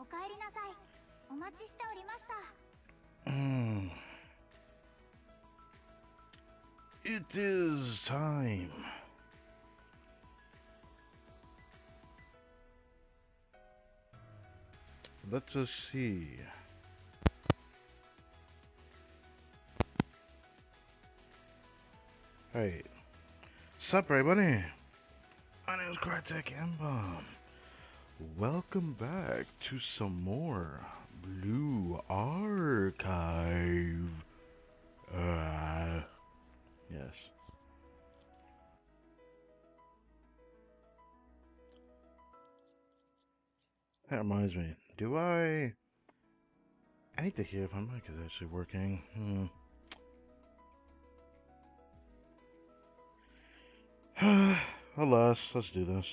帰りなさい。お待ちしておりました。It is time. Let's just see. Hey, sup everybody? My name is Crytek M-Bomb. Welcome back to some more Blue Archive. Yes. That reminds me, I need to hear if my mic is actually working. Alas, let's do this.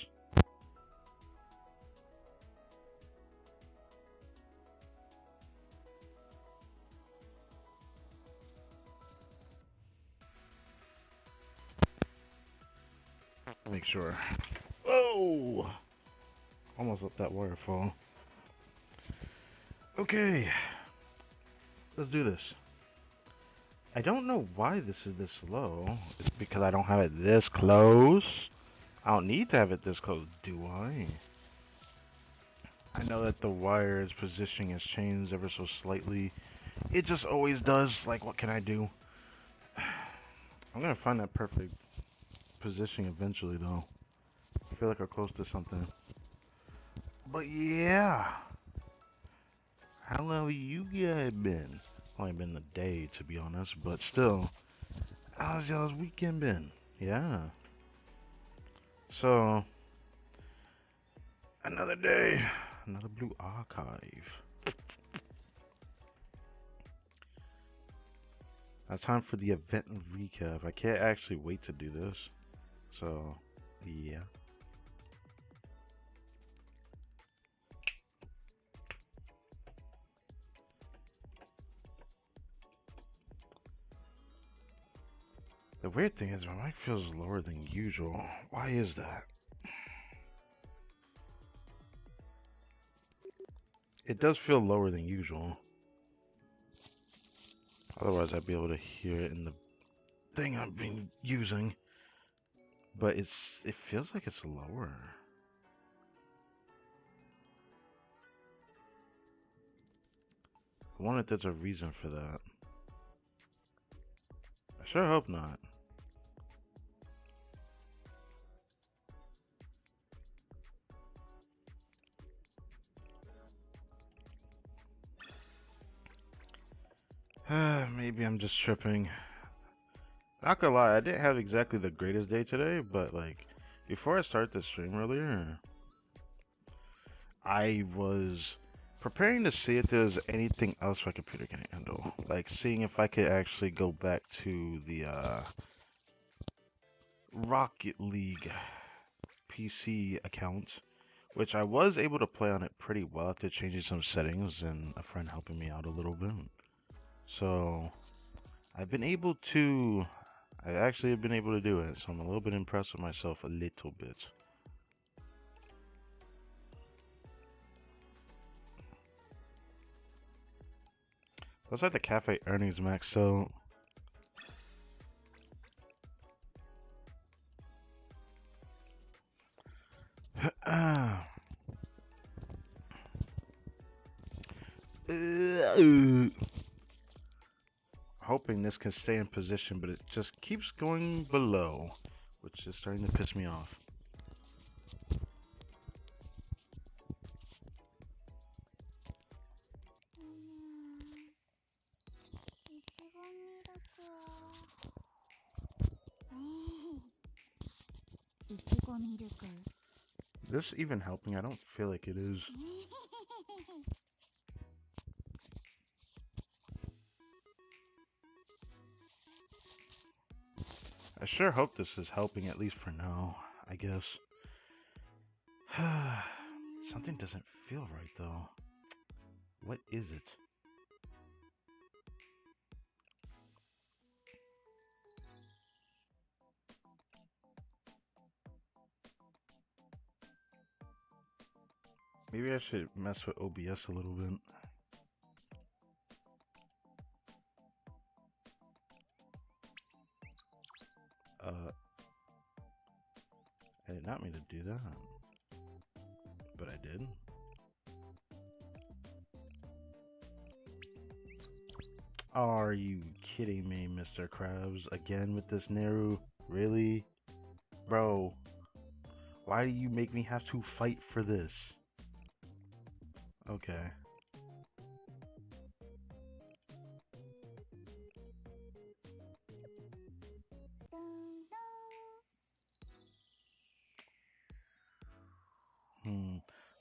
Make sure. Oh! Almost let that wire fall. Okay. Let's do this. I don't know why this is this slow. It's because I don't have it this close. I don't need to have it this close, do I? I know that the wire's positioning has changed ever so slightly. It just always does. Like, what can I do? I'm gonna find that perfect positioning eventually, though. I feel like I'm close to something. But yeah. How have you guys been? Only been a day, to be honest, but still. How's y'all's weekend been? Yeah. So, another day, another Blue Archive. Now time for the event recap. I can't actually wait to do this. So, yeah. The weird thing is my mic feels lower than usual. Why is that? It does feel lower than usual. Otherwise I'd be able to hear it in the thing I've been using. But it feels like it's lower. I wonder if there's a reason for that. I sure hope not. Maybe I'm just tripping. Not gonna lie, I didn't have exactly the greatest day today, but like, before I start the stream earlier, I was preparing to see if there's anything else my computer can handle. Like, seeing if I could actually go back to the, Rocket League PC account, which I was able to play on it pretty well after changing some settings and a friend helping me out a little bit. So, I've been able to I actually have been able to do it, so I'm a little bit impressed with myself a little bit. Looks like the cafe earnings max, so hoping this can stay in position, but it just keeps going below, which is starting to piss me off. This even helping? I don't feel like it is. I sure hope this is helping, at least for now, I guess. Something doesn't feel right, though. What is it? Maybe I should mess with OBS a little bit. I did not mean to do that, but I did. Are you kidding me, Mr. Krabs? Again with this Naru? Really? Bro, why do you make me have to fight for this? Okay.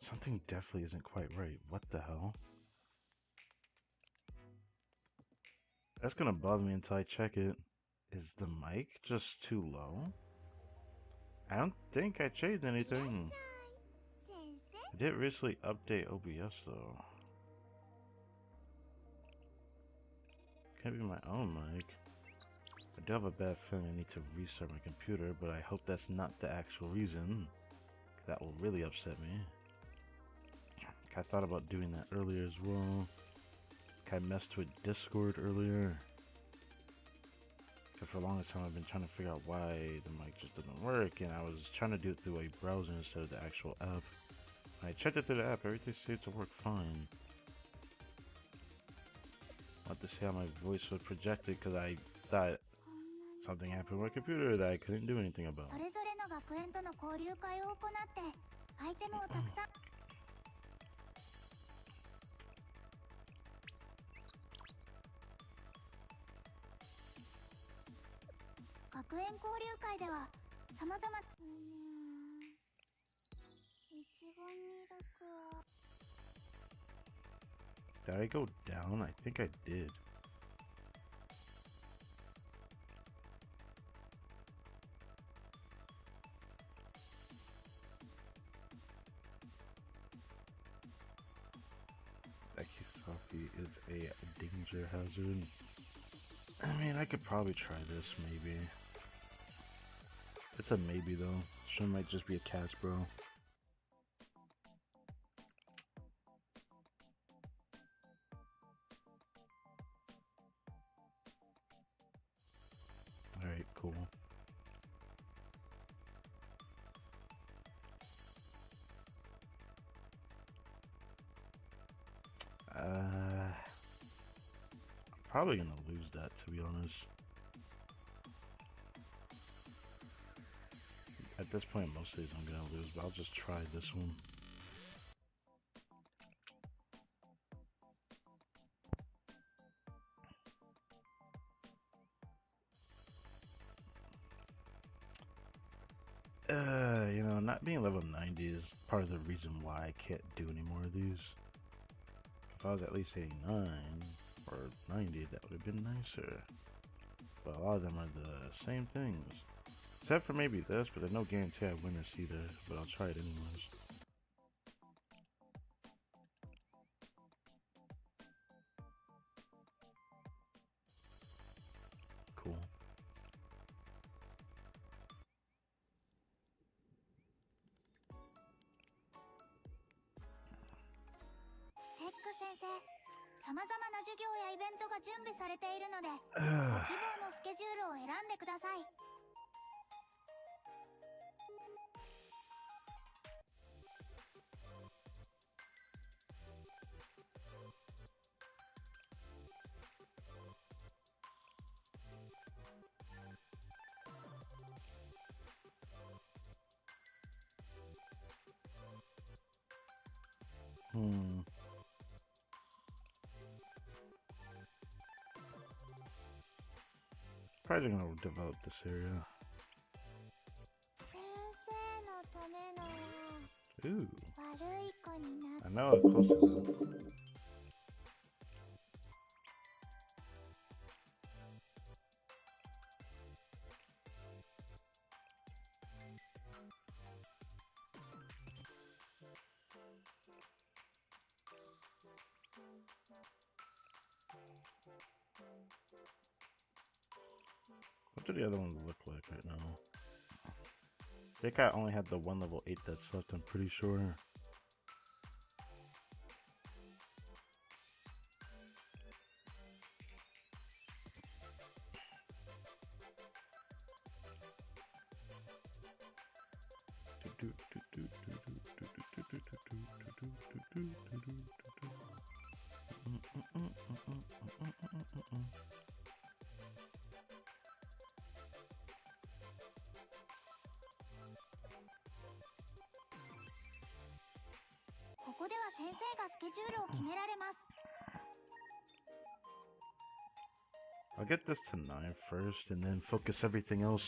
Something definitely isn't quite right. What the hell? That's gonna bother me until I check it. Is the mic just too low? I don't think I changed anything. I did recently update OBS though. Can't be my own mic. I do have a bad feeling I need to restart my computer, but I hope that's not the actual reason. That will really upset me. I thought about doing that earlier as well. I messed with Discord earlier. Because for the longest time I've been trying to figure out why the mic just doesn't work, and I was trying to do it through a browser instead of the actual app. When I checked it through the app, everything seemed to work fine. I want to see how my voice was projected because I thought something happened with my computer that I couldn't do anything about. Did I go down? I think I did. Backseating is a danger hazard. I mean, I could probably try this, maybe. It's a maybe, though. She might just be a catch, bro. Alright, cool. I'm probably gonna lose that, to be honest. At this point, most of these I'm gonna lose, but I'll just try this one. You know, not being level 90 is part of the reason why I can't do any more of these. If I was at least 89 or 90, that would have been nicer. But a lot of them are the same things. Except for maybe this, but there's no guarantee I win this either. But I'll try it anyways. Cool. Probably gonna develop this area. Ooh. I know how close is it. What do the other ones look like right now? I think I only had the one level 8 that's left, I'm pretty sure. ここでは先生がスケジュールを決められます。 I'll get this to 9 first and then focus everything else.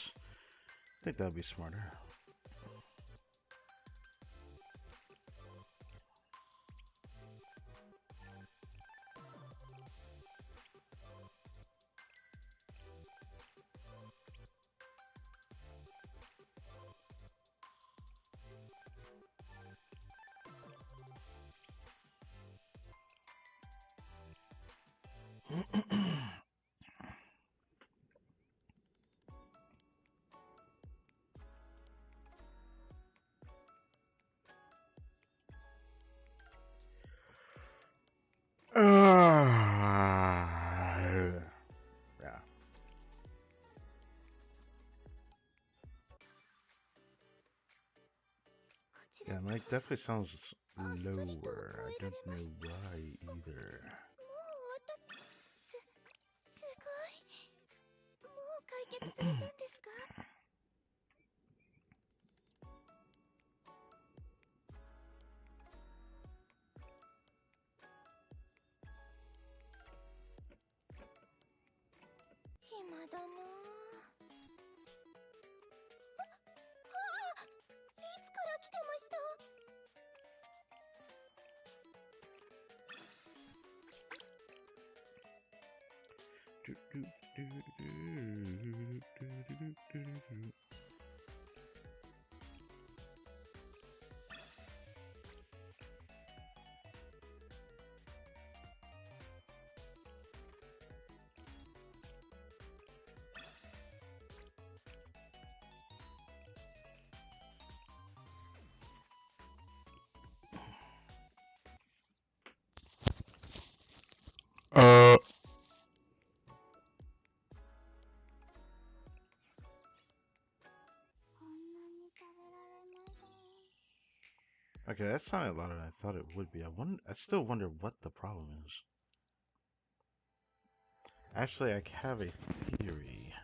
I think that'd be smarter. Yeah. Yeah, Mike definitely sounds lower. I don't know why either. すごい。もう解決されたんですか？暇だなあ。いつから来てました？ Okay, that sounded louder than I thought it would be. I still wonder what the problem is. Actually, I have a theory.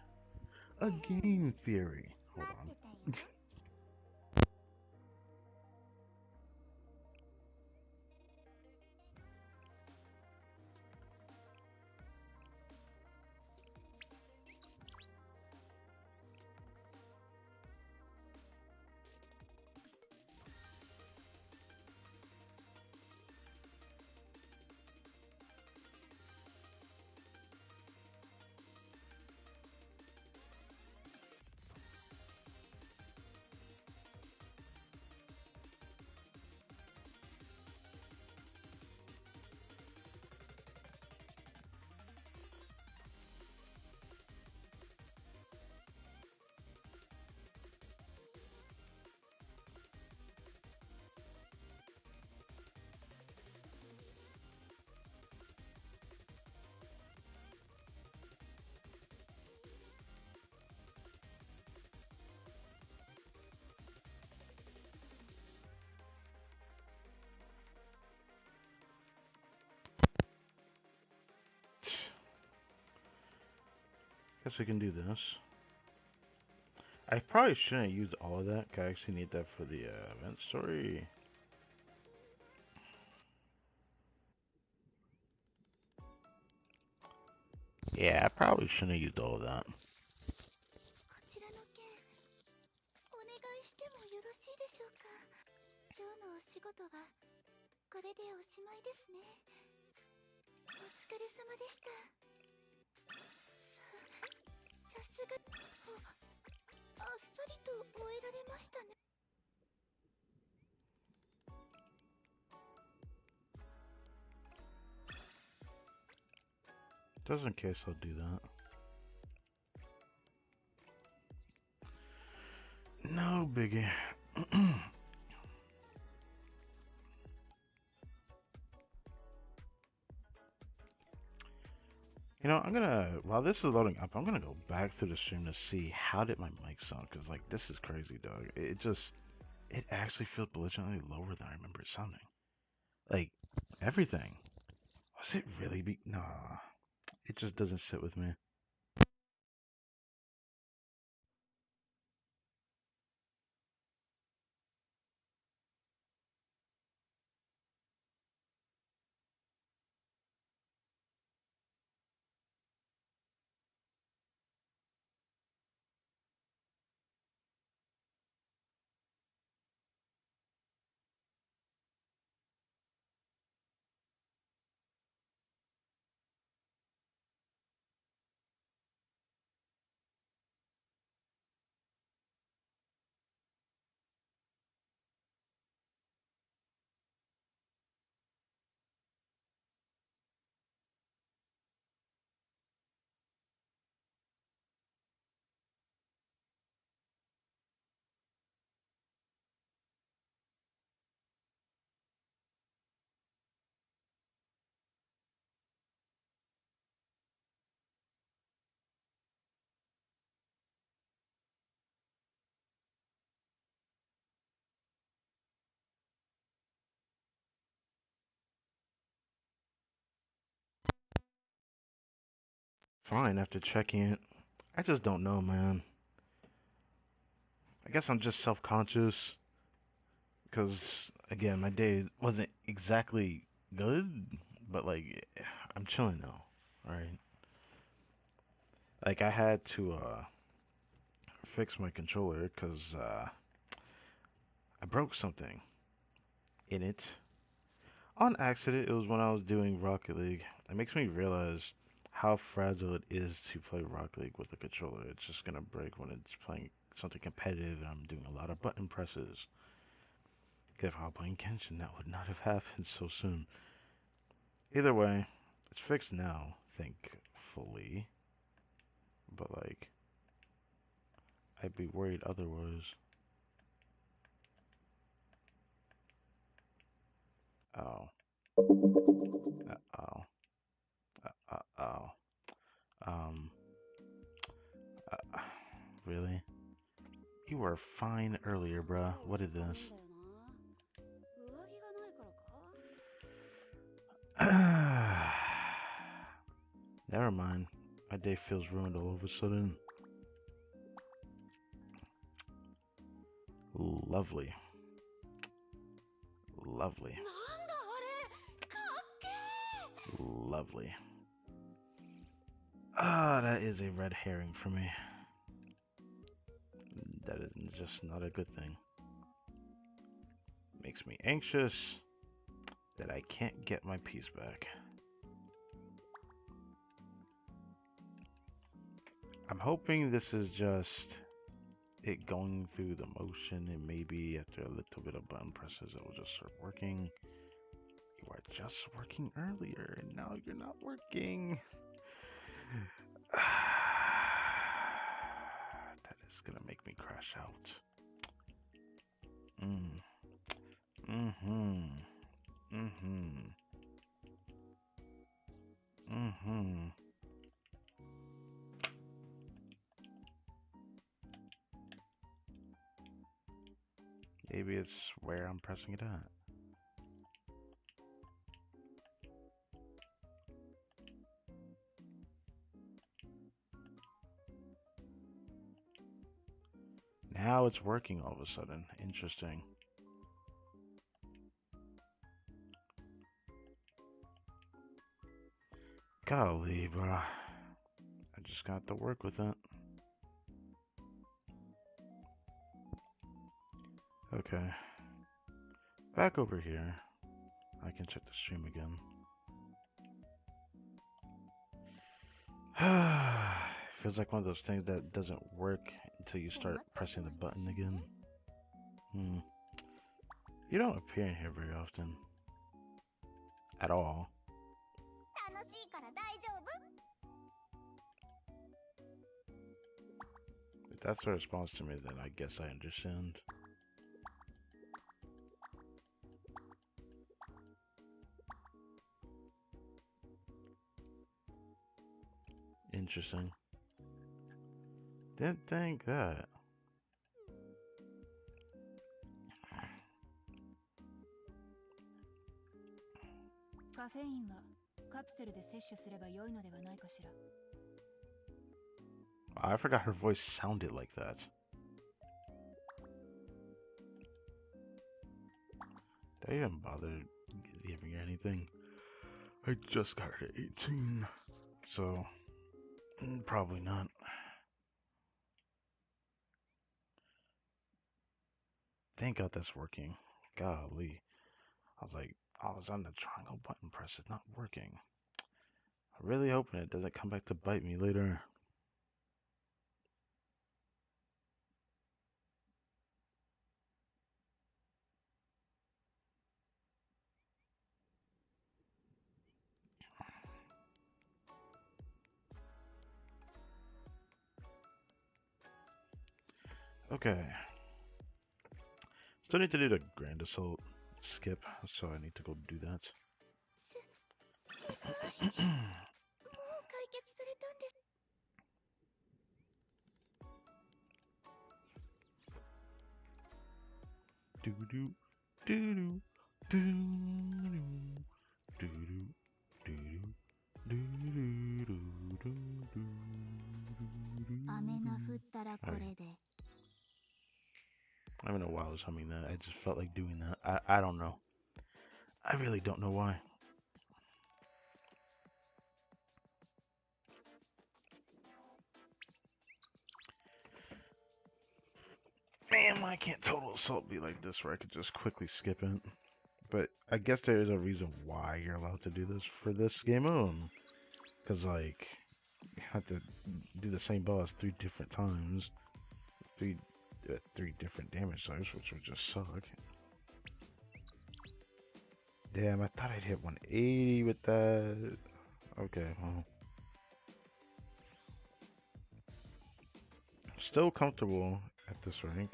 A game theory. Hold on. Guess we can do this. I probably shouldn't use all of that, 'cause I actually need that for the event story. Yeah, I probably shouldn't have used all of that. こちらの件、お願いしてもよろしいでしょうか。今日のお仕事はこれでおしまいですね。お疲れ様でした。さすが、あっさりと終えられましたね。Just in case I'll do that. No biggie. You know, while this is loading up, I'm gonna go back through the stream to see how did my mic sound, because, like, this is crazy, dog. It actually feels belligerently lower than I remember it sounding. Like, everything. Was it really Nah. It just doesn't sit with me. Fine, after checking it. I just don't know, man. I guess I'm just self-conscious because, again, my day wasn't exactly good, but like, I'm chilling now, right? Like, I had to fix my controller because I broke something in it on accident. It was when I was doing Rocket League. It makes me realize how fragile it is to play Rocket League with a controller. It's just gonna break when it's playing something competitive and I'm doing a lot of button presses. If I was playing Genshin, that would not have happened so soon. Either way, it's fixed now, thankfully. But like, I'd be worried otherwise. Oh, oh, oh. Um, uh, really? You were fine earlier, bruh. What is this? Never mind. My day feels ruined all of a sudden. Lovely. Lovely. Lovely. Ah, that is a red herring for me. That is just not a good thing. Makes me anxious that I can't get my piece back. I'm hoping this is just it going through the motion, and maybe after a little bit of button presses it will just start working. You are just working earlier and now you're not working. That is gonna make me crash out. Mm. Mm-hmm. Mm-hmm. Mm-hmm. Maybe it's where I'm pressing it at. Now it's working all of a sudden. Interesting. Golly, bro. I just got to work with it. Okay. Back over here. I can check the stream again. Feels like one of those things that doesn't work until you start pressing the button again. You don't appear in here very often. At all. If that's a response to me, then I guess I understand. Interesting. Didn't think that. カフェインはカプセルで摂取すれば良いのではないかしら。 I forgot her voice sounded like that. Did I even bother giving her anything? I just got her to 18, so probably not. Thank God that's working. Golly. I was on the triangle button press. It's not working. I'm really hoping it doesn't come back to bite me later. Okay. Still need to do the Grand Assault skip, so I need to go do that. すごい。もう解決されたんです。 Doo-doo, doo-doo, doo-doo, doo-doo, doo-doo, doo-doo, 雨が降ったらこれで。 I don't know why I was humming that. I just felt like doing that. I don't know. I really don't know why. Man, why can't Total Assault be like this where I could just quickly skip it? But I guess there is a reason why you're allowed to do this for this game mode. Because, like, you have to do the same boss 3 different times. Three different damage types, which would just suck. Damn, I thought I'd hit 180 with that. Okay, well. Still comfortable at this rank.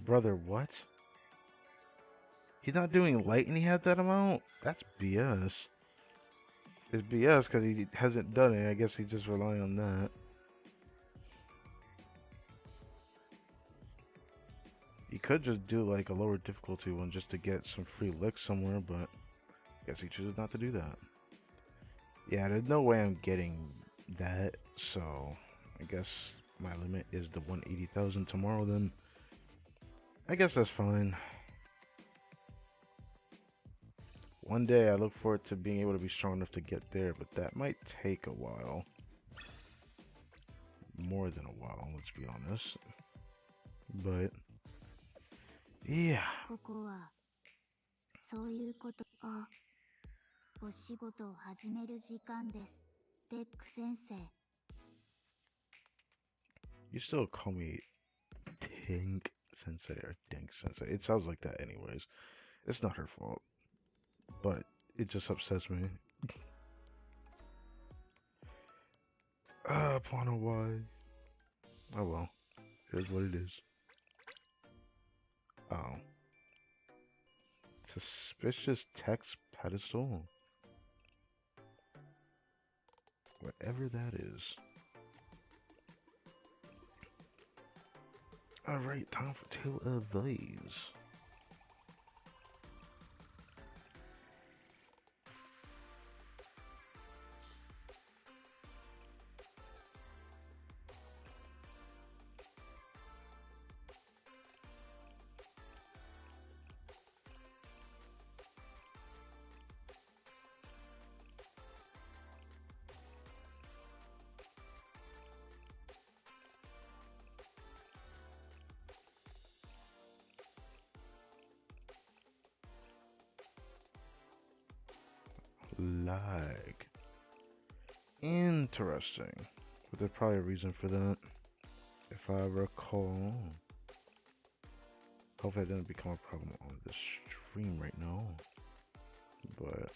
Brother, what? He's not doing light and he had that amount? That's BS. It's BS because he hasn't done it. I guess he just rely on that. He could just do like a lower difficulty one just to get some free licks somewhere, but I guess he chooses not to do that. Yeah, there's no way I'm getting that, so I guess my limit is the 180,000 tomorrow then. I guess that's fine. One day I look forward to being able to be strong enough to get there, but that might take a while. More than a while, let's be honest. But yeah. ここはそういうこと。あ、お仕事を始める時間です。デック先生。 You still call me Tink Sensei or Dink Sensei. It sounds like that anyways. It's not her fault. But it just upsets me. I don't know why. Oh well. Here's what it is. Oh. Suspicious text pedestal. Whatever that is. Alright, time for two of these. Lag. Interesting. But there's probably a reason for that. If I recall. Hopefully it doesn't become a problem on this stream right now. But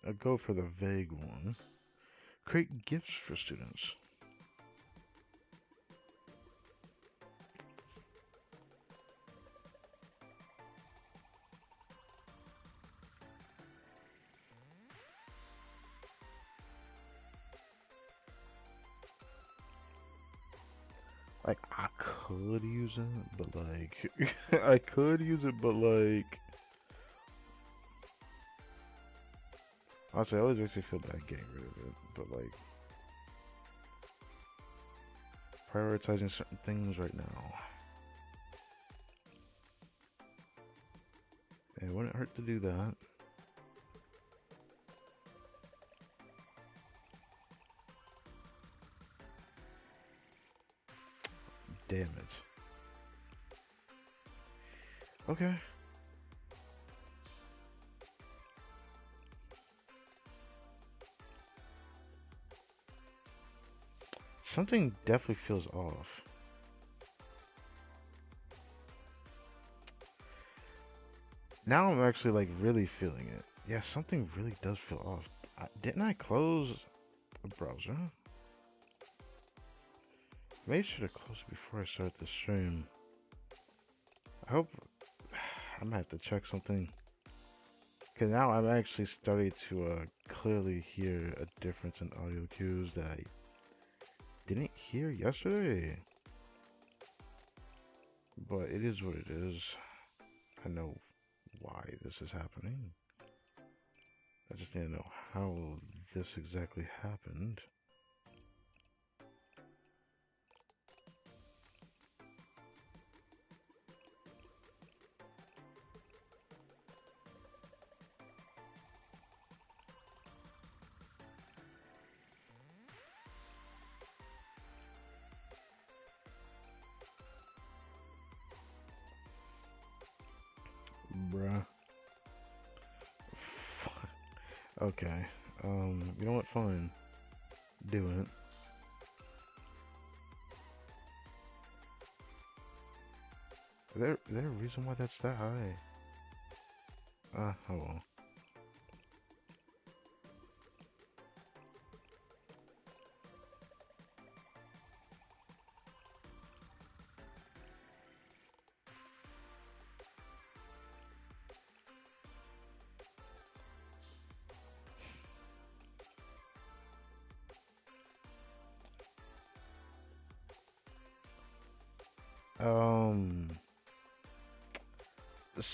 I'll go for the vague one. Create gifts for students. Like, I could use it, but like, I could use it, but like, honestly, it always makes me feel bad getting rid of it, but like, prioritizing certain things right now. It wouldn't hurt to do that. Damn it. Okay. Something definitely feels off. Now I'm actually like really feeling it. Yeah, something really does feel off. Didn't I close a browser? Made sure to close it before I start the stream. I hope I'm gonna have to check something. Cause now I'm actually starting to clearly hear a difference in audio cues that I didn't hear yesterday. But it is what it is. I know why this is happening. I just need to know how this exactly happened. Bruh. Okay. You know what? Fine. Do it. Is there a reason why that's that high? Oh well.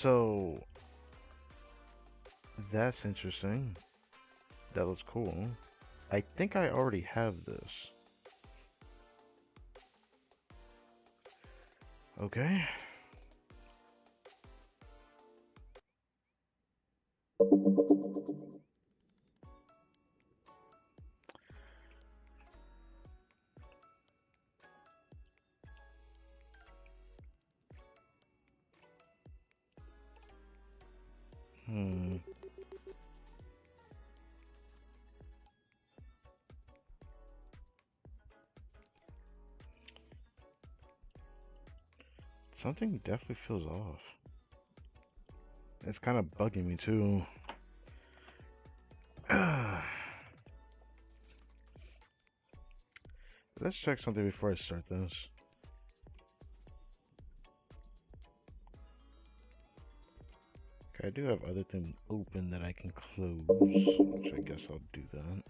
So that's interesting. That looks cool. I think I already have this. Okay. Hmm. Something definitely feels off. It's kind of bugging me too. Let's check something before I start this. Okay, I do have other things open that I can close, which I guess I'll do that.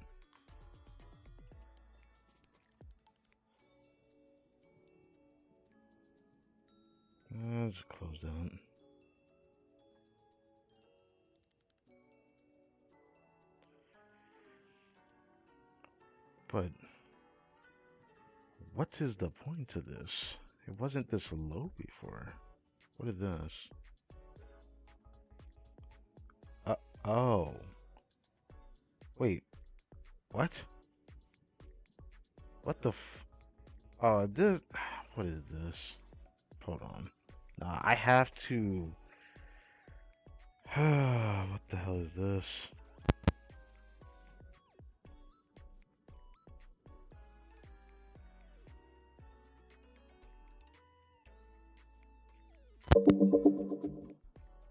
Let's close that. But what is the point of this? It wasn't this low before. What is this? Oh. Wait. What? What the this... What is this? Hold on. Nah, I have to... What the hell is this?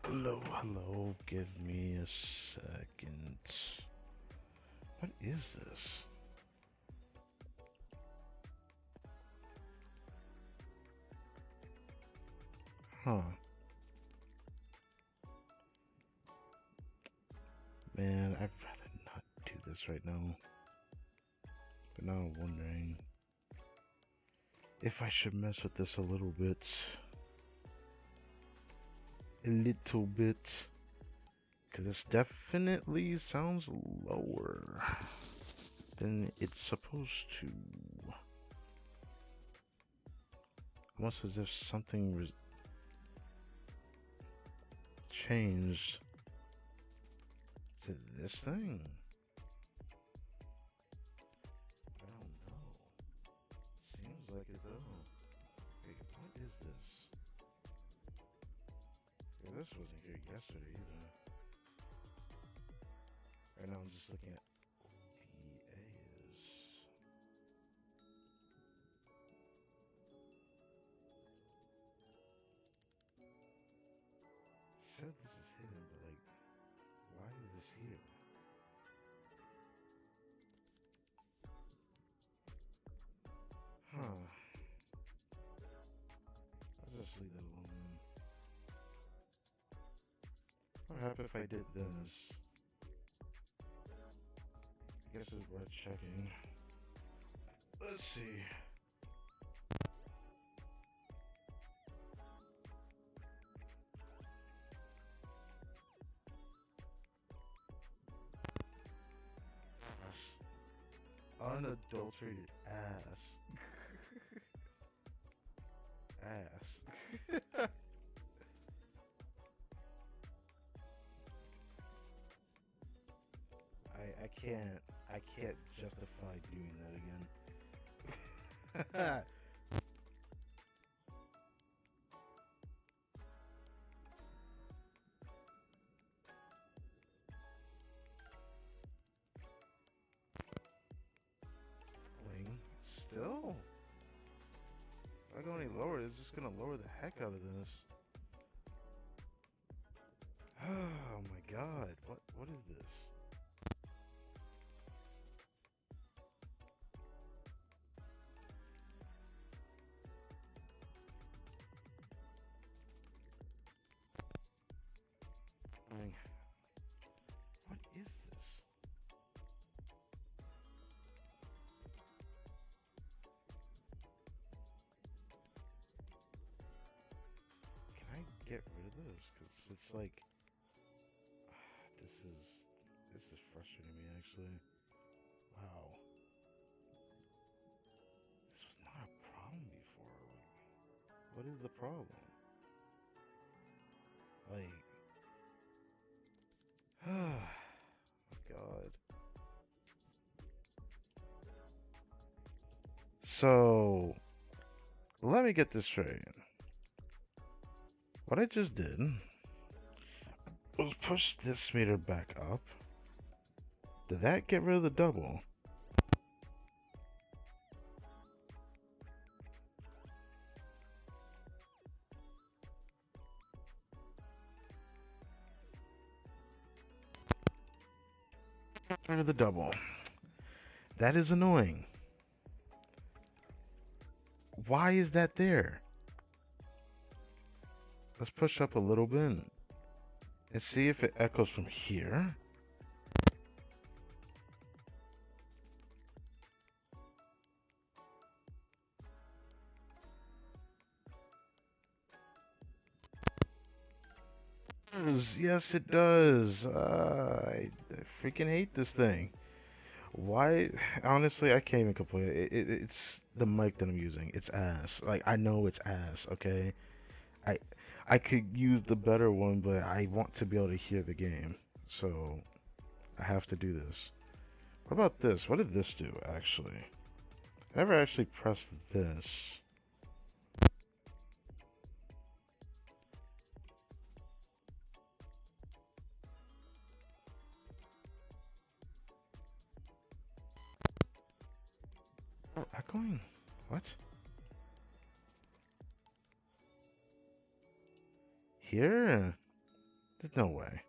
Hello, give me a second. What is this? Huh. Man, I'd rather not do this right now. But now I'm wondering if I should mess with this a little bit. A little bit. Because this definitely sounds lower than it's supposed to. Almost as if something changed to this thing. I don't know. Seems like it though. Wait, what is this? Yeah, this wasn't here yesterday either. Right now I'm just looking at VAs. Said this is hidden, but like, why is this here? Huh. I'll just leave that alone. What would happen if I did this? I guess it's worth checking. Let's see. Unadulterated ass. Ass. I can't justify doing that again. Wing. Still? If I go any lower, it's just gonna lower the heck out of this. Oh my god, what is this? Wing. What is this? Can I get rid of this? Cause it's like this is frustrating me actually. Wow. This was not a problem before. Like, what is the problem? Like, oh my god. So, let me get this straight. What I just did was push this meter back up. Did that get rid of the double? Get rid of the double. That is annoying. Why is that there? Let's push up a little bit and see if it echoes from here. Yes, it does. I freaking hate this thing. Why? Honestly, I can't even complain. It's the mic that I'm using. It's ass. Like, I know it's ass, okay? I I could use the better one, but I want to be able to hear the game. So, I have to do this. What about this? What did this do, actually? I never actually pressed this. Oh, echoing? What? Here? There's no way.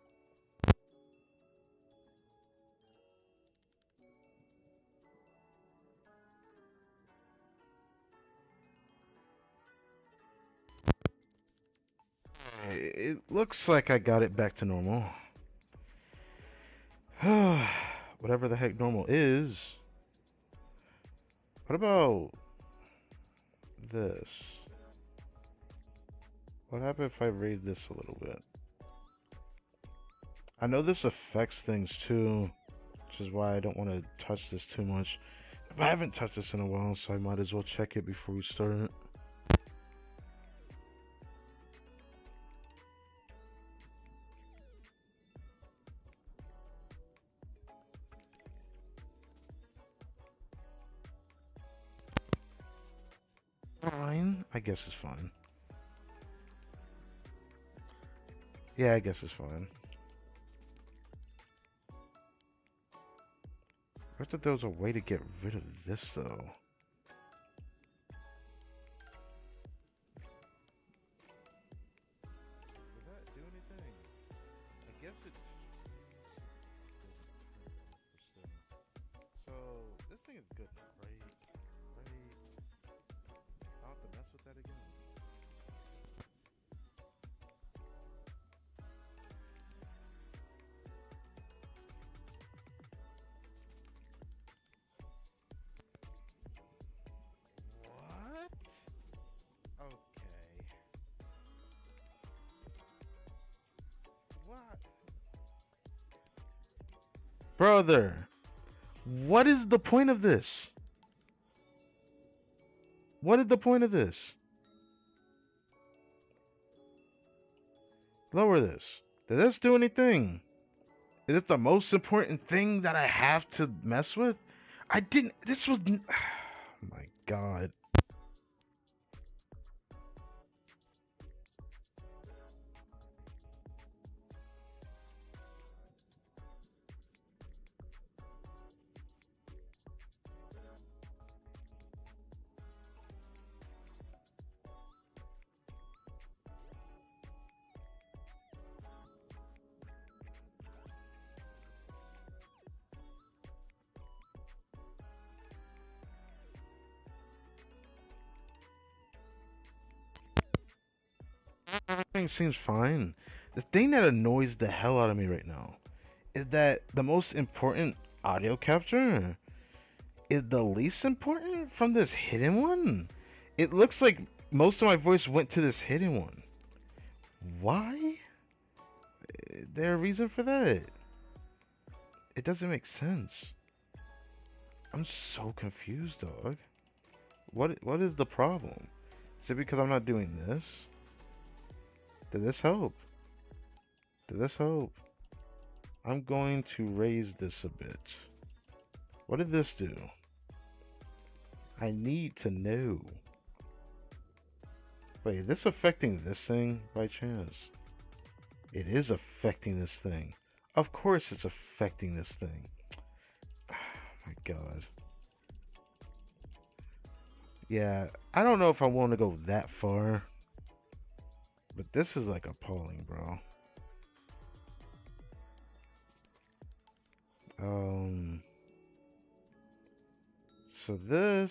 it looks like I got it back to normal. Whatever the heck normal is. What about this? What happened if I raise this a little bit? I know this affects things too, which is why I don't want to touch this too much. I haven't touched this in a while, so I might as well check it before we start. Fine. I guess it's fine. Yeah, I guess it's fine. I thought there was a way to get rid of this, though. Does that do anything? I guess it's... So, this thing is good, right? Right? I'll have to mess with that again. What? Okay. What? Brother, what is the point of this? What is the point of this? Lower this. Did this do anything? Is it the most important thing that I have to mess with? I didn't. This was. Oh my god. Everything seems fine. The thing that annoys the hell out of me right now is that the most important audio capture is the least important from this hidden one. It looks like most of my voice went to this hidden one. Why? Is there a reason for that? It doesn't make sense. I'm so confused, dog. What is the problem? Is it because I'm not doing this? Did this help? Did this help? I'm going to raise this a bit. What did this do? I need to know. Wait, is this affecting this thing by chance? It is affecting this thing. Of course it's affecting this thing. Oh my god. Yeah, I don't know if I want to go that far. But this is like appalling, bro. So this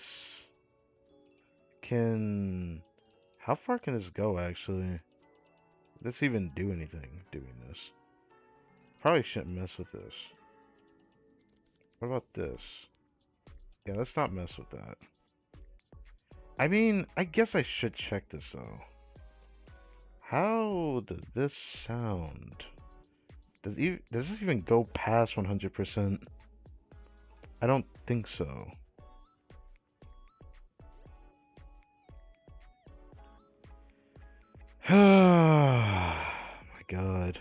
can... How far can this go, actually? Does this even do anything, doing this? Probably shouldn't mess with this. What about this? Yeah, let's not mess with that. I mean, I guess I should check this, though. How does this sound? Does this even go past 100%? I don't think so. Oh my god.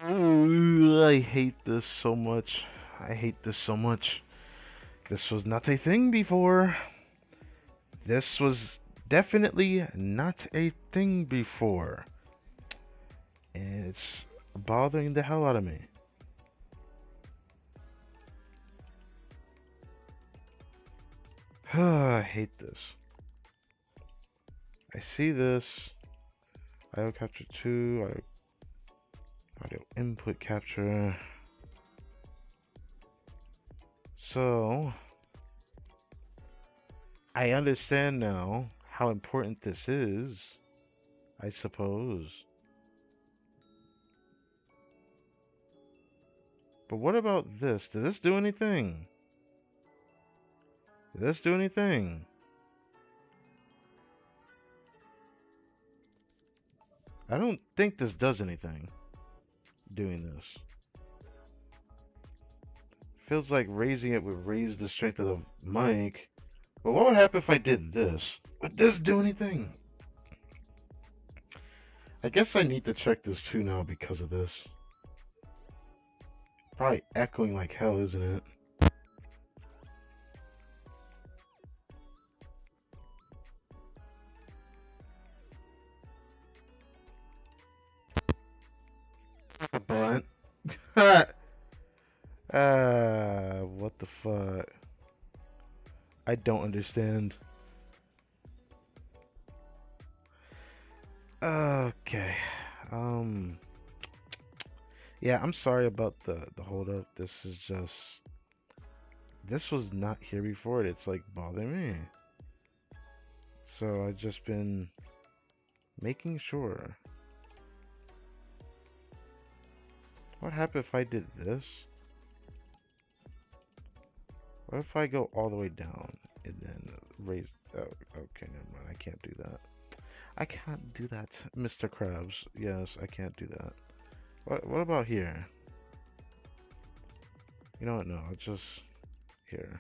Ooh, I hate this so much. I hate this so much. This was not a thing before. This was definitely not a thing before. And it's bothering the hell out of me. I hate this. I see this. Audio capture 2, audio input capture. So, I understand now how important this is, I suppose. But what about this? Does this do anything? Does this do anything? I don't think this does anything. Doing this. Feels like raising it would raise the strength of the mic. But what would happen if I did this? Would this do anything? I guess I need to check this too now because of this. Probably echoing like hell, isn't it? But what the fuck? I don't understand. Okay. Yeah, I'm sorry about the hold up. This is just this was not here before. It's like bothering me. So I've just been making sure. What happened if I did this? What if I go all the way down and then raise? Oh, okay, never mind. I can't do that. I can't do that, Mr. Krabs. Yes, I can't do that. What about here? You know what? No, I'll just here.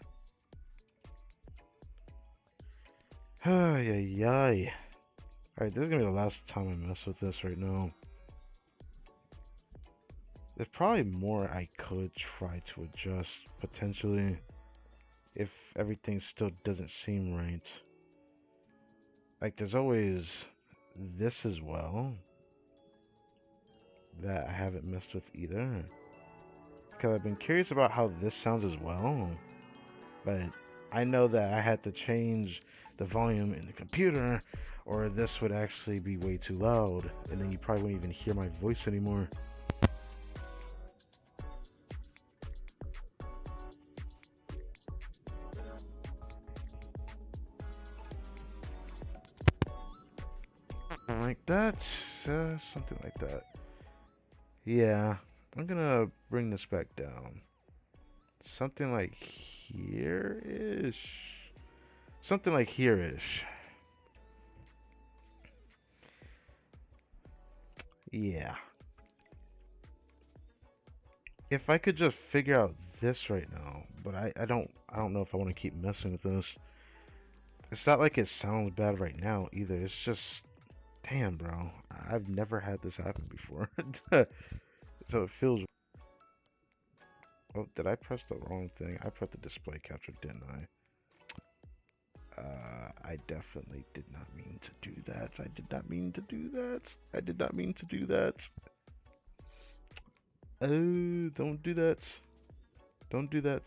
Ay, ay, ay. Alright, this is gonna be the last time I mess with this right now. There's probably more I could try to adjust, potentially, if everything still doesn't seem right. Like, there's always this as well, that I haven't messed with either. Because I've been curious about how this sounds as well, but I know that I had to change the volume in the computer, or this would actually be way too loud, and then you probably wouldn't even hear my voice anymore. Like that, something like that. Yeah, I'm gonna bring this back down. Something like here-ish. Something like here-ish. Yeah. If I could just figure out this right now, but I don't know if I want to keep messing with this. It's not like it sounds bad right now either. It's just, damn, bro. I've never had this happen before. So it feels. Oh, did I press the wrong thing? I pressed the display capture, didn't I? I definitely did not mean to do that. I did not mean to do that. I did not mean to do that. Oh, don't do that. Don't do that.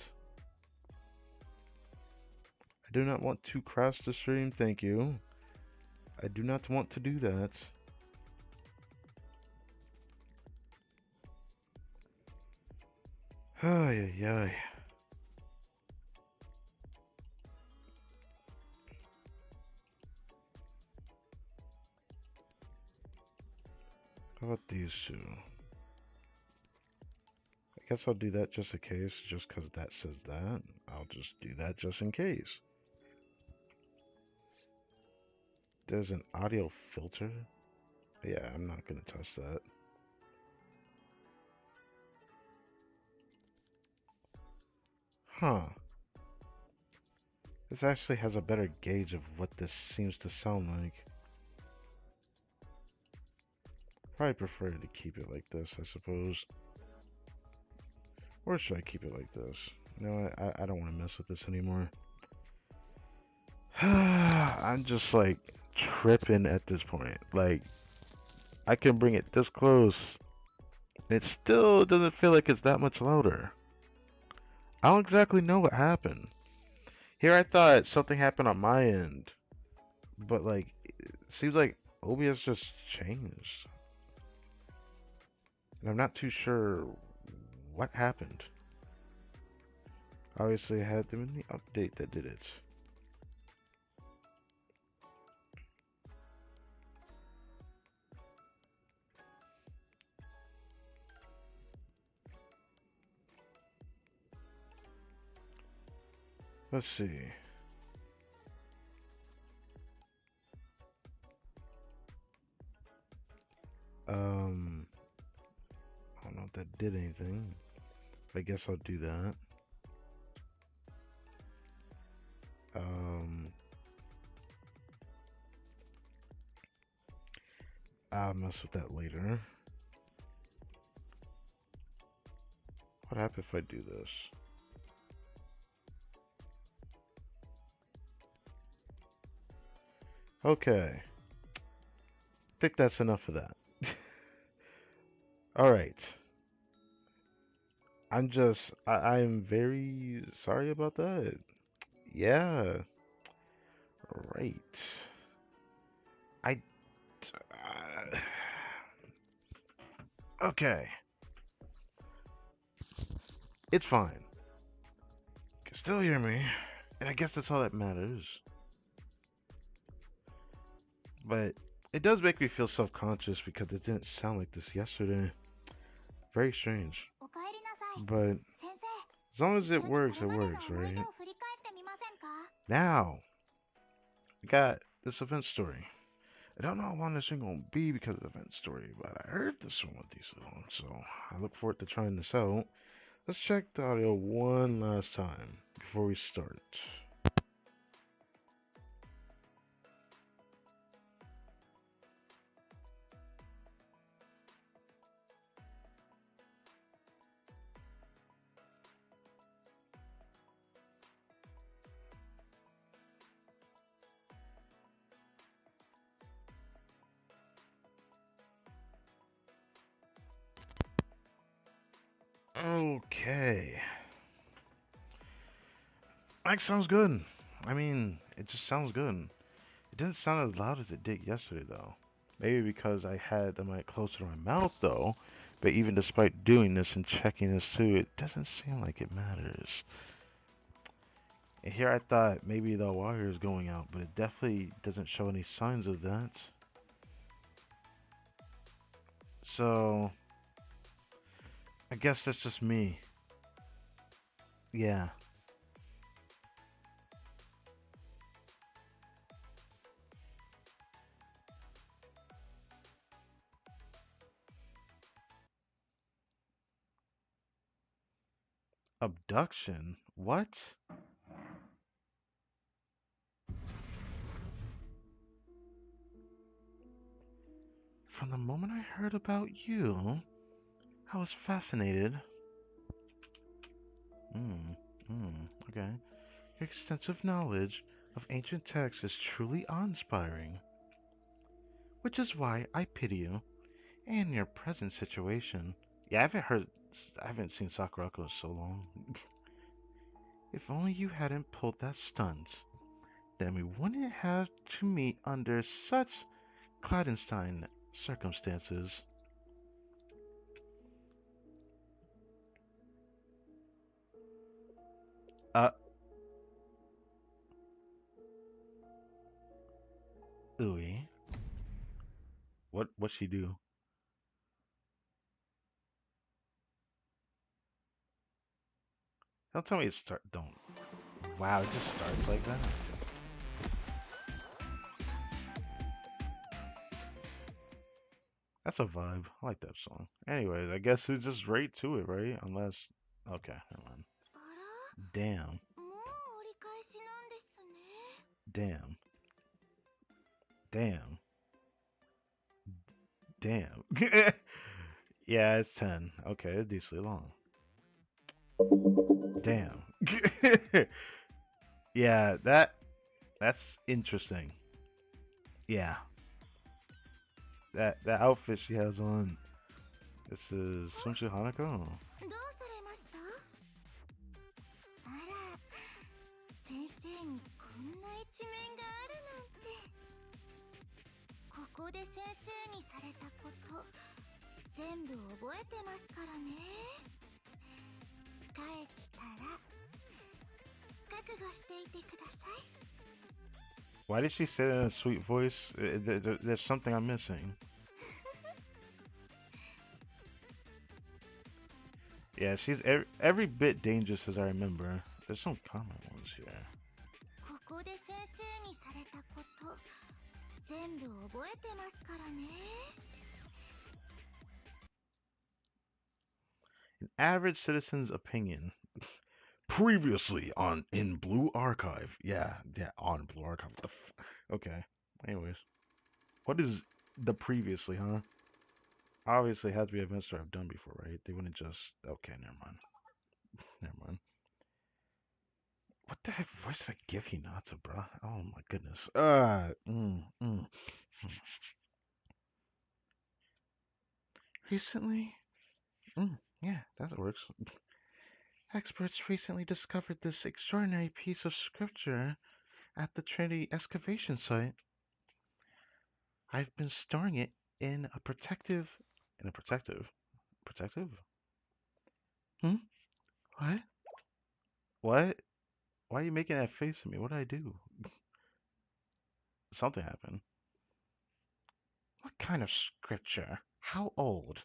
I do not want to crash the stream, thank you. I do not want to do that. Ay, ay, ay. How about these two? I guess I'll do that just in case, just because that says that. I'll just do that just in case. There's an audio filter. Yeah, I'm not gonna touch that. Huh. This actually has a better gauge of what this seems to sound like. Probably prefer to keep it like this, I suppose. Or should I keep it like this? You know what? I don't want to mess with this anymore. I'm just like tripping at this point. Like I can bring it this close. It still doesn't feel like it's that much louder. I don't exactly know what happened. Here I thought something happened on my end, but like it seems like OBS just changed. And I'm not too sure what happened. Obviously I had them in the update that did it. Let's see. I don't know if that did anything. I guess I'll do that. Um, I'll mess with that later. What happens if I do this? Okay. I think that's enough of that. Alright. I'm very sorry about that. Yeah. Right. I, okay. It's fine. You can still hear me. And I guess that's all that matters. But it does make me feel self-conscious because it didn't sound like this yesterday. Very strange. おかえりなさい。 But 先生、 as long as 一緒 it に works, こ it れまでの works, 思い出 right? を振り返ってみませんか？ Now, we got this event story. I don't know how long this thing gonna be because of the event story, but I heard this one was decent long, so I look forward to trying this out. Let's check the audio one last time before we start. Okay. Mic sounds good. I mean, it just sounds good. It didn't sound as loud as it did yesterday, though. Maybe because I had the mic closer to my mouth, though. But even despite doing this and checking this too, it doesn't seem like it matters. And here I thought maybe the wire is going out, but it definitely doesn't show any signs of that. So, I guess that's just me. Yeah. Abduction? What? From the moment I heard about you, I was fascinated. Okay. Your extensive knowledge of ancient texts is truly awe-inspiring. Which is why I pity you and your present situation. Yeah, I haven't seen Sakurako in so long. If only you hadn't pulled that stunt, then we wouldn't have to meet under such clandestine circumstances. Uh, Ui. What'd she do? Don't tell me it don't. Wow, it just starts like that. That's a vibe. I like that song. Anyways, I guess it's just right to it, right? Unless, okay, never mind. あら、 Damn, もう折り返しなんですね。 damn, damn, damn. Yeah, it's 10. Okay, it's decently long. Damn. Yeah, That's interesting. Yeah, that outfit she has on. This is Sunshi Hanako. どうされました？あら、先生にこんな一面があるなんて。ここで先生にされたこと全部覚えてますからね。帰ったら覚悟していてください。 Why did she say that in a sweet voice? There's something I'm missing. Yeah, she's every bit dangerous as I remember. There's some common ones here. ここで先生にされたこと全部覚えてますからね。 An average citizen's opinion. Previously on in Blue Archive. Yeah, on Blue Archive. What the okay. Anyways, what is the previously, huh? Obviously, it has to be events that I've done before, right? They wouldn't just. Okay, never mind. Never mind. What the heck voice did I give Hinata, bruh? Oh my goodness. Recently? Yeah, that works. Experts recently discovered this extraordinary piece of scripture at the Trinity excavation site. I've been storing it in a protective. In a protective? Protective? Hmm? What? What? Why are you making that face at me? What did I do? Something happened. What kind of scripture? How old?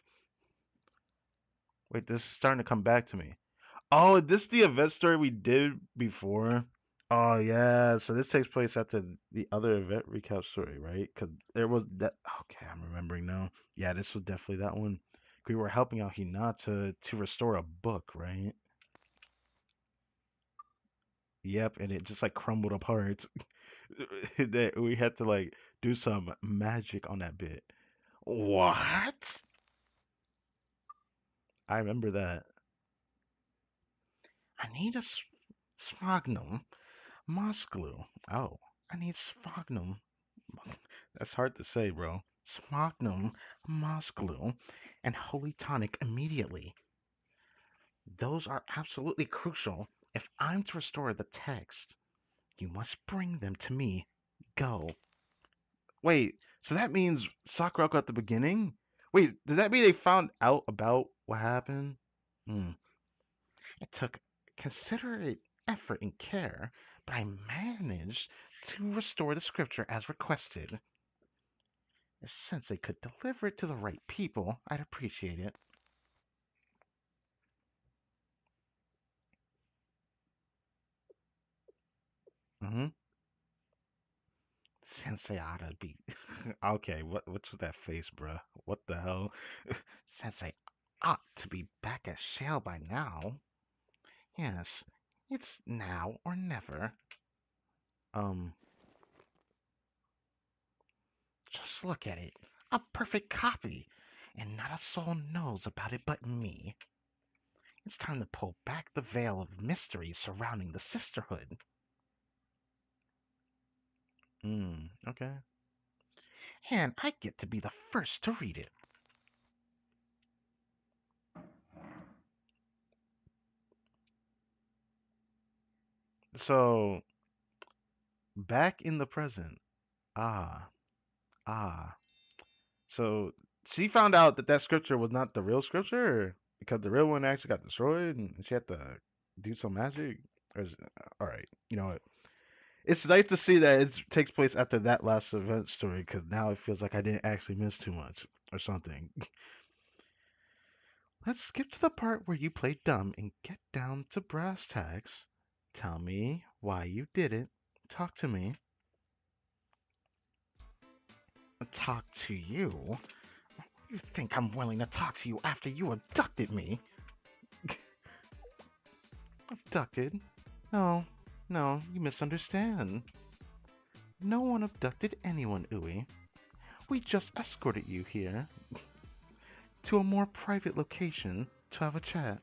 Wait, this is starting to come back to me. Oh, this the event story we did before? Oh yeah, so this takes place after the other event recap story, right? Because there was that. Okay, I'm remembering now. Yeah, this was definitely that one. We were helping out Hinata to restore a book, right? Yep, and it just like crumbled apart. That we had to like do some magic on that bit. What? I remember that. I need a sphagnum moss glue. Oh, I need sphagnum. That's hard to say, bro. Sphagnum moss glue and holy tonic immediately. Those are absolutely crucial. If I'm to restore the text, you must bring them to me. Go. Wait, so that means Sakura at the beginning? Wait, does that mean they found out about what happened? Hmm. It took considerate effort and care, but I managed to restore the scripture as requested. If Sensei could deliver it to the right people, I'd appreciate it. Mm-hmm. Sensei ought to be. Okay, what's with that face, bruh? What the hell? Sensei ought to be back at Shale by now. Yes, it's now or never. Um, just look at it. A perfect copy. And not a soul knows about it but me. It's time to pull back the veil of mystery surrounding the sisterhood. Okay. And I get to be the first to read it. So, back in the present. Ah, ah. So, she found out that that scripture was not the real scripture? Because the real one actually got destroyed and she had to do some magic? Or is, alright, you know what? It's nice to see that it takes place after that last event story because now it feels like I didn't actually miss too much or something. Let's skip to the part where you play dumb and get down to brass tacks. Tell me why you did it. Talk to me. Talk to you? You think I'm willing to talk to you after you abducted me? Abducted? No, no, you misunderstand. No one abducted anyone, Ui. We just escorted you here to a more private location to have a chat.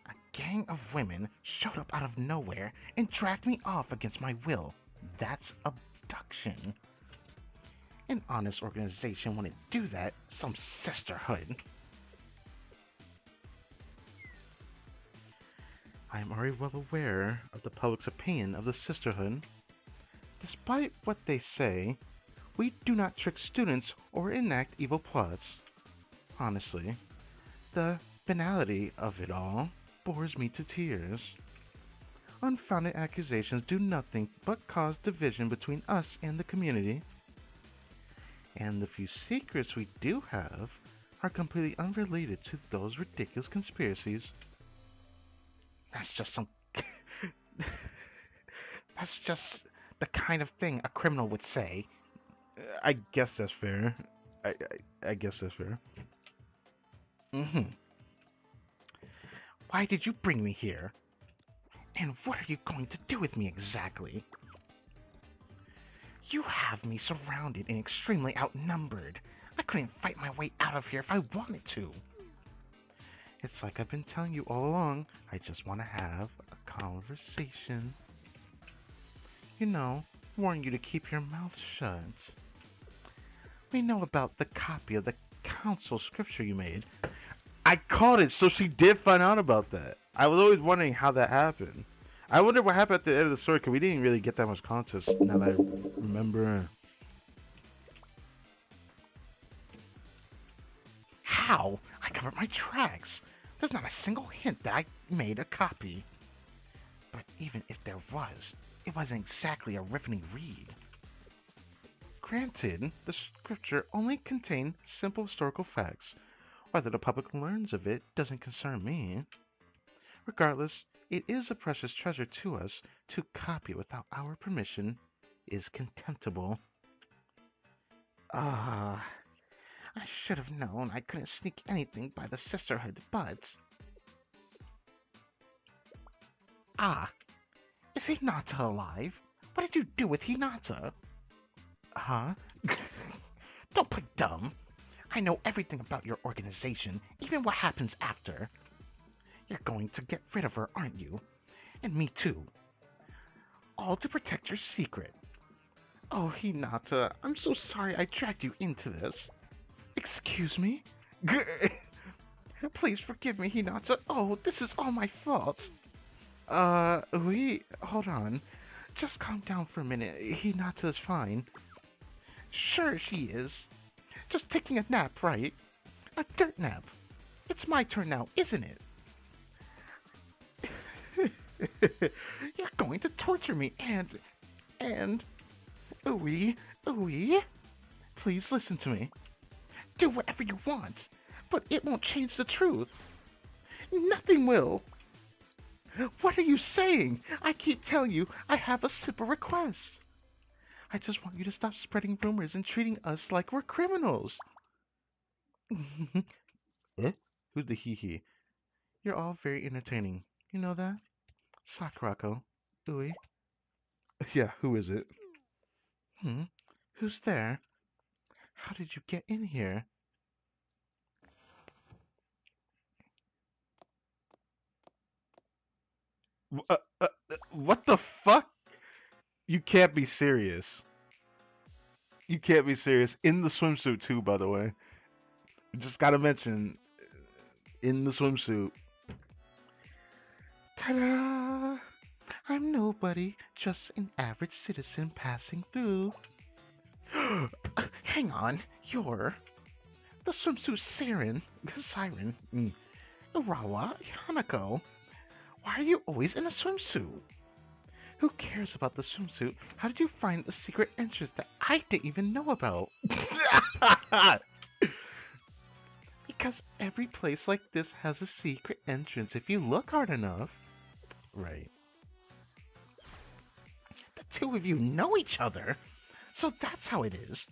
A gang of women showed up out of nowhere and dragged me off against my will. That's abduction. An honest organization wouldn't do that. Some sisterhood. I am already well aware of the public's opinion of the sisterhood. Despite what they say, we do not trick students or enact evil plots. Honestly, the banality of it all bores me to tears. Unfounded accusations do nothing but cause division between us and the community. And the few secrets we do have are completely unrelated to those ridiculous conspiracies. That's just some... That's just the kind of thing a criminal would say. I guess that's fair. I guess that's fair. Why did you bring me here? And what are you going to do with me exactly? You have me surrounded and extremely outnumbered. I couldn't fight my way out of here if I wanted to. It's like I've been telling you all along, I just want to have a conversation. You know, warn you to keep your mouth shut. We know about the copy of the council scripture you made. I caught it, so she did find out about that. I was always wondering how that happened. I wonder what happened at the end of the story, because we didn't really get that much context, now that I remember. How? I covered my tracks. There's not a single hint that I made a copy. But even if there was, it wasn't exactly a riveting read. Granted, the scripture only contained simple historical facts. Whether the public learns of it doesn't concern me. Regardless, it is a precious treasure to us. To copy it without our permission is contemptible. I should have known I couldn't sneak anything by the sisterhood, but... Is Hinata alive? What did you do with Hinata? Huh? Don't play dumb. I know everything about your organization, even what happens after. You're going to get rid of her, aren't you? And me too. All to protect your secret. Oh, Hinata, I'm so sorry I dragged you into this. Excuse me? Please forgive me, Hinata. Oh, this is all my fault. Hold on. Just calm down for a minute. Hinata's fine. Sure she is. Just taking a nap, right? A dirt nap. It's my turn now, isn't it? You're going to torture me and... Ooey. Please listen to me. Do whatever you want, but it won't change the truth. Nothing will. What are you saying? I keep telling you I have a simple request. I just want you to stop spreading rumors and treating us like we're criminals. Eh? Who's the hee-hee? You're all very entertaining. You know that? Sakurako. Ooey. Yeah, who is it? Who's there? How did you get in here? What the fuck? You can't be serious. You can't be serious. In the swimsuit too, by the way. Just gotta mention, in the swimsuit. Ta-da! I'm nobody, just an average citizen passing through. Hang on, you're the swimsuit siren. Urawa, Hanako. Why are you always in a swimsuit? Who cares about the swimsuit? How did you find the secret entrance that I didn't even know about? Because every place like this has a secret entrance if you look hard enough. Right. The two of you know each other, so that's how it is.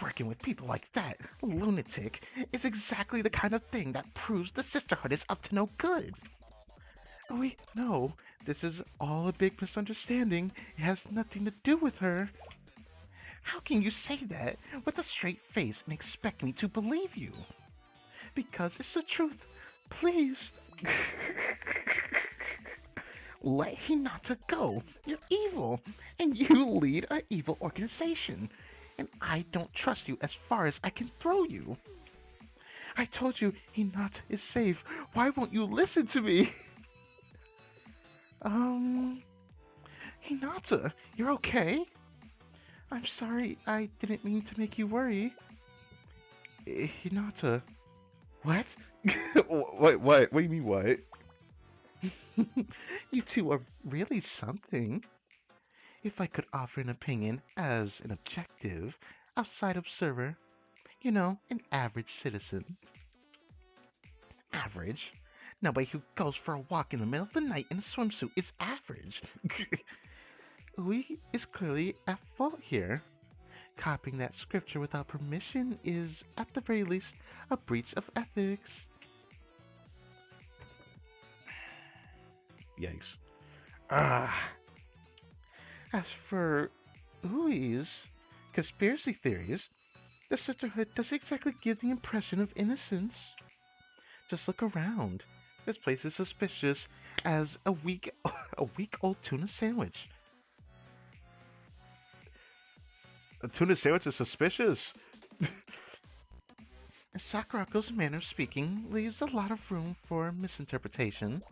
Working with people like that, lunatic, is exactly the kind of thing that proves the sisterhood is up to no good. No, this is all a big misunderstanding. It has nothing to do with her. How can you say that with a straight face and expect me to believe you? Because it's the truth. Please. Let Hinata go. You're evil, and you lead an evil organization. And I don't trust you as far as I can throw you. I told you Hinata is safe. Why won't you listen to me? Um, Hinata, you're okay? I'm sorry, I didn't mean to make you worry. Hinata. What? What? What do you mean, what? You two are really something. If I could offer an opinion as an objective, outside observer, an average citizen. Average? Nobody who goes for a walk in the middle of the night in a swimsuit is average. We is clearly at fault here. Copying that scripture without permission is, at the very least, a breach of ethics. Yikes. Ah. As for Ui's conspiracy theories, the sisterhood doesn't exactly give the impression of innocence. Just look around. This place is suspicious as a week old tuna sandwich. A tuna sandwich is suspicious. Sakurako's manner of speaking leaves a lot of room for misinterpretation.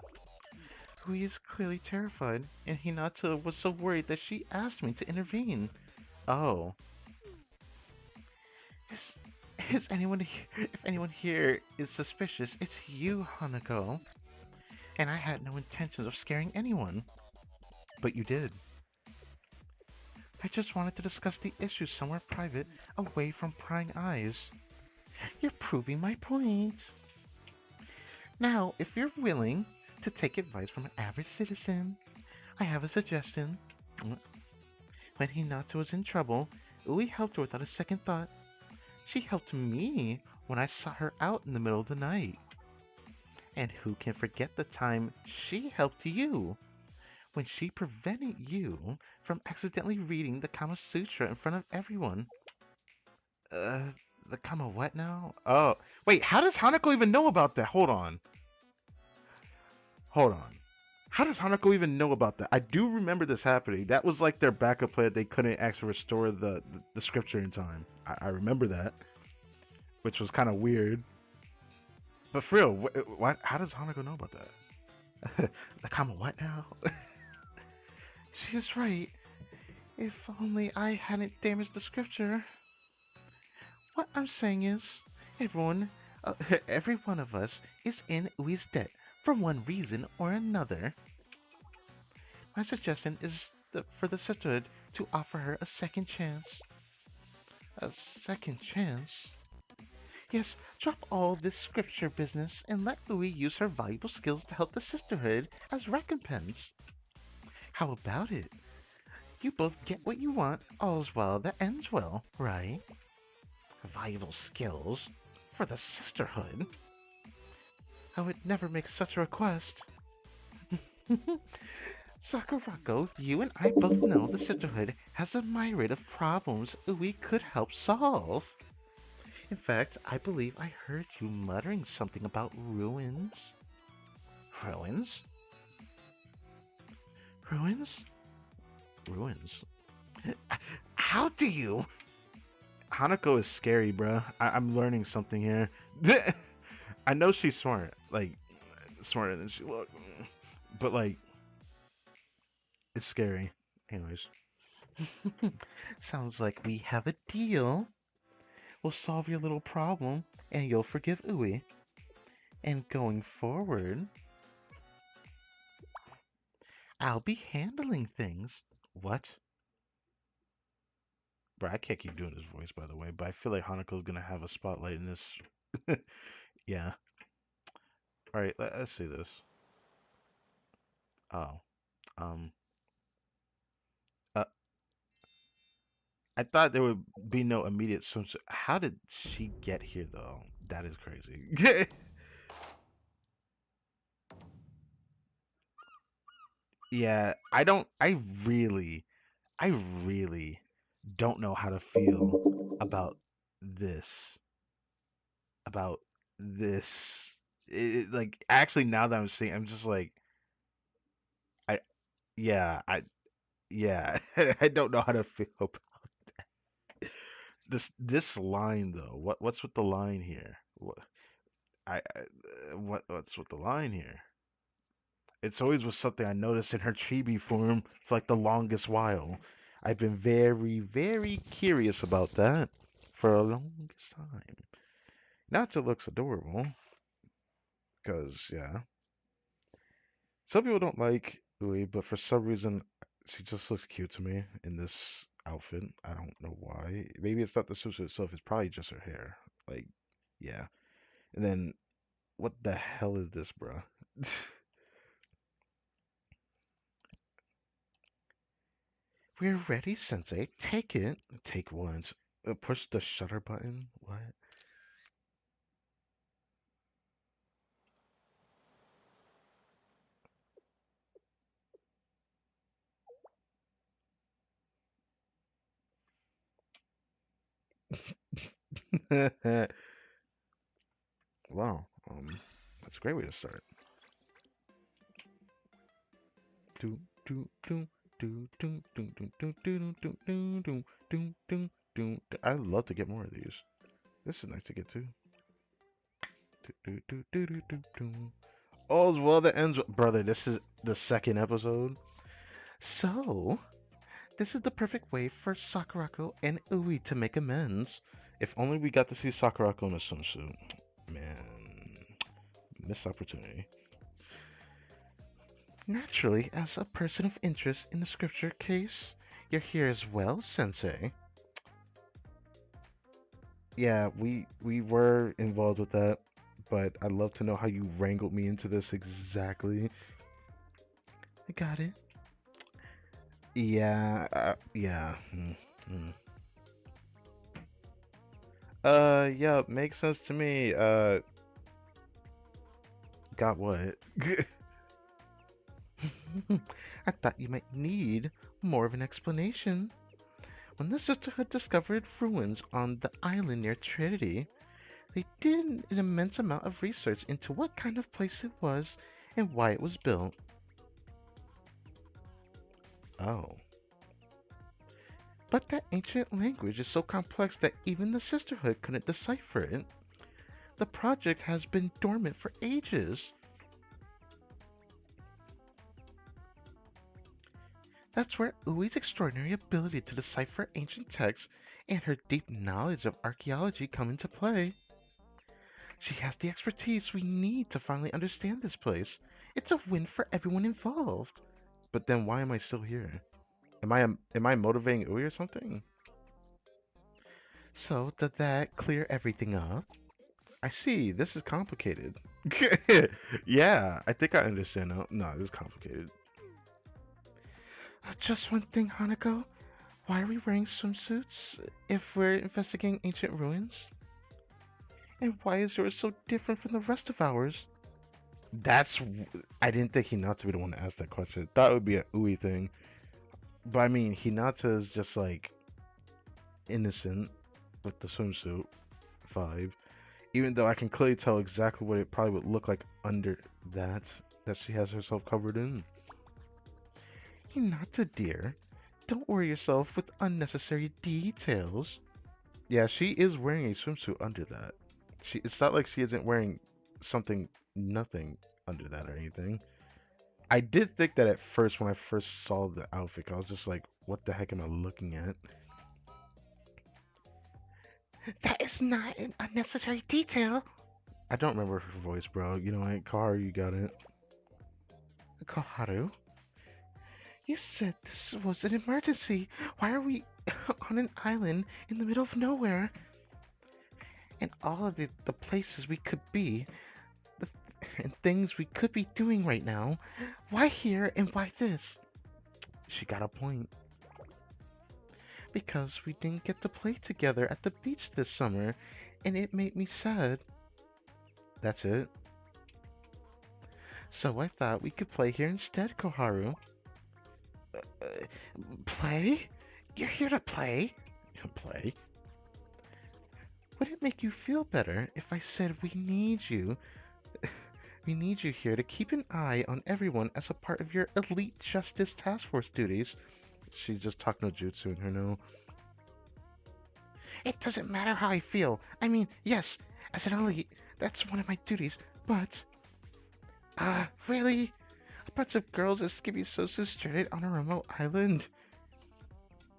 Hui is clearly terrified, and Hinata was so worried that she asked me to intervene. Oh. Is anyone if anyone here is suspicious, it's you, Hanako. And I had no intentions of scaring anyone. But you did. I just wanted to discuss the issue somewhere private, away from prying eyes. You're proving my point. Now, if you're willing to take advice from an average citizen, I have a suggestion. When Hinata was in trouble, Ui helped her without a second thought. She helped me when I saw her out in the middle of the night. And who can forget the time she helped you when she prevented you from accidentally reading the Kama Sutra in front of everyone? Uh, the Kama what now? Oh, wait, how does Hanako even know about that? Hold on. Hold on. How does Hanako even know about that? I do remember this happening. That was like their backup plan. They couldn't actually restore the scripture in time. I remember that, which was kind of weird. But for real, how does Hanako know about that? The Kama what now? She is right. If only I hadn't damaged the scripture. What I'm saying is, everyone, uh, every one of us is in Ui's debt for one reason or another. My suggestion is for the sisterhood to offer her a second chance. A second chance? Yes, drop all this scripture business and let Louis use her valuable skills to help the sisterhood as recompense. How about it? You both get what you want, all's well that ends well, right? Valuable skills? For the sisterhood? I would never make such a request. Sakurako, you and I both know the sisterhood has a myriad of problems we could help solve. In fact, I believe I heard you muttering something about ruins. Ruins? Ruins? Ruins? How do you? Hanako is scary, bruh. I'm learning something here. I know she's smart, like smarter than she looks, but like it's scary. Anyways, sounds like we have a deal. We'll solve your little problem, and you'll forgive Ui. And going forward, I'll be handling things. What? Bro, I can't keep doing this voice, by the way, but I feel like Hanako's gonna have a spotlight in this. Yeah. Alright, let's see this. Oh. Um. Uh, I thought there would be no immediate swim. How did she get here, though? That is crazy. Yeah, I don't. I really don't know how to feel about this. About this. Like, actually, now that I'm seeing, I'm just like, Yeah, yeah, I don't know how to feel about this line though. What's with the line here? What's with the line here? It's always was something I noticed in her chibi form for like the longest while. I've been very, very curious about that for a longest time. Not it looks adorable, because yeah, some people don't like Ui, but for some reason she just looks cute to me in this outfit. I don't know why. Maybe it's not the suit itself. It's probably just her hair. Like, yeah. And then what the hell is this, bruh? We're ready, Sensei. Take it. Take once. Push the shutter button. What? Wow. That's a great way to start. Do do do do do do do do do do do do do do do. I'd love to get more of these. This is nice to get to. Do do do do do do do. All's well that ends. Brother, this is the second episode. So, this is the perfect way for Sakurako and Ui to make amends. If only we got to see Sakurako in a swimsuit. Man, missed opportunity. Naturally, as a person of interest in the scripture case, you're here as well, Sensei. Yeah, we were involved with that, but I'd love to know how you wrangled me into this exactly. I got it. Yeah, yeah. Yeah, makes sense to me. Got what? I thought you might need more of an explanation. When the Sisterhood discovered ruins on the island near Trinity, they did an immense amount of research into what kind of place it was and why it was built. Oh. But that ancient language is so complex that even the Sisterhood couldn't decipher it. The project has been dormant for ages. That's where Ui's extraordinary ability to decipher ancient texts and her deep knowledge of archaeology come into play. She has the expertise we need to finally understand this place. It's a win for everyone involved. But then why am I still here? Am I motivating Ui or something? So, did that clear everything up? I see, this is complicated. Yeah, I think I understand now. No, this is complicated. Just one thing, Hanako. Why are we wearing swimsuits if we're investigating ancient ruins? And why is yours so different from the rest of ours? That's. I didn't think Hinata would be the one to ask that question. Thought it would be a Ui thing. But I mean, Hinata is just like innocent with the swimsuit vibe. Even though I can clearly tell exactly what it probably would look like under that she has herself covered in. Hinata, dear, don't worry yourself with unnecessary details. Yeah, she is wearing a swimsuit under that. It's not like she isn't wearing something, nothing under that or anything. I did think that at first when I first saw the outfit, I was just like, what the heck am I looking at? That is not an unnecessary detail. I don't remember her voice, bro. You know what? Kaharu, you got it. Kaharu? You said this was an emergency. Why are we on an island in the middle of nowhere? And all of the places we could be, the, and things we could be doing right now. Why here and why this? She got a point. Because we didn't get to play together at the beach this summer, and it made me sad. That's it. So I thought we could play here instead, Koharu. Play? You're here to play? Play? Would it make you feel better if I said we need you We need you here to keep an eye on everyone as a part of your elite justice task force duties. She's just talking no jutsu in her now. It doesn't matter how I feel. I mean, yes, as an elite, that's one of my duties, but... really? A bunch of girls at skimpy swimsuits stranded on a remote island?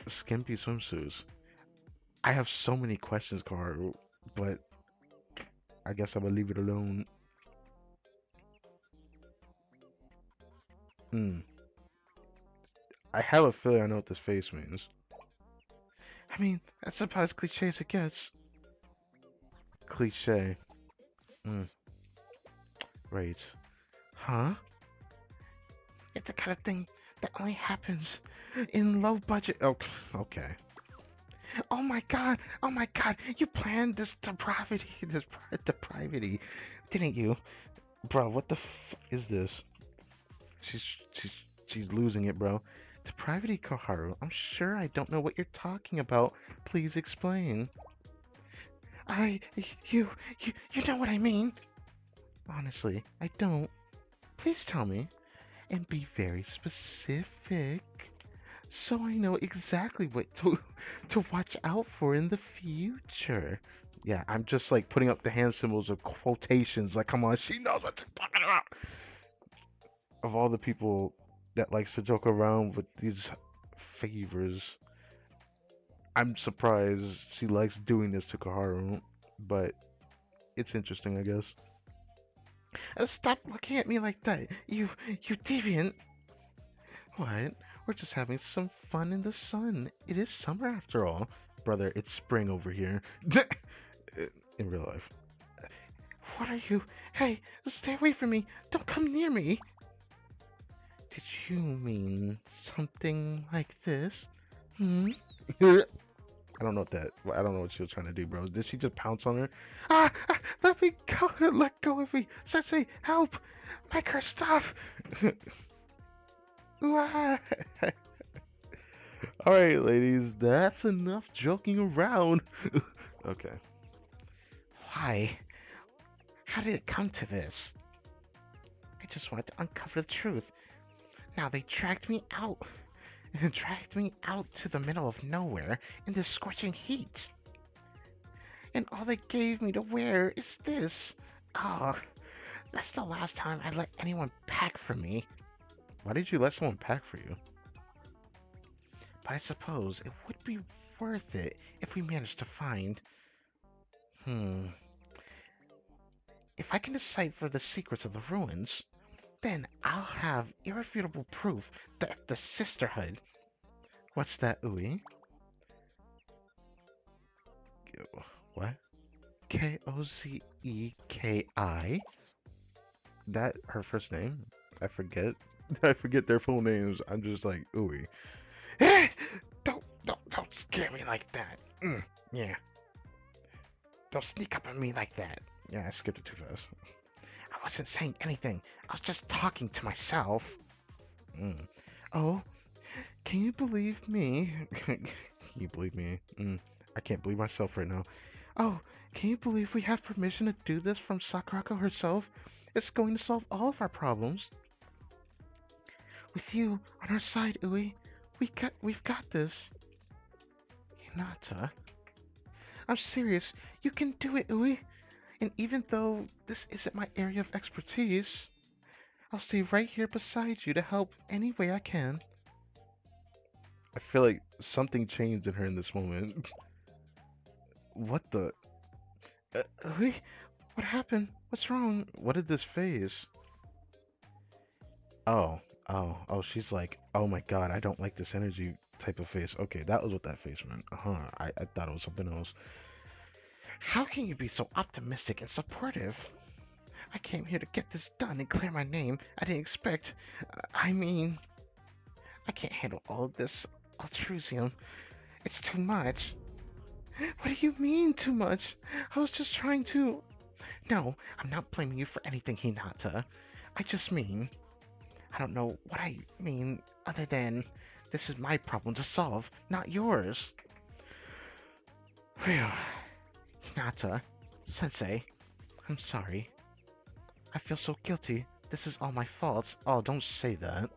Skimpy swimsuits. I have so many questions, Kaharu, but I guess I'm gonna leave it alone. I have a feeling I know what this face means. I mean, that's about as cliche as it gets. Cliche. Right. Huh? It's the kind of thing that only happens in low budget. Oh, okay. Oh my god! Oh my god! You planned this depravity, depravity, didn't you, bro? What the f is this? She's she's she's losing it, bro. Depravity, Koharu. I'm sure I don't know what you're talking about. Please explain. I, you know what I mean. Honestly, I don't. Please tell me, and be very specific, so I know exactly what to watch out for in the future. Yeah, I'm just like putting up the hand symbols of quotations. Like, come on, she knows what she's talking about. Of all the people that likes to joke around with these favors, I'm surprised she likes doing this to Kaharu, but it's interesting, I guess. Stop looking at me like that, you deviant. What? We're just having some fun in the sun. It is summer after all. Brother, it's spring over here. In real life. What are you? Hey, stay away from me. Don't come near me. Did you mean something like this? Hmm? I don't know I don't know what she was trying to do, bro. Did she just pounce on her? Let me go. Let go of me. Sensei, help. Make her stop. Alright, ladies, that's enough joking around. Okay. Why? How did it come to this? I just wanted to uncover the truth. Now they dragged me out. Dragged me out to the middle of nowhere in this scorching heat. And all they gave me to wear is this. Oh, that's the last time I let anyone pack for me. Why did you let someone pack for you? But I suppose it would be worth it if we managed to find... If I can decipher the secrets of the ruins, then I'll have irrefutable proof that the Sisterhood... What's that, Ui? What? Kozeki? That her first name? I forget. I forget their full names. I'm just like, Ui. Don't scare me like that. Yeah. Don't sneak up on me like that. Yeah, I skipped it too fast. I wasn't saying anything. I was just talking to myself. Oh, can you believe me? Can you believe me? I can't believe myself right now. Oh, can you believe we have permission to do this from Sakurako herself? It's going to solve all of our problems. With you on our side, Ui, we've got this. Hinata. I'm serious. You can do it, Ui. And even though this isn't my area of expertise, I'll stay right here beside you to help any way I can. I feel like something changed in her in this moment. What the? Ui, what happened? What's wrong? What did this phase? Oh, she's like, oh my god, I don't like this energy type of face. Okay, that was what that face meant. I thought it was something else. How can you be so optimistic and supportive? I came here to get this done and clear my name. I didn't expect... I mean... I can't handle all of this altruism. It's too much. What do you mean, too much? I was just trying to... No, I'm not blaming you for anything, Hinata. I just mean... I don't know what I mean other than... This is my problem to solve, not yours. Phew. Hinata, Sensei, I'm sorry. I feel so guilty. This is all my fault. Oh, don't say that.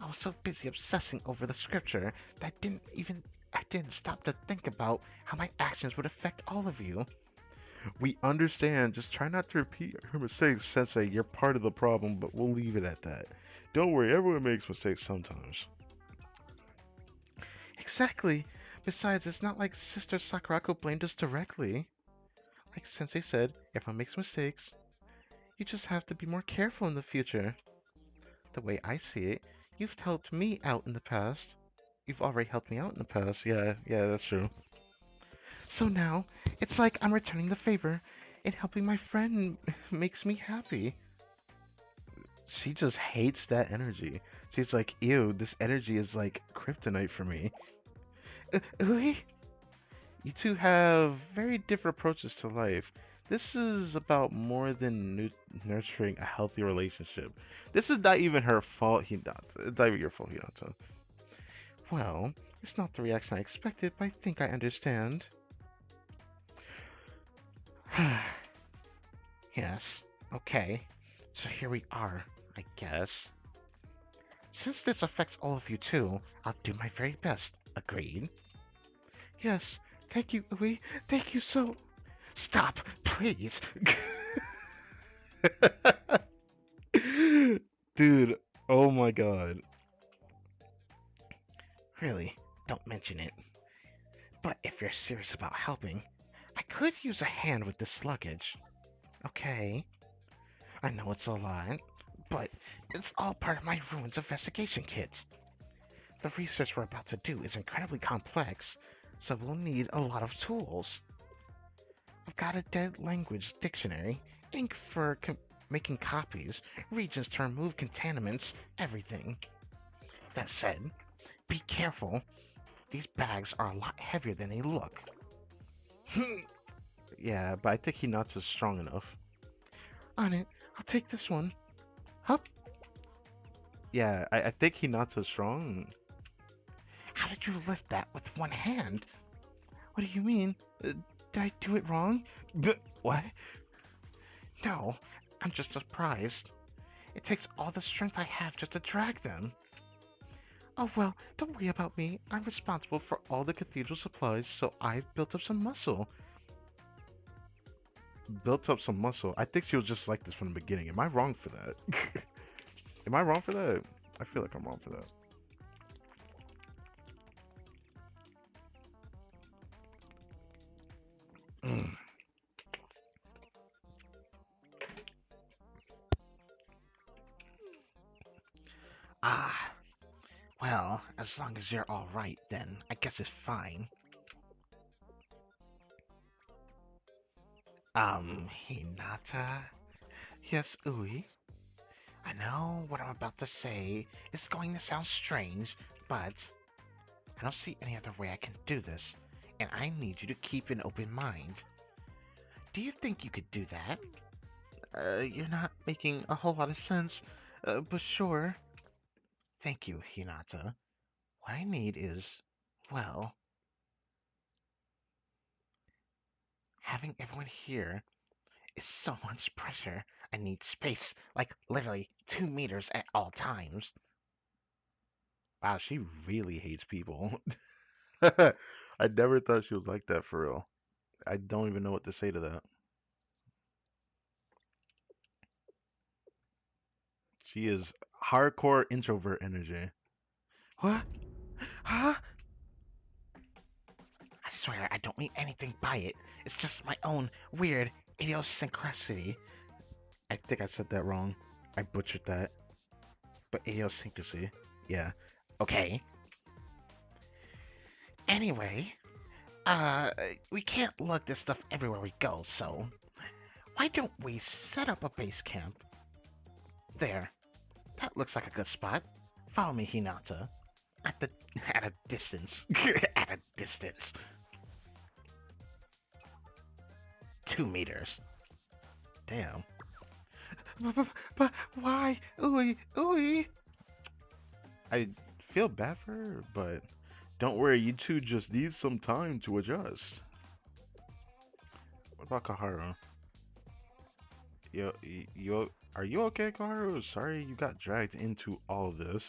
I was so busy obsessing over the scripture that I didn't stop to think about how my actions would affect all of you. We understand. Just try not to repeat her mistakes, Sensei. You're part of the problem, but we'll leave it at that. Don't worry, everyone makes mistakes sometimes. Exactly. Besides, it's not like Sister Sakurako blamed us directly. Like Sensei said, everyone makes mistakes. You just have to be more careful in the future. The way I see it, you've helped me out in the past. You've already helped me out in the past. Yeah, that's true. So now, it's like I'm returning the favor, and helping my friend makes me happy. She just hates that energy. She's like, ew, this energy is like kryptonite for me. Ooey? You two have very different approaches to life. This is about more than nurturing a healthy relationship. This is not even her fault, Hinata. It's not even your fault, Hinata. Well, it's not the reaction I expected, but I think I understand. Yes, okay. So here we are, I guess. Since this affects all of you too, I'll do my very best. Agreed? Yes, thank you, Ui. Thank you so. Stop, please. Dude, oh my god. Really, don't mention it. But if you're serious about helping, I could use a hand with this luggage. Okay, I know it's a lot, but it's all part of my ruins investigation kit. The research we're about to do is incredibly complex, so we'll need a lot of tools. I've got a dead language dictionary, ink for making copies, regions to remove contaminants, everything. That said, be careful. These bags are a lot heavier than they look. Yeah, but I think Hinata's strong enough. On it, I'll take this one. Hup. Yeah, I think Hinata's strong. How did you lift that with one hand? What do you mean? Did I do it wrong? What? No, I'm just surprised. It takes all the strength I have just to drag them. Oh well, don't worry about me. I'm responsible for all the cathedral supplies, so I've built up some muscle. Built up some muscle? I think she was just like this from the beginning. Am I wrong for that? Am I wrong for that? I feel like I'm wrong for that. Ah, well, as long as you're alright, then I guess it's fine. Hinata? Yes, Ui? I know what I'm about to say is going to sound strange, but I don't see any other way I can do this, and I need you to keep an open mind. Do you think you could do that? You're not making a whole lot of sense, but sure. Thank you, Hinata. What I need is, well, having everyone here is so much pressure. I need space, like literally 2 meters at all times. Wow, she really hates people. I never thought she was like that for real. I don't even know what to say to that. She is hardcore introvert energy. What? Huh? I swear I don't mean anything by it. It's just my own weird idiosyncrasy. I think I said that wrong. I butchered that. But idiosyncrasy. Yeah. Okay. Anyway, we can't lug this stuff everywhere we go, so why don't we set up a base camp? There. That looks like a good spot. Follow me, Hinata. At the at a distance. At a distance. 2 meters. Damn. But why? Ooey, ooey. I feel bad for her, but don't worry, you two just need some time to adjust. What about Kaharu? Are you okay, Karu? Sorry you got dragged into all of this.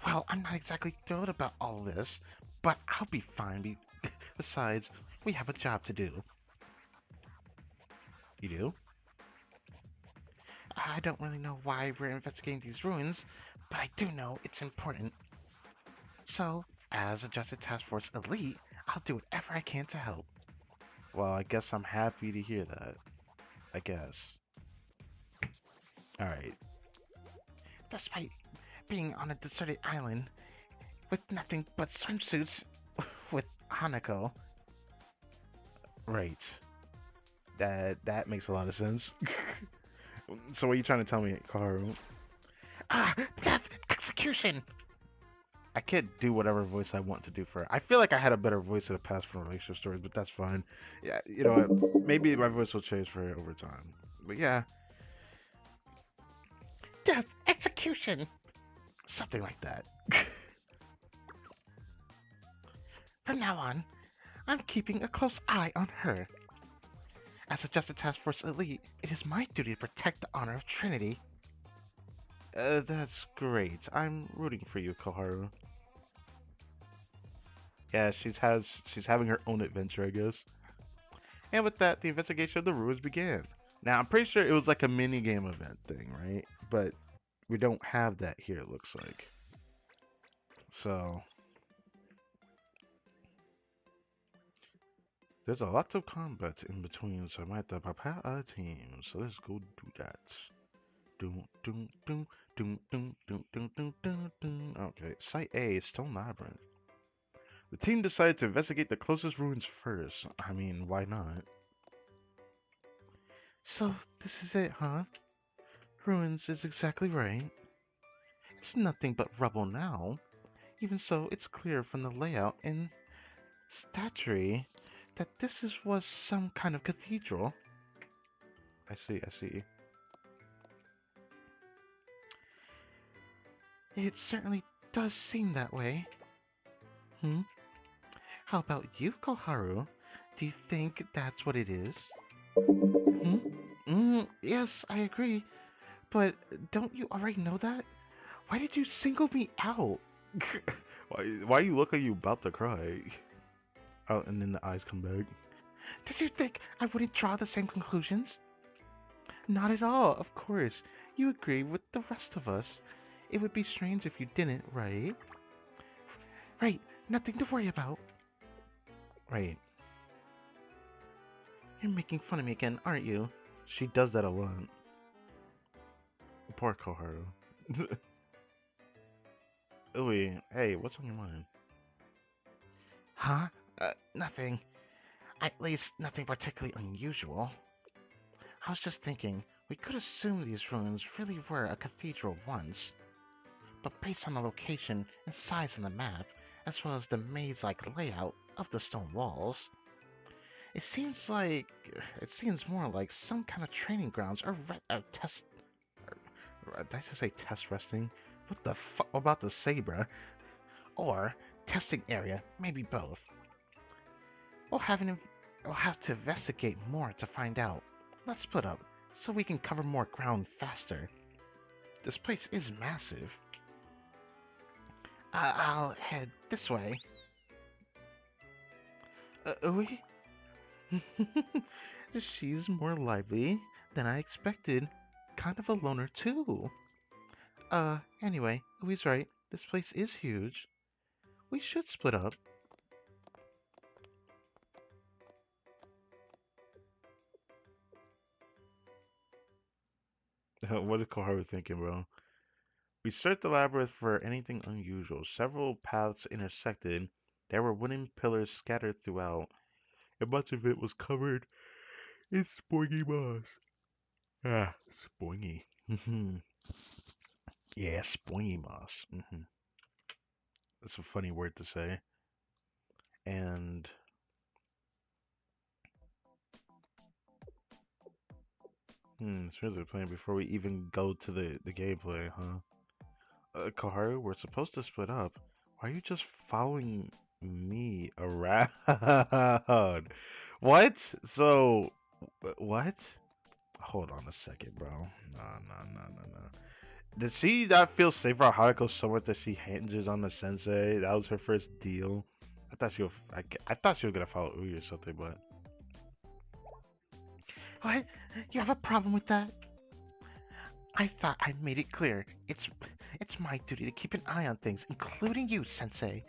Well, I'm not exactly thrilled about all this, but I'll be fine. Besides, we have a job to do. You do? I don't really know why we're investigating these ruins, but I do know it's important. So, as a Justice Task Force Elite, I'll do whatever I can to help. Well, I guess I'm happy to hear that. I guess. Alright. Despite being on a deserted island with nothing but swimsuits with Hanako. Right. That makes a lot of sense. So what are you trying to tell me, Karu? Ah, death execution. I can't do whatever voice I want to do for her. I feel like I had a better voice in the past for relationship stories, but that's fine. Yeah, you know what? Maybe my voice will change for her over time. But yeah, death execution. Something like that. From now on, I'm keeping a close eye on her. As a Justice Task Force Elite, it is my duty to protect the honor of Trinity. That's great. I'm rooting for you, Koharu. Yeah, she's having her own adventure, I guess. And with that, the investigation of the ruins began. Now, I'm pretty sure it was like a mini game event thing, right? But we don't have that here, it looks like. So, there's a lot of combat in between, so I might have to prepare a team. So let's go do that. Doom, doom, doom, doom, doom, doom, doom, doom, doom, doom. Okay, Site A is Stone Labyrinth. The team decided to investigate the closest ruins first. I mean, why not? So, this is it, huh? Ruins is exactly right. It's nothing but rubble now. Even so, it's clear from the layout and statuary that was some kind of cathedral. I see, I see. It certainly does seem that way. Hmm? How about you, Koharu? Do you think that's what it is? Hmm? Yes, I agree. But don't you already know that? Why did you single me out? Why you look like you about to cry? Oh, and then the eyes come back. Did you think I wouldn't draw the same conclusions? Not at all, of course. You agree with the rest of us. It would be strange if you didn't, right? Right, nothing to worry about. Right. You're making fun of me again, aren't you? She does that a lot. Poor Koharu. Ooey, hey, what's on your mind? Huh? Nothing. At least nothing particularly unusual. I was just thinking, we could assume these ruins really were a cathedral once. But based on the location and size on the map, as well as the maze-like layout of the stone walls, it seems more like some kind of training grounds or test. Did I just say test resting? What the fuck about the Sabra? Or testing area, maybe both. We'll have we'll have to investigate more to find out. Let's split up so we can cover more ground faster. This place is massive. I'll head this way. Ooey? She's more lively than I expected. Kind of a loner too. Anyway, Ui's right. This place is huge. We should split up. What is Koharu thinking, bro? We searched the labyrinth for anything unusual. Several paths intersected. There were wooden pillars scattered throughout, and much of it was covered in spoingy moss. Ah, spoingy. Yeah, spoingy moss. That's a funny word to say. And here's the plan before we even go to the gameplay, huh? Koharu, we're supposed to split up. Why are you just following me around? What? So, what? Hold on a second, bro. Nah, nah, nah, nah, nah. Did she not feel safe around Hanako so much that she hinges on the sensei? That was her first deal. I thought she was gonna follow Ui or something, but what? You have a problem with that? I thought I made it clear. It's my duty to keep an eye on things, including you, Sensei.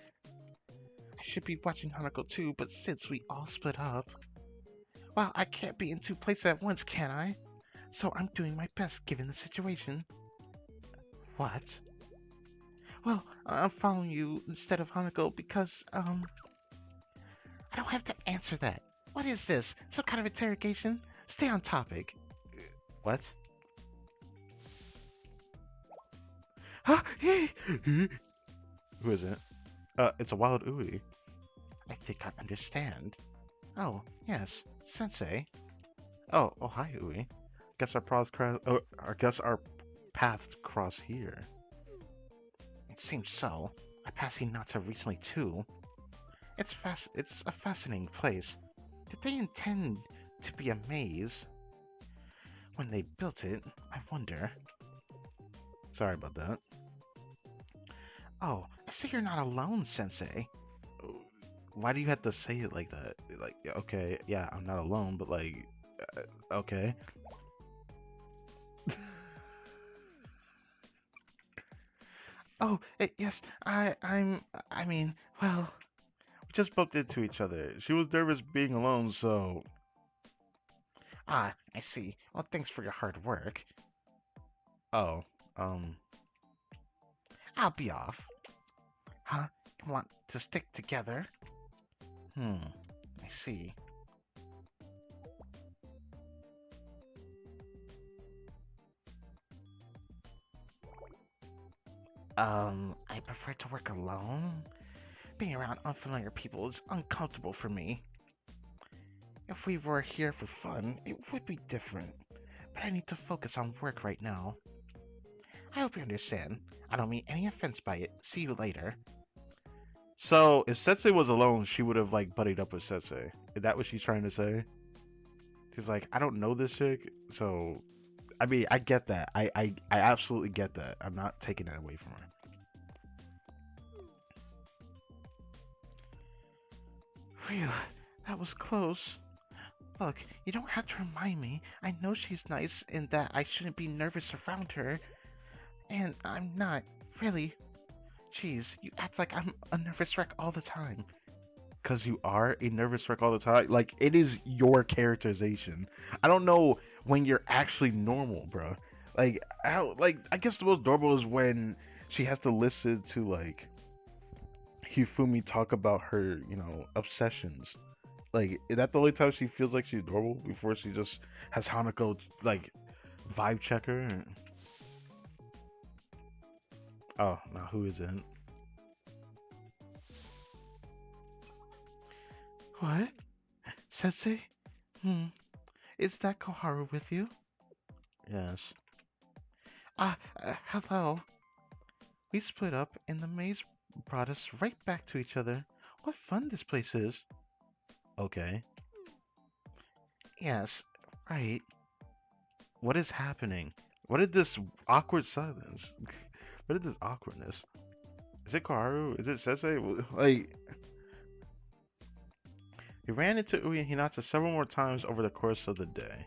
I should be watching Hanako too, but since we all split up, well, I can't be in two places at once, can I? So I'm doing my best given the situation. What? Well, I'm following you instead of Hanako because, I don't have to answer that. What is this? Some kind of interrogation? Stay on topic. What? Huh? Who is it? It's a wild Ui. I think I understand. Oh, yes, Sensei. Oh, hi, Ui. I guess our paths cross here. It seems so. I passed Hinata recently too. It's a fascinating place. Did they intend to be a maze when they built it? I wonder. Sorry about that. Oh, I see you're not alone, Sensei. Why do you have to say it like that? Like, okay, yeah, I'm not alone, but like, okay. Oh, yes, I mean, well, we just bumped into each other. She was nervous being alone, so. Ah, I see. Well, thanks for your hard work. Oh, um, I'll be off. Huh? You want to stick together? I see. I prefer to work alone. Being around unfamiliar people is uncomfortable for me. If we were here for fun, it would be different. But I need to focus on work right now. I hope you understand. I don't mean any offense by it. See you later. So, if Sensei was alone, she would have like buddied up with Sensei. Is that what she's trying to say? She's like, I don't know this chick, so I mean, I get that. I absolutely get that. I'm not taking that away from her. Phew, that was close. Look, you don't have to remind me. I know she's nice and that I shouldn't be nervous around her. And I'm not, really. Jeez, you act like I'm a nervous wreck all the time. Because you are a nervous wreck all the time? Like, it is your characterization. I don't know when you're actually normal, bro. Like, I guess the most normal is when she has to listen to, like, Hifumi talk about her, obsessions. Like, is that the only time she feels like she's normal before she just has Hanako like vibe check her? Oh, now who is it? What? Sensei? Is that Koharu with you? Yes. Hello. We split up and the maze brought us right back to each other. What fun this place is. Okay. Yes, right. What is happening? What is this awkward silence? What is this awkwardness? Is it Kaharu? Is it Sensei? Like, he ran into Ui and Hinata several more times over the course of the day.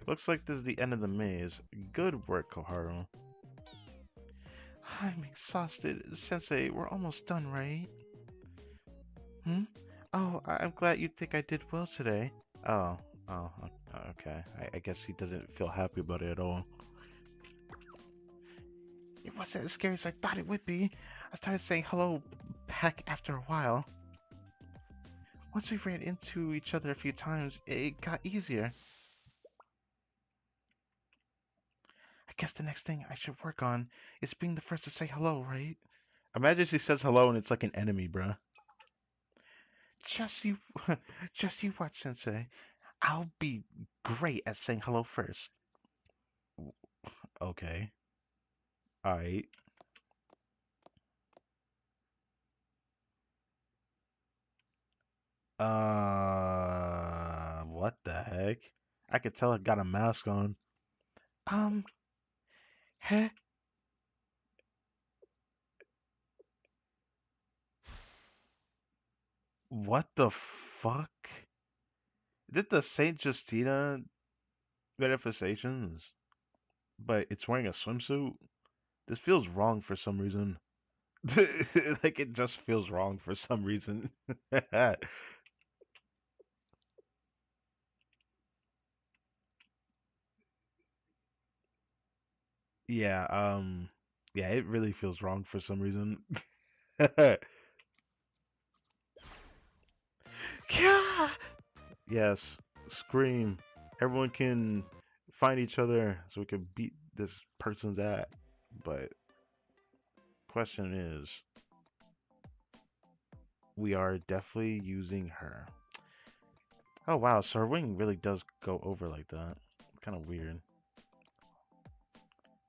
Looks like this is the end of the maze. Good work, Koharu. I'm exhausted. Sensei, we're almost done, right? Hmm? Oh, I'm glad you think I did well today. Oh, okay. I guess he doesn't feel happy about it at all. It wasn't as scary as I thought it would be. I started saying hello back after a while. Once we ran into each other a few times, it got easier. I guess the next thing I should work on is being the first to say hello, right? Imagine she says hello and it's like an enemy, bruh. Just you, just you watch, Sensei. I'll be great at saying hello first. Okay, alright. What the heck? I could tell it got a mask on. Um, heh. What the fuck? Did the Saint Justina manifestations? But it's wearing a swimsuit? This feels wrong for some reason. Like it just feels wrong for some reason. Yeah, yeah, it really feels wrong for some reason. Yeah! Yes, scream. Everyone can find each other so we can beat this person's ass. But question is, we are definitely using her. Oh wow, so her wing really does go over like that. Kind of weird.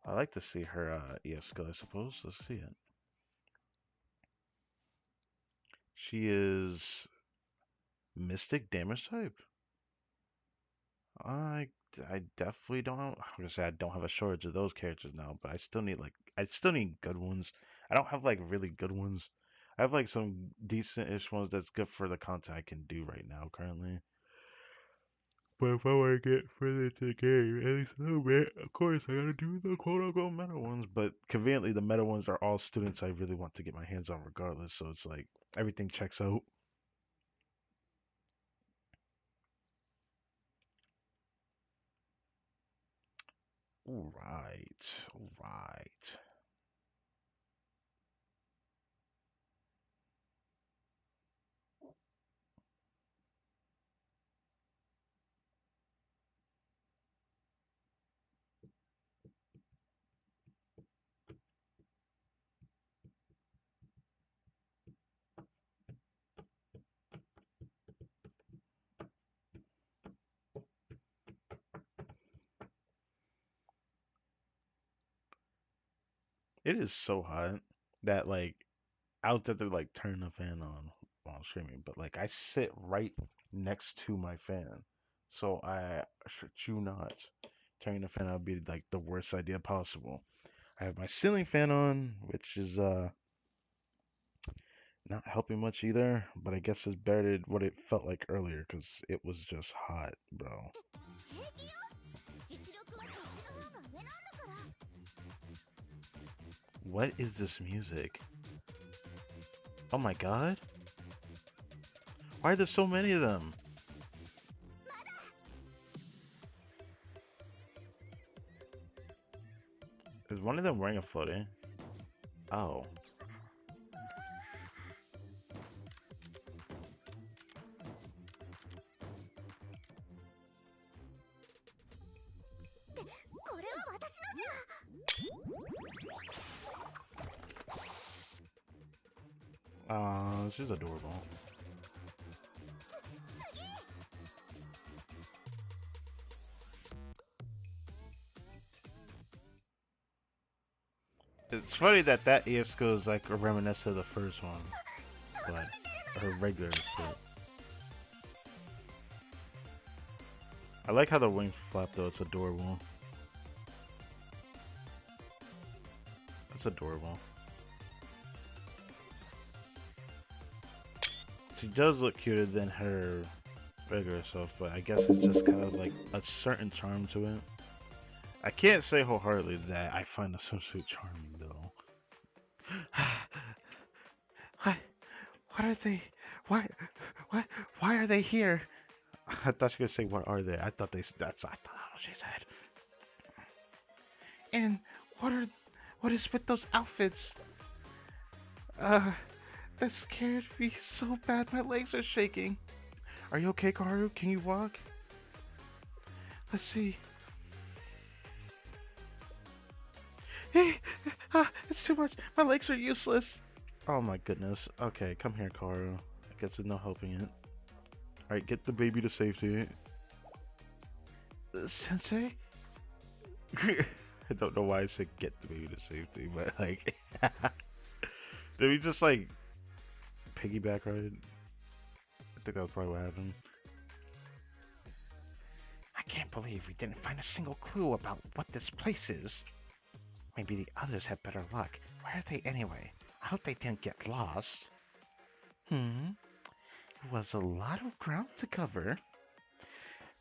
I like to see her ES skill, I suppose. Let's see it. She is Mystic damage type. I I definitely don't have, I'm gonna say I don't have a shortage of those characters now, but I still need good ones. I don't have like really good ones. I have like some decent-ish ones that's good for the content I can do right now currently. But if I want to get further into the game, at least a little bit, of course I gotta do the quote-unquote meta ones. But conveniently, the meta ones are all students I really want to get my hands on regardless. So it's like everything checks out. All right, all right. It is so hot that like I was at to like turn the fan on while I'm streaming, but like I sit right next to my fan, so I should you not turning the fan on would be like the worst idea possible. I have my ceiling fan on, which is not helping much either, but I guess it's better than what it felt like earlier because it was just hot, bro. 平気よ。実力はそっちの方が上なんだから。What is this music? Oh my god! Why are there so many of them? Is one of them wearing a floating? Oh. これは私のじゃ。She's adorable. It's funny that that ESCO is like a reminiscent of the first one, but her regular shit. I like how the wings flap though, it's adorable. That's adorable. She does look cuter than her regular self, but I guess it's just kind of like a certain charm to it. I can't say wholeheartedly that I find the swimsuit charming though. What? What are they? Why? What? Why are they here? I thought she was gonna say, "What are they?" I thought they. That's. I thought that's what she said. And what are? What is with those outfits? Uh, that scared me so bad. My legs are shaking. Are you okay, Karu? Can you walk? Let's see. Hey, it's too much. My legs are useless. Oh my goodness. Okay, come here, Karu. I guess there's no helping it. Alright, get the baby to safety. Sensei? I don't know why I said get the baby to safety, but like... Did we just like piggyback ride? I think that was probably what happened. I can't believe we didn't find a single clue about what this place is. Maybe the others had better luck. Where are they anyway? I hope they didn't get lost. It was a lot of ground to cover.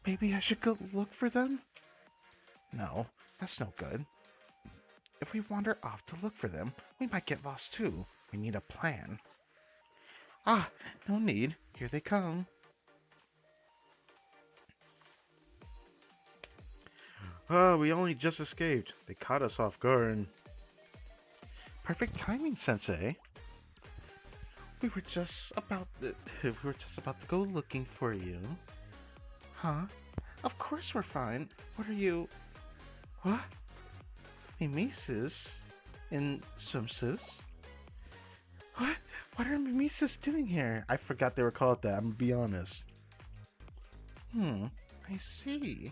Maybe I should go look for them? No, that's no good. If we wander off to look for them, we might get lost too. We need a plan. Ah, no need. Here they come. Oh, we only just escaped. They caught us off guard. Perfect timing, Sensei. We were just about to go looking for you. Huh? Of course we're fine. What are you? What? Mimesis? In swimsuits? What? What are Mimesis doing here? I forgot they were called that, I'm gonna be honest. I see.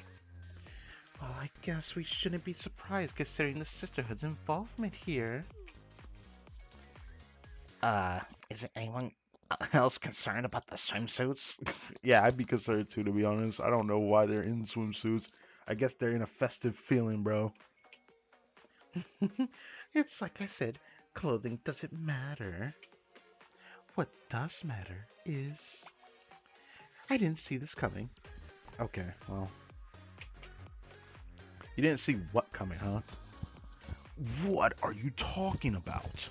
Well, I guess we shouldn't be surprised considering the Sisterhood's involvement here. Isn't anyone else concerned about the swimsuits? Yeah, I'd be concerned too, to be honest. I don't know why they're in swimsuits. I guess they're in a festive feeling, bro. It's like I said, clothing doesn't matter. What does matter is... I didn't see this coming. Okay, well... You didn't see what coming, huh? What are you talking about?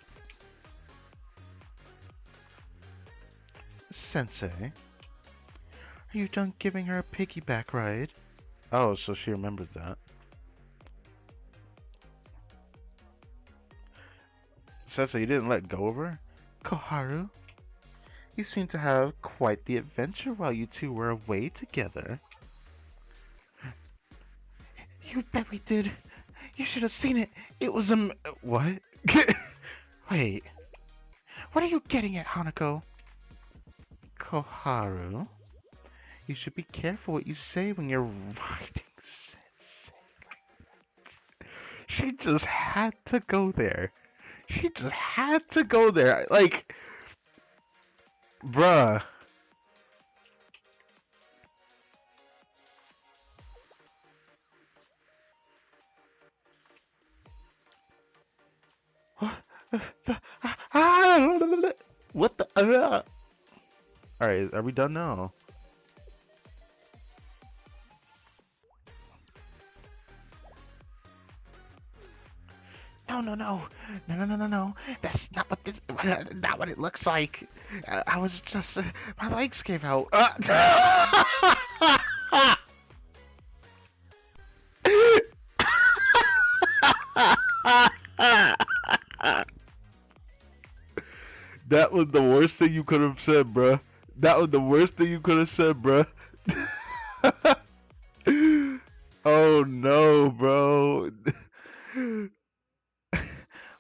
Sensei? Are you done giving her a piggyback ride? Oh, so she remembers that. Sensei, you didn't let go of her? Koharu? You seem to have quite the adventure while you two were away together. You bet we did. You should have seen it. It was what? Wait. What are you getting at, Hanako? Koharu? You should be careful what you say when you're writing Sensei. She just had to go there. She just had to go there. Like, bruh. What the? Alright, are we done now? No. That's not what this, not what it looks like. I was just, my legs gave out. That was the worst thing you could have said, bruh. That was the worst thing you could have said, bruh. Oh no, bro.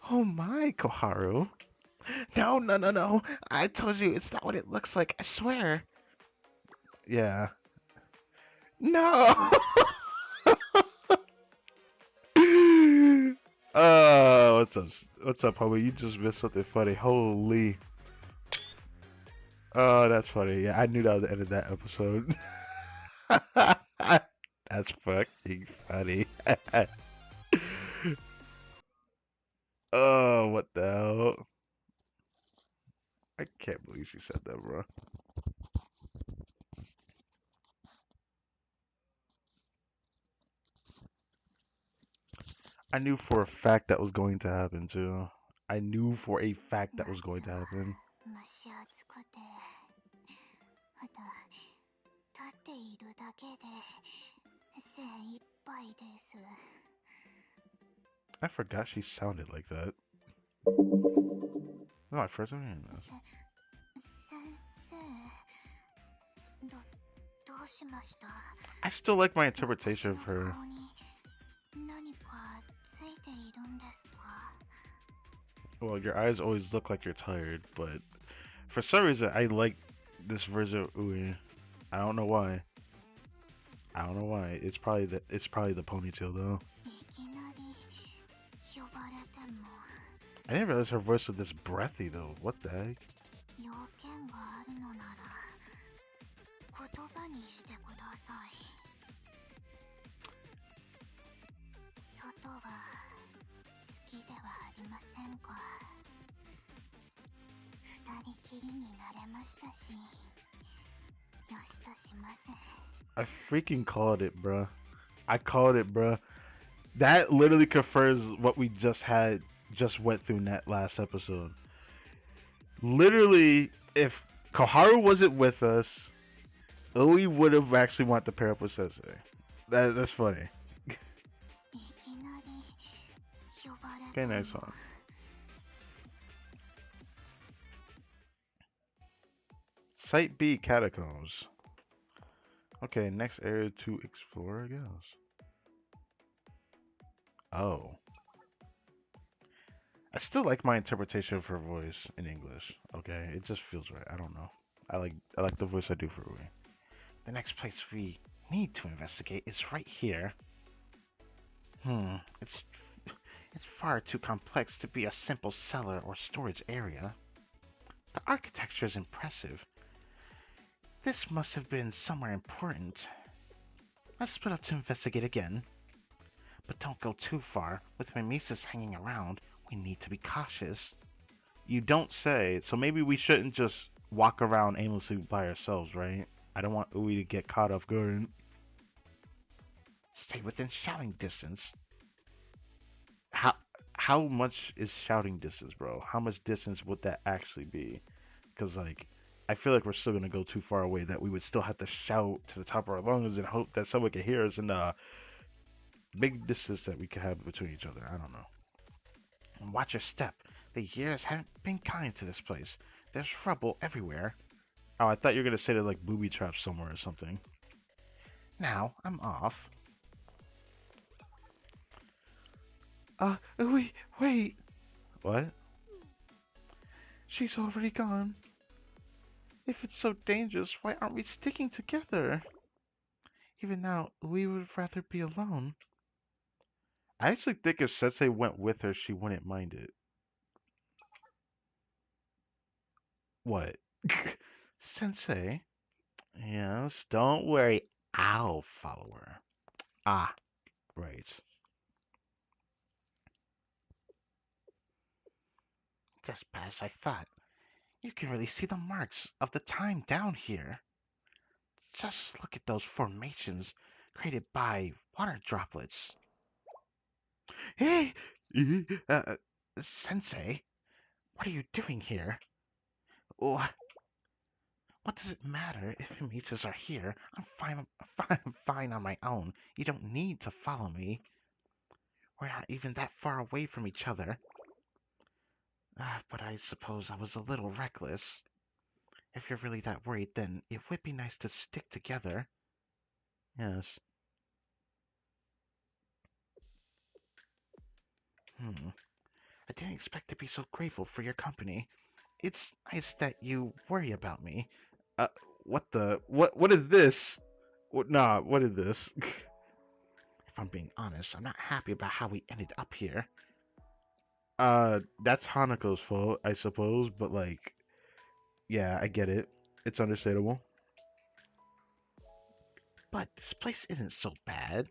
Oh my, Koharu. No. I told you it's not what it looks like, I swear. Yeah. No! What's up, homie? You just missed something funny. Holy. Oh, that's funny. Yeah, I knew that was the end of that episode. That's fucking funny. Oh, what the hell? I can't believe she said that, bro. I knew for a fact that was going to happen, too. I knew for a fact that was going to happen. I forgot she sounded like that. Oh, my first time hearing this. I still like my interpretation of her. Well, your eyes always look like you're tired, but for some reason I like this version of Ui. I don't know why. It's probably the ponytail though. I didn't realize her voice was this breathy though. What the heck? さい。外は好きではありませんが、二人きりになれましたし、よしとしません。I freaking called it, bruh. I called it, bruh. That literally confirms what we just went through in that last episode. Literally, if Koharu wasn't with us, Ui would have actually wanted to pair up with Sensei. That's funny. いきなり呼ばれ Okay, たの。 next one. Site B Catacombs. Okay, next area to explore, I guess. Oh. I still like my interpretation of her voice in English. Okay, it just feels right. I don't know. I like the voice I do for Ui. The next place we need to investigate is right here. It's far too complex to be a simple cellar or storage area. The architecture is impressive. This must have been somewhere important. Let's split up to investigate again. But don't go too far. With Mimesis hanging around, we need to be cautious. You don't say, so maybe we shouldn't just walk around aimlessly by ourselves, right? I don't want Ui to get caught off guard. Stay within shouting distance. How much is shouting distance, bro? How much distance would that actually be? Because, like, I feel like we're still going to go too far away that we would still have to shout to the top of our lungs and hope that someone can hear us in the big distance that we could have between each other. I don't know. And watch your step. The years haven't been kind to this place. There's rubble everywhere. Oh, I thought you were going to say there's, like, booby traps somewhere or something. Now, I'm off. Wait. What? She's already gone. If it's so dangerous, why aren't we sticking together? Even now, we would rather be alone. I actually think if Sensei went with her, she wouldn't mind it. What? Sensei? Yes, don't worry. I'll follow her. Ah, right. Just as I thought. You can really see the marks of the time down here. Just look at those formations created by water droplets. Hey! Uh, Sensei, what are you doing here? What does it matter if Mimitas are here? I'm fine on my own. You don't need to follow me. We're not even that far away from each other. But I suppose I was a little reckless. If you're really that worried, then it would be nice to stick together. Yes. I didn't expect to be so grateful for your company. It's nice that you worry about me. Uh, what is this? What is this? If I'm being honest, I'm not happy about how we ended up here. That's Hanako's fault, I suppose, but like, yeah, I get it. It's understandable. But this place isn't so bad.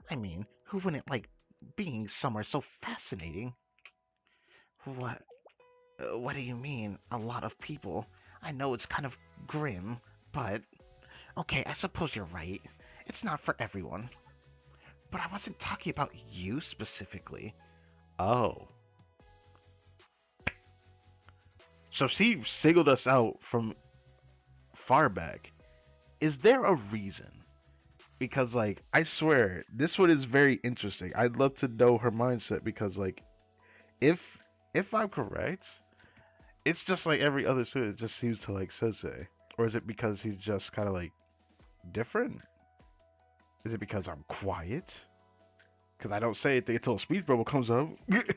I mean, who wouldn't like being somewhere so fascinating? What? What do you mean, a lot of people? I know it's kind of grim, but okay, I suppose you're right. It's not for everyone. But I wasn't talking about you specifically. Oh. So she singled us out from far back. Is there a reason? Because, like, I swear, this one is very interesting. I'd love to know her mindset because, like, if I'm correct, it's just like every other student just seems to like Sensei. Or is it because he's just kind of like different? Is it because I'm quiet? Because I don't say anything until a speech bubble comes up. It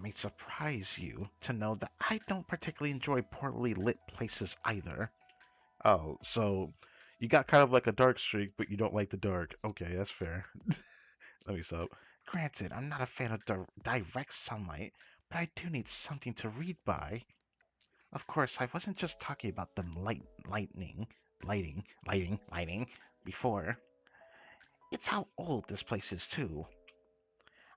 may surprise you to know that I don't particularly enjoy poorly lit places either. Oh, so you got kind of like a dark streak, but you don't like the dark. Okay, that's fair. Let me stop. Granted, I'm not a fan of direct sunlight, but I do need something to read by. Of course, I wasn't just talking about the lightning. lighting before. It's how old this place is, too.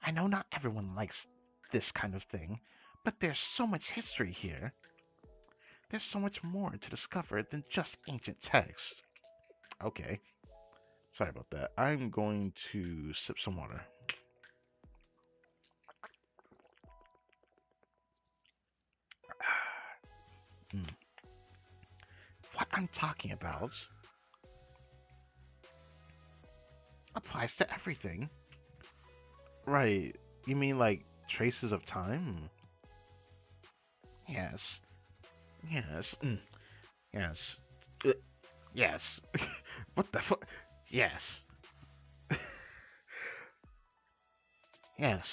I know not everyone likes this kind of thing, but there's so much history here. There's so much more to discover than just ancient text. Okay, sorry about that. I'm going to sip some water. Mm. What I'm talking about applies to everything. Right. You mean like traces of time? Yes. Yes. Yes. Uh, yes. What the fuck? Yes. Yes.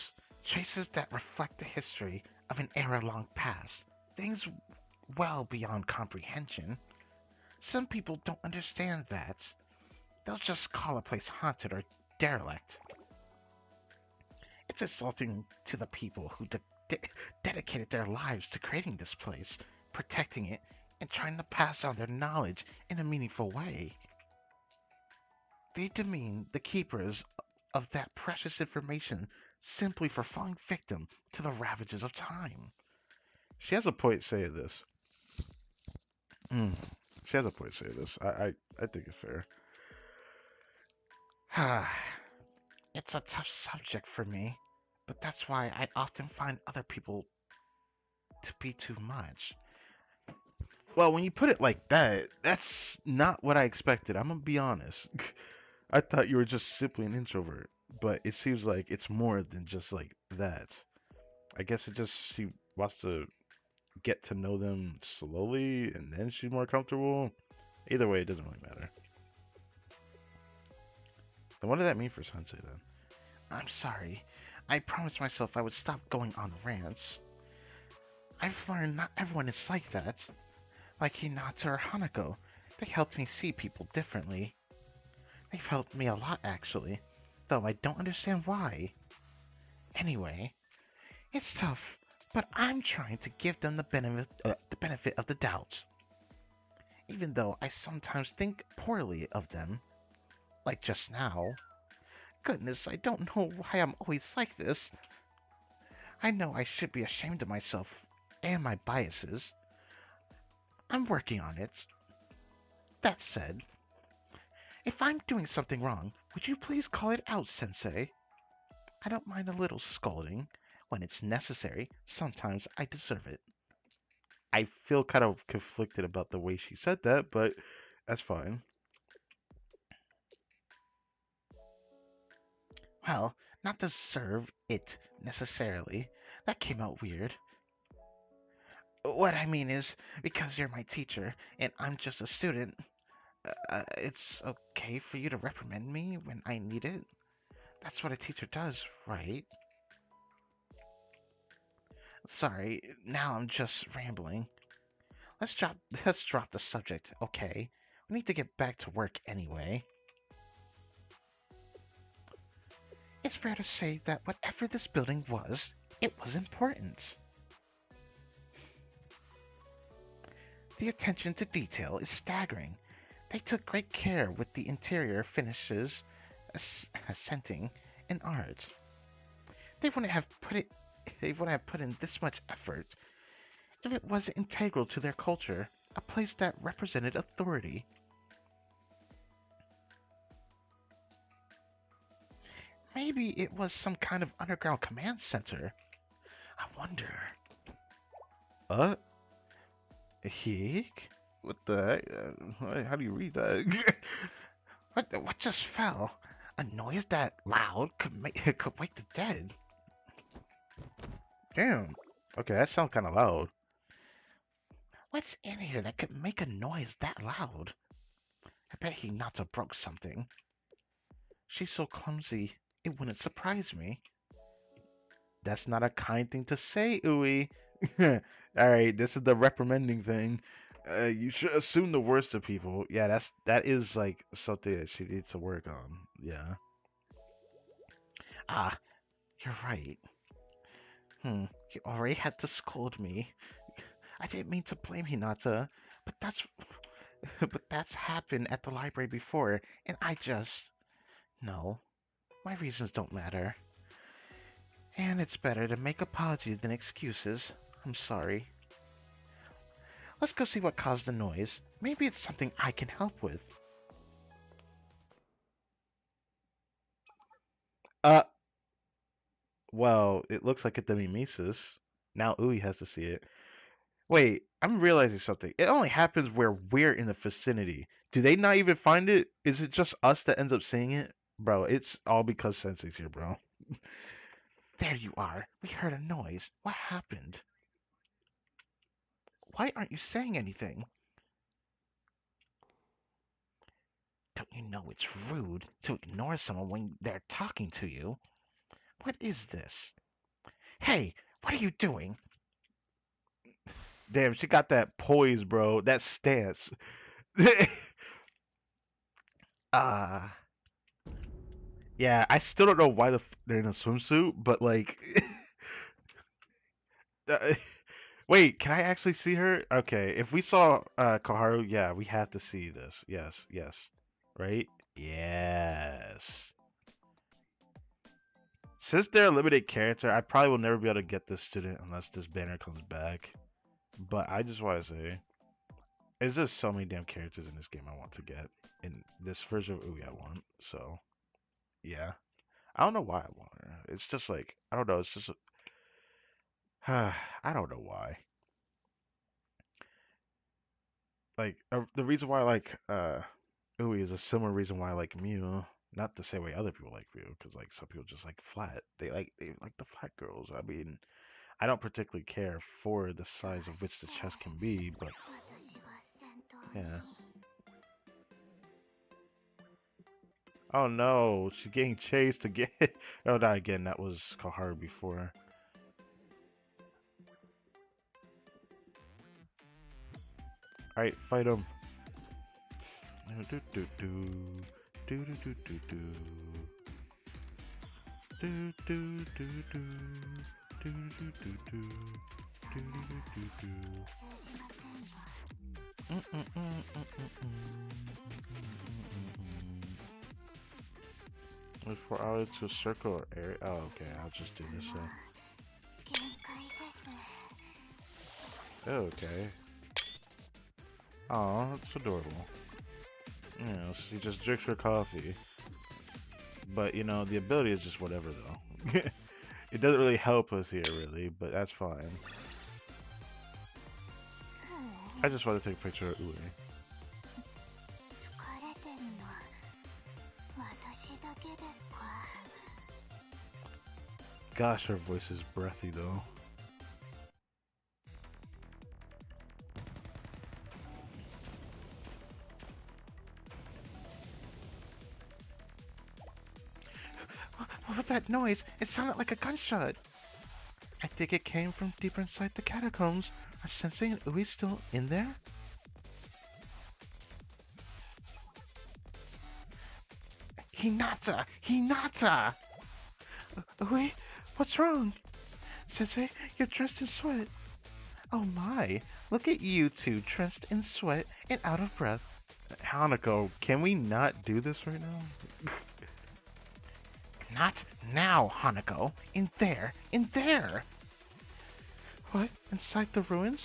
Traces that reflect the history of an era long past. Things well beyond comprehension. Some people don't understand that. They'll just call a place haunted or derelict. It's insulting to the people who dedicated their lives to creating this place, protecting it, and trying to pass on their knowledge in a meaningful way. They demean the keepers of that precious information simply for falling victim to the ravages of time. She has a point saying this. Mm, she has a point saying this. I think it's fair. It's a tough subject for me, but that's why I often find other people to be too much. Well, when you put it like that, that's not what I expected. I'm gonna be honest. I thought you were just simply an introvert, but it seems like it's more than just like that. I guess it just she wants to get to know them slowly, and then she's more comfortable. Either way, it doesn't really matter. Then what did that mean for Sensei then? I'm sorry. I promised myself I would stop going on rants. I've learned not everyone is like that. Like Hinata or Hanako. They helped me see people differently. They've helped me a lot, actually, though I don't understand why. Anyway, it's tough, but I'm trying to give them the benefit of the doubt. Even though I sometimes think poorly of them, like just now. Goodness, I don't know why I'm always like this. I know I should be ashamed of myself and my biases. I'm working on it. That said, if I'm doing something wrong, would you please call it out, Sensei? I don't mind a little scolding. When it's necessary, sometimes I deserve it. I feel kind of conflicted about the way she said that, but that's fine. Well, not deserve it necessarily. That came out weird. What I mean is, because you're my teacher and I'm just a student, it's okay for you to reprimand me when I need it. That's what a teacher does, right? Sorry, now I'm just rambling. Let's drop let's drop the subject, okay? We need to get back to work anyway. It's fair to say that whatever this building was, it was important. The attention to detail is staggering. They took great care with the interior finishes, scenting, and art. They wouldn't have put it they wouldn't have put in this much effort if it wasn't integral to their culture, a place that represented authority. Maybe it was some kind of underground command center. I wonder. Uh, Heek? What the heck? How do you read that? What just fell? A noise that loud could wake the dead. Damn. Okay, that sounds kind of loud. What's in here that could make a noise that loud? I bet he not to broke something. She's so clumsy, it wouldn't surprise me. That's not a kind thing to say, Uwe. Alright, this is the reprimanding thing. You should assume the worst of people. Yeah, that is like something that she needs to work on. Yeah. Ah, you're right. You already had to scold me. I didn't mean to blame Hinata, but But that's happened at the library before, and I just. No, my reasons don't matter. And it's better to make apologies than excuses. I'm sorry. Let's go see what caused the noise. Maybe it's something I can help with. Uh, well, it looks like a Mimesis. Now Ui has to see it. Wait, I'm realizing something. It only happens where we're in the vicinity. Do they not even find it? Is it just us that ends up seeing it? Bro, it's all because Sensei's here, bro. There you are. We heard a noise. What happened? Why aren't you saying anything? Don't you know it's rude to ignore someone when they're talking to you? What is this? Hey, what are you doing? Damn, she got that poise, bro. That stance. uh yeah, I still don't know why they're in a swimsuit, but like uh, wait, can I actually see her? Okay, if we saw Koharu, yeah, we have to see this. Yes, yes. Right? Yes. Since they're a limited character, I probably will never be able to get this student unless this banner comes back. But I just want to say, there's just so many damn characters in this game I want to get. In this version of Uwe I want. So, yeah. I don't know why I want her. It's just like, I don't know. It's just, I don't know why. Like, the reason why I like Uwe is a similar reason why I like Mew. Not the same way other people like Mew, because like some people just like flat. They like the flat girls. I mean, I don't particularly care for the size of which the chest can be, but yeah. Oh no, she's getting chased again. Oh, not again. That was Koharu before. All right, fight him. Do do do do do do do do do do do do do do do do do do. Wait for hours to circle area. Oh, okay. I'll just do this. Okay. Oh, that's adorable. You know, she just drinks her coffee. But, you know, the ability is just whatever, though. It doesn't really help us here, really, but that's fine. I just want to take a picture of Ue. Gosh, her voice is breathy, though. What was that noise? It sounded like a gunshot. I think it came from deeper inside the catacombs. Are Sensei and Ui still in there? Hinata! Hinata! Ui, what's wrong? Sensei, you're dressed in sweat. Oh my, look at you two dressed in sweat and out of breath. Hanako, can we not do this right now? Not now, Hanako. In there, in there! What? Inside the ruins?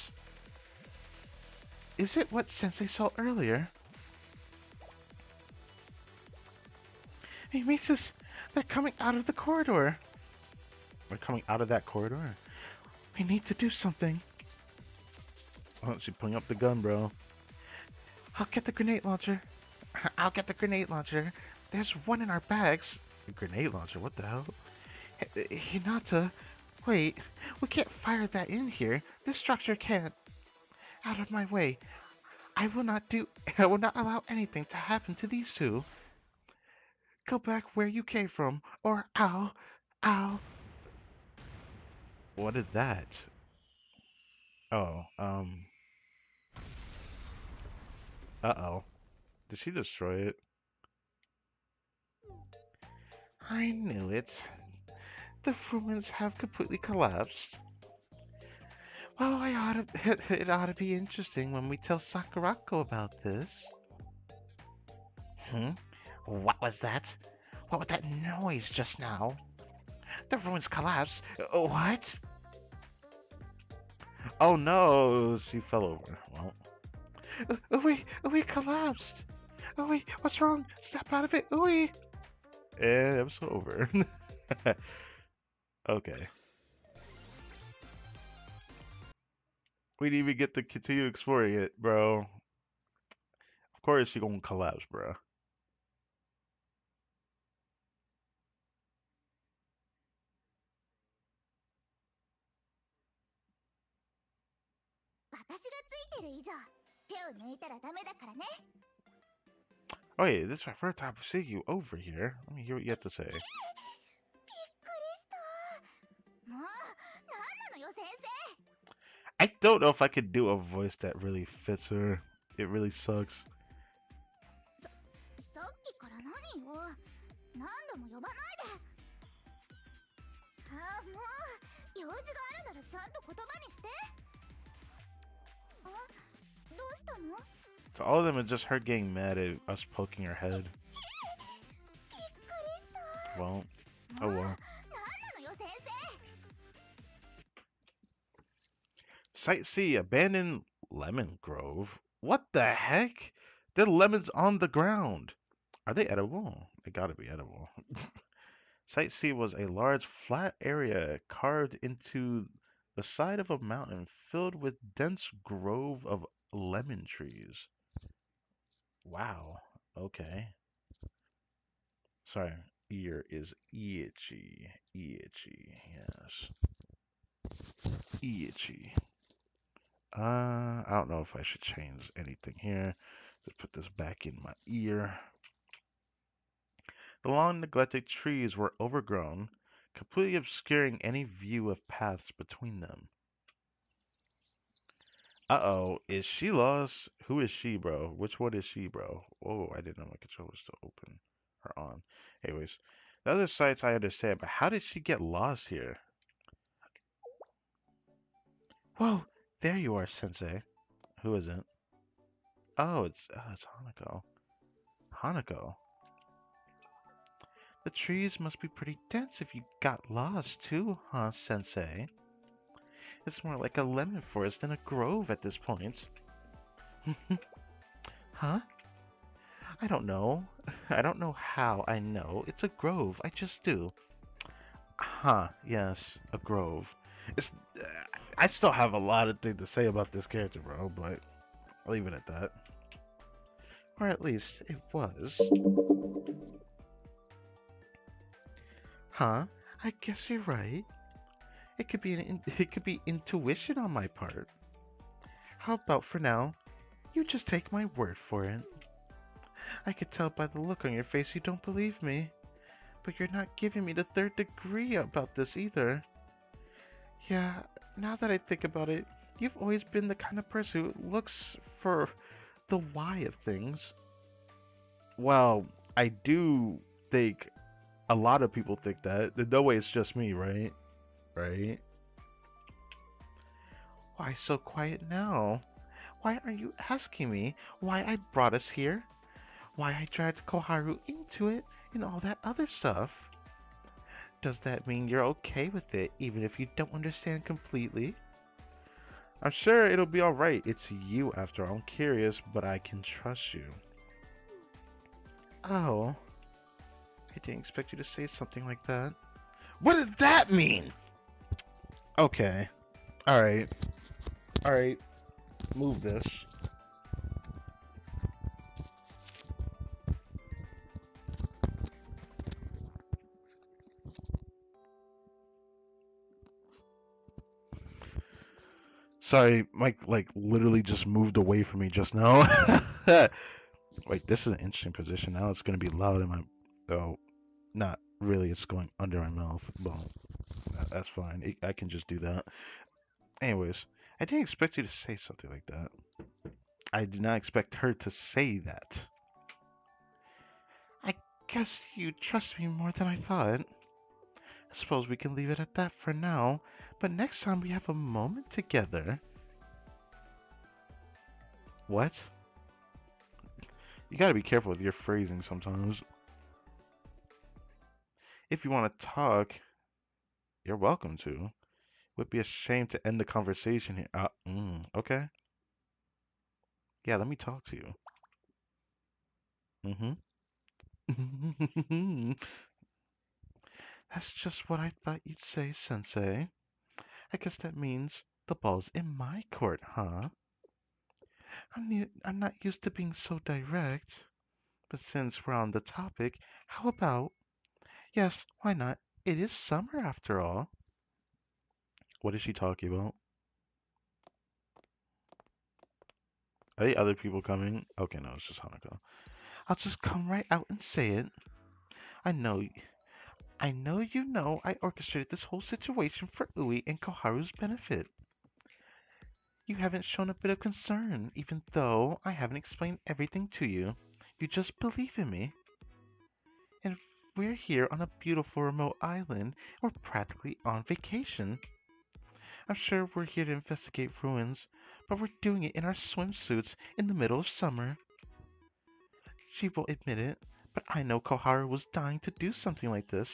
Is it what Sensei saw earlier? Hey, Mises, they're coming out of the corridor. They're coming out of that corridor? We need to do something. Oh, she's pulling up the gun, bro. I'll get the grenade launcher. I'll get the grenade launcher. There's one in our bags. A grenade launcher? What the hell? Hinata, wait. We can't fire that in here. This structure can't. Out of my way. I will not do. I will not allow anything to happen to these two. Go back where you came from, or I'll. What is that? Oh, uh-oh. Did she destroy it? I knew it. The ruins have completely collapsed. Well, it ought to be interesting when we tell Sakurako about this. Hmm? What was that? What was that noise just now? The ruins collapsed. What? Oh no, she fell over. Well, we collapsed. Wait, what's wrong? Snap out of it. And episode over. Okay. We didn't even get to continue exploring it, bro. Of course she gonna collapse, bro. 私がついてる以上手を抜いたらダメだからね。 Oh yeah, this is my first time seeing you over here. Let me hear what you have to say. びっくりした。もう、なんなのよ先生。 I don't know if I could do a voice that really fits her. It really sucks. さっきから何よ。何度も呼ばないで。ああ、もう、用事があるならちゃんと言葉にして。あ、どうしたの？ So all of them is just her getting mad at us poking her head. びっくりした。 Well, も oh う、なん well. なのよ先生。 Sightsee abandoned lemon grove. What the heck? There are lemons on the ground. Are they edible? They gotta be edible. Sightsee was a large flat area carved into the side of a mountain filled with dense grove of lemon trees. Wow. Okay. Sorry. Ear is itchy. Itchy. Yes. Itchy. I don't know if I should change anything here. Just put this back in my ear. The long neglected trees were overgrown, completely obscuring any view of paths between them. Uh-oh, is she lost? Who is she, bro? Which one is she, bro? Oh, I didn't know my controller was still open or on. Anyways, the other sites I understand, but how did she get lost here? Whoa, there you are, Sensei. Who is it? It's Hanako. Hanako. The trees must be pretty dense if you got lost too, huh, Sensei? It's more like a lemon forest than a grove at this point. Huh? I don't know. I don't know how I know. It's a grove. I just do. Huh, yes, a grove. It's. I still have a lot of things to say about this character, bro, but I'll leave it at that. Or at least it was. Huh? I guess you're right. It could be intuition on my part. How about for now, you just take my word for it. I could tell by the look on your face you don't believe me. But you're not giving me the third degree about this either. Yeah, now that I think about it, you've always been the kind of person who looks for the why of things. Well, I do think a lot of people think that. No way it's just me, right? Right? Why so quiet now? Why are you asking me why I brought us here? Why I dragged Koharu into it and all that other stuff? Does that mean you're okay with it, even if you don't understand completely? I'm sure it'll be alright. It's you after all. I'm curious, but I can trust you. Oh, I didn't expect you to say something like that. What does that mean? Okay. Alright. Alright. Move this. Sorry, Mike, like, literally just moved away from me just now. Wait, this is an interesting position. Now it's going to be loud in my... Oh, not really. It's going under my mouth. Well, that's fine. I can just do that. Anyways, I didn't expect you to say something like that. I did not expect her to say that. I guess you trust me more than I thought. I suppose we can leave it at that for now, But next time we have a moment together. What? You gotta be careful with your phrasing sometimes. If you want to talk, you're welcome to. Would be a shame to end the conversation here. Okay. Yeah, let me talk to you. Mm-hmm. That's just what I thought you'd say, Sensei. I guess that means the ball's in my court, huh? I'm not used to being so direct. But since we're on the topic, how about... Yes, why not? It is summer after all. What is she talking about? Are the other people coming? Okay, no, it's just Hanako. I'll just come right out and say it. I know, I orchestrated this whole situation for Ui and Koharu's benefit. You haven't shown a bit of concern, even though I haven't explained everything to you. You just believe in me. And we're here on a beautiful remote island. We're practically on vacation. I'm sure we're here to investigate ruins, but we're doing it in our swimsuits in the middle of summer. She won't admit it, but I know Koharu was dying to do something like this.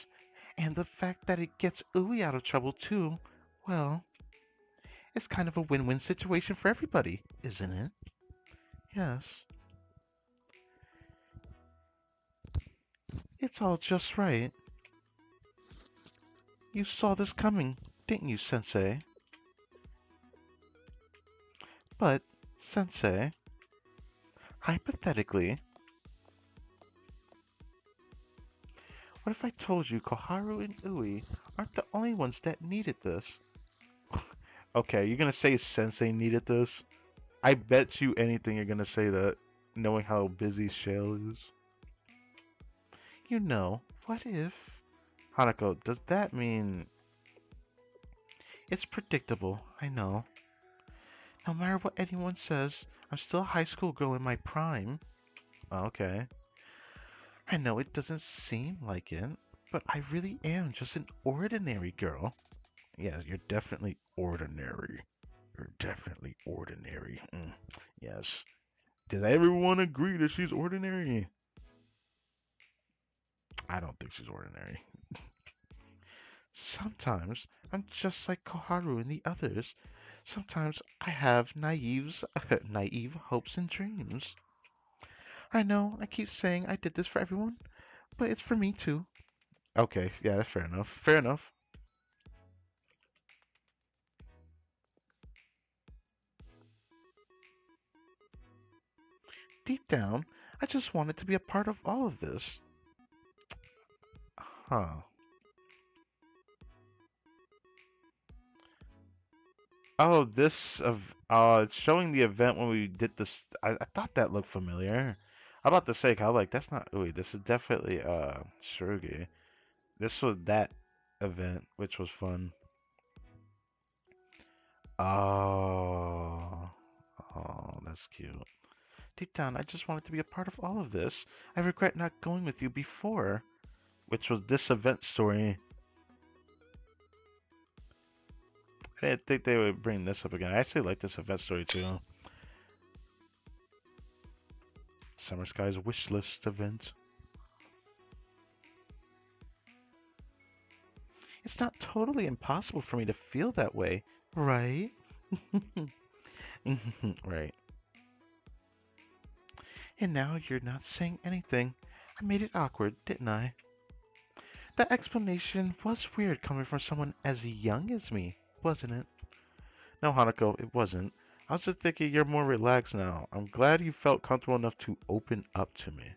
And the fact that it gets Ui out of trouble too, well, it's kind of a win-win situation for everybody, isn't it? Yes. It's all just right. You saw this coming, didn't you, Sensei? But, Sensei, hypothetically, what if I told you Koharu and Ui aren't the only ones that needed this? Okay, you're gonna say Sensei needed this? I bet you anything you're gonna say that, knowing how busy Shale is. What if? Hanako, does that mean... It's predictable, I know. No matter what anyone says, I'm still a high school girl in my prime. Okay. I know it doesn't seem like it, but I really am just an ordinary girl. Yes, you're definitely ordinary. You're definitely ordinary. Yes. Does everyone agree that she's ordinary? I don't think she's ordinary. Sometimes I'm just like Koharu and the others. Sometimes I have naive hopes and dreams. I know I keep saying I did this for everyone, but it's for me too. Okay, yeah, that's fair enough. Fair enough. Deep down, I just wanted to be a part of all of this. Huh. Oh, it's showing the event when we did this. I thought that looked familiar. I'm about to say, 'cause I was like, that's not Ui. This is definitely Shurugi. This was that event, which was fun. Oh, that's cute. Deep down, I just wanted to be a part of all of this. I regret not going with you before, which was this event story. I didn't think they would bring this up again. I actually like this event story too. Summer Sky's wish list event. It's not totally impossible for me to feel that way, right? Right. And now you're not saying anything. I made it awkward, didn't I? That explanation was weird coming from someone as young as me, wasn't it? No, Hanako, it wasn't. I was just thinking you're more relaxed now. I'm glad you felt comfortable enough to open up to me.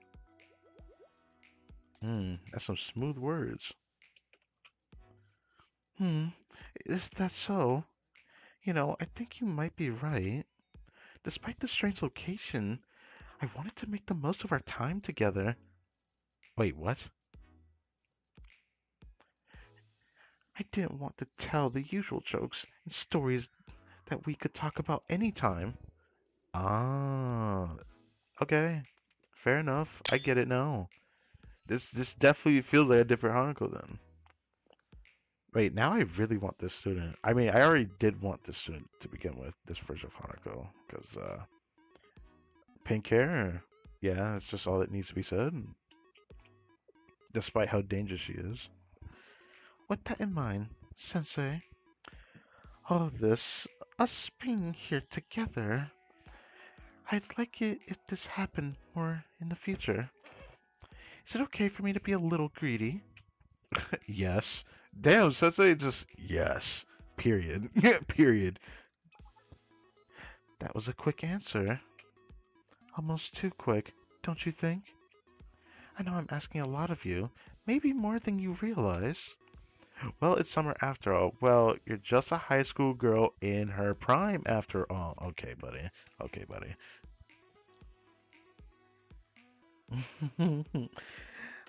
That's some smooth words. Hmm, is that so? I think you might be right. Despite the strange location, I wanted to make the most of our time together. Wait, what? I didn't want to tell the usual jokes and stories that we could talk about anytime. Ah, okay. Fair enough. I get it now. This definitely feels like a different Hanako then. Wait, now I really want this student. I mean, I already did want this student to begin with, this version of Hanako, because pink hair, yeah, it's just all that needs to be said, despite how dangerous she is. With that in mind, Sensei, all of this, us being here together, I'd like it if this happened more in the future. Is it okay for me to be a little greedy? Yes. Damn, Sensei, just yes. Period. Period. That was a quick answer. Almost too quick, don't you think? I know I'm asking a lot of you, maybe more than you realize. Well, it's summer after all. Well, you're just a high school girl in her prime after all. Okay, buddy. Okay, buddy.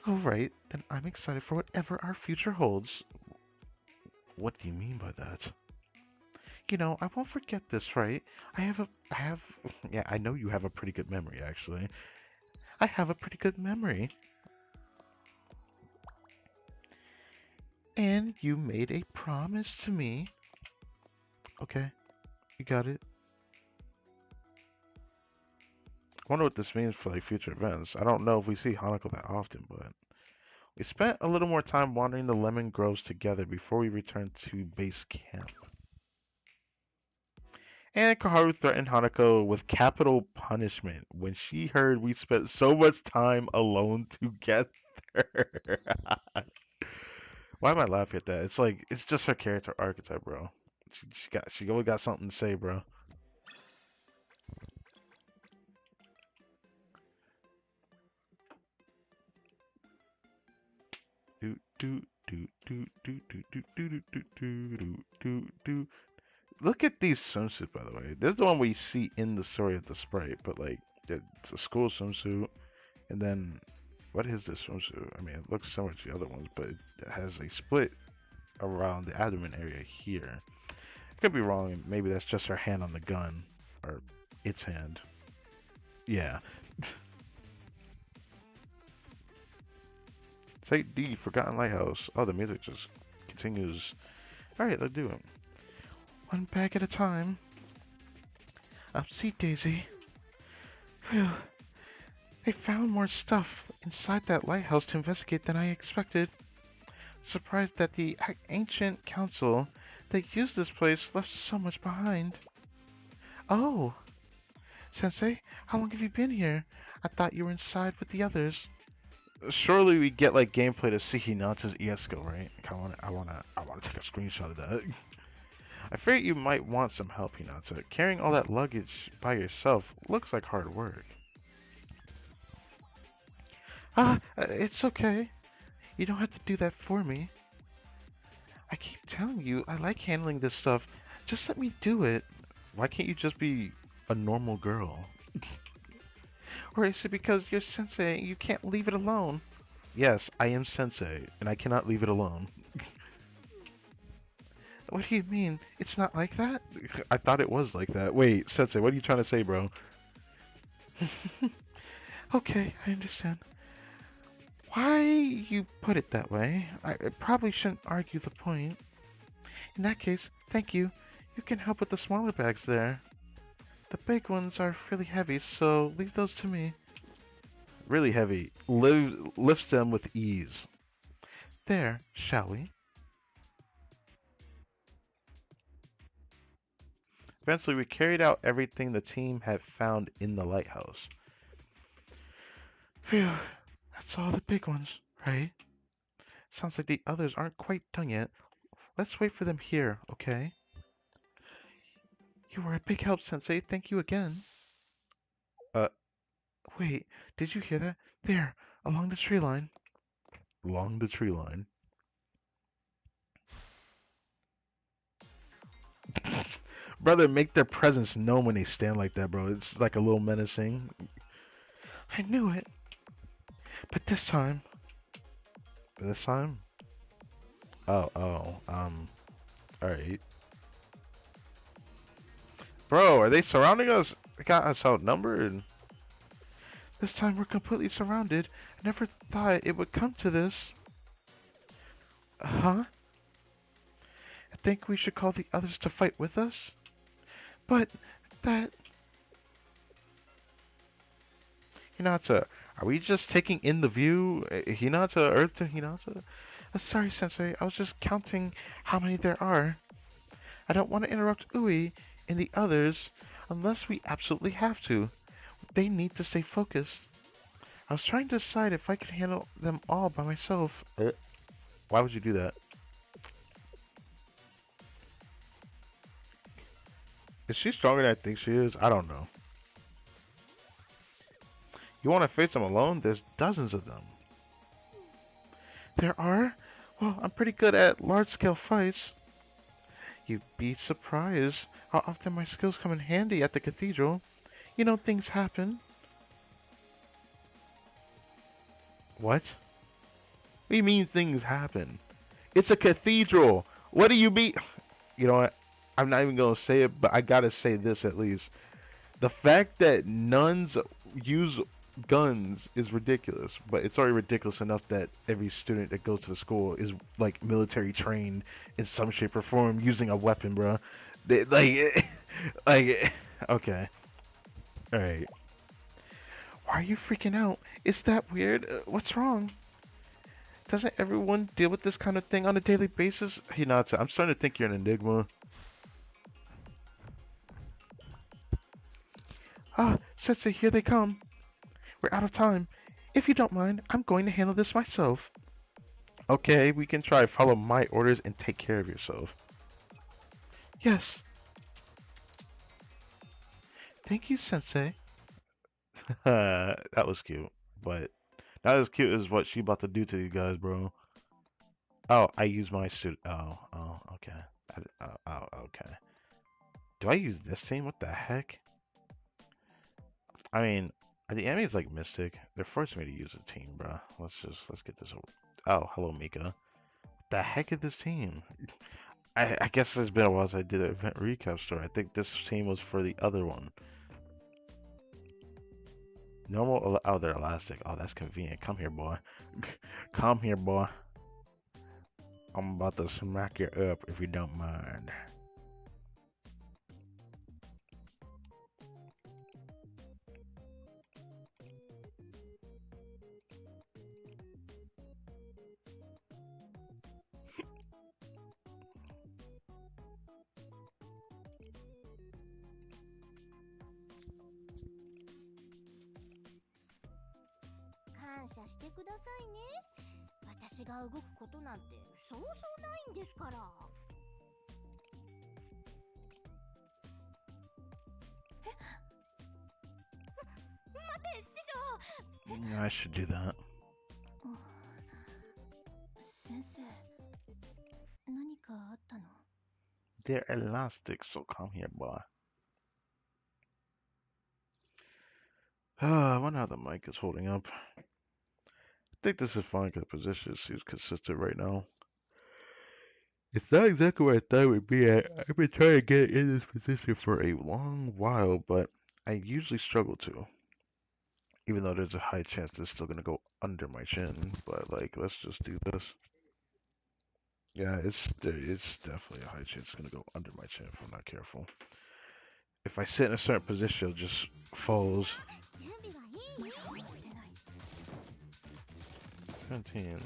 Alright, then I'm excited for whatever our future holds. What do you mean by that? You know, I won't forget this, right? Yeah, I know you have a pretty good memory, actually. I have a pretty good memory. And you made a promise to me. Okay, you got it. I wonder what this means for like future events. I don't know if we see Hanako that often, but we spent a little more time wandering the lemon groves together before we returned to base camp. And Koharu threatened Hanako with capital punishment when she heard we spent so much time alone together. Why am I laughing at that? It's like it's just her character archetype, bro. She always got something to say, bro. Do do do do do do do do do do do do do. Look at these swimsuits, by the way. This is the one we see in the story of the Sprite, but like it's a school swimsuit, and then what is this swimsuit? I mean, it looks similar to the other ones, but it has a split around the abdomen area here. Could be wrong. Maybe that's just her hand on the gun, or its hand. Yeah. Site D, Forgotten Lighthouse. Oh, the music just continues. Alright, let's do it. One bag at a time. See, Daisy. Phew. They found more stuff inside that lighthouse to investigate than I expected. Surprised that the ancient council that used this place left so much behind. Oh! Sensei, how long have you been here? I thought you were inside with the others. Surely we get like gameplay to see Hinata's ESCO, right? I wanna take a screenshot of that. I fear you might want some help, Hinata. Carrying all that luggage by yourself looks like hard work. It's okay. You don't have to do that for me. I keep telling you, I like handling this stuff. Just let me do it. Why can't you just be a normal girl? Or is it because you're sensei and you can't leave it alone? Yes, I am sensei, and I cannot leave it alone. What do you mean? It's not like that? I thought it was like that. Wait, sensei, what are you trying to say, bro? Okay, I understand. Why you put it that way? I probably shouldn't argue the point. In that case, thank you. You can help with the smaller bags there. The big ones are really heavy, so leave those to me. Really heavy. Lifts them with ease. There, shall we? Eventually, we carried out everything the team had found in the lighthouse. Phew, that's all the big ones, right? Sounds like the others aren't quite done yet. Let's wait for them here, okay? You were a big help, Sensei. Thank you again. Wait, did you hear that? There, along the tree line. Along the tree line. Brother, make their presence known when they stand like that, bro. It's like a little menacing. I knew it. But this time. This time? Alright. Bro, are they surrounding us? They got us outnumbered. This time we're completely surrounded. I never thought it would come to this. Huh? think we should call the others to fight with us? But that... Hinata, are we just taking in the view? Hinata, Earth to Hinata? Sorry, Sensei, I was just counting how many there are. I don't want to interrupt Ui and the others unless we absolutely have to. They need to stay focused. I was trying to decide if I could handle them all by myself. Why would you do that? Is she stronger than I think she is? I don't know. You want to face them alone? There's dozens of them. There are? Well, I'm pretty good at large-scale fights. You'd be surprised how often my skills come in handy at the cathedral. You know, things happen. What? What do you mean things happen? It's a cathedral! What do you mean? You know what? I'm not even gonna say it, but I gotta say this at least. The fact that nuns use guns is ridiculous, but it's already ridiculous enough that every student that goes to the school is like military trained in some shape or form using a weapon, bro. They, okay, all right. Why are you freaking out? Is that weird? What's wrong? Doesn't everyone deal with this kind of thing on a daily basis? Hinata, I'm starting to think you're an enigma. Ah, Sensei, here they come. We're out of time. If you don't mind, I'm going to handle this myself. Okay, we can try. Follow my orders and take care of yourself. Yes. Thank you, Sensei. That was cute, but not as cute as what she about to do to you guys, bro. Oh, I use my suit. Oh, okay. Okay. Do I use this team? What the heck? I mean, the enemy's like Mystic. They're forcing me to use a team, bro. Let's get this over. Oh, hello, Mika. What the heck is this team? I guess it's been a while since I did an event recap story. I think this team was for the other one. Normal. Oh, they're elastic. Oh, that's convenient. Come here, boy. Come here, boy. I'm about to smack you up if you don't mind. I should do that. They're elastic, so come here, boy. I wonder how the mic is holding up. I think this is fine because the position seems consistent right now. It's not exactly where I thought it would be at. I've been trying to get in this position for a long while, but I usually struggle to. Even though there's a high chance it's still gonna go under my chin, but like, let's just do this. Yeah, it's definitely a high chance it's gonna go under my chin if I'm not careful. If I sit in a certain position, it just falls. 17.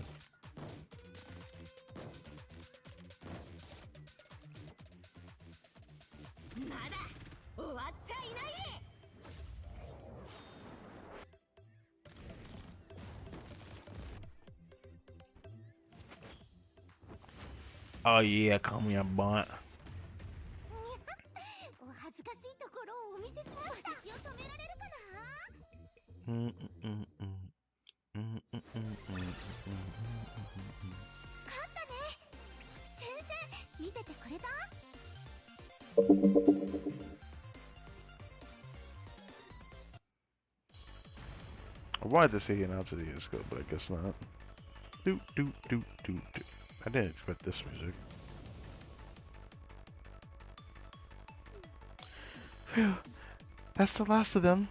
Oh yeah, come here, boy. I wanted to say an out to the scope, but I guess not. Do. I didn't expect this music. Phew, that's the last of them.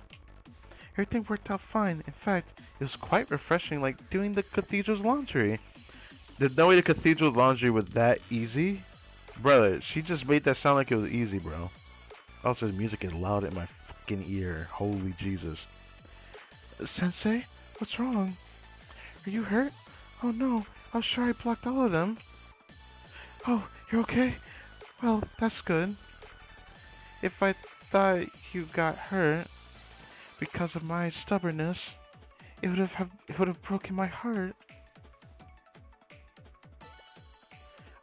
Everything worked out fine. In fact, it was quite refreshing, like doing the cathedral's laundry. There's no way the cathedral's laundry was that easy. Brother, she just made that sound like it was easy, bro. Also, the music is loud in my fucking ear. Holy Jesus. Sensei, what's wrong? Are you hurt? Oh no, I was sure I blocked all of them. Oh, you're okay? Well, that's good. If I thought you got hurt because of my stubbornness, it would have broken my heart.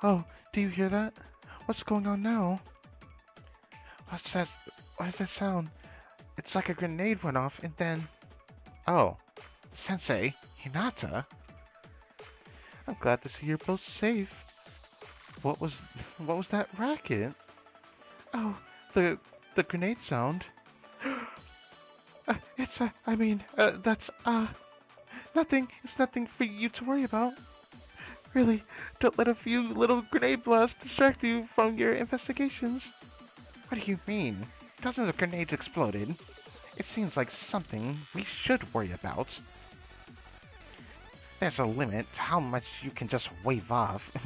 Oh, do you hear that? What's going on now? What's that? What is that sound? It's like a grenade went off and then... Oh, Sensei, Hinata? I'm glad to see you're both safe. What was that racket? Oh, the grenade sound. That's nothing. It's nothing for you to worry about. Really, don't let a few little grenade blasts distract you from your investigations. What do you mean? Dozens of grenades exploded. It seems like something we should worry about. There's a limit to how much you can just wave off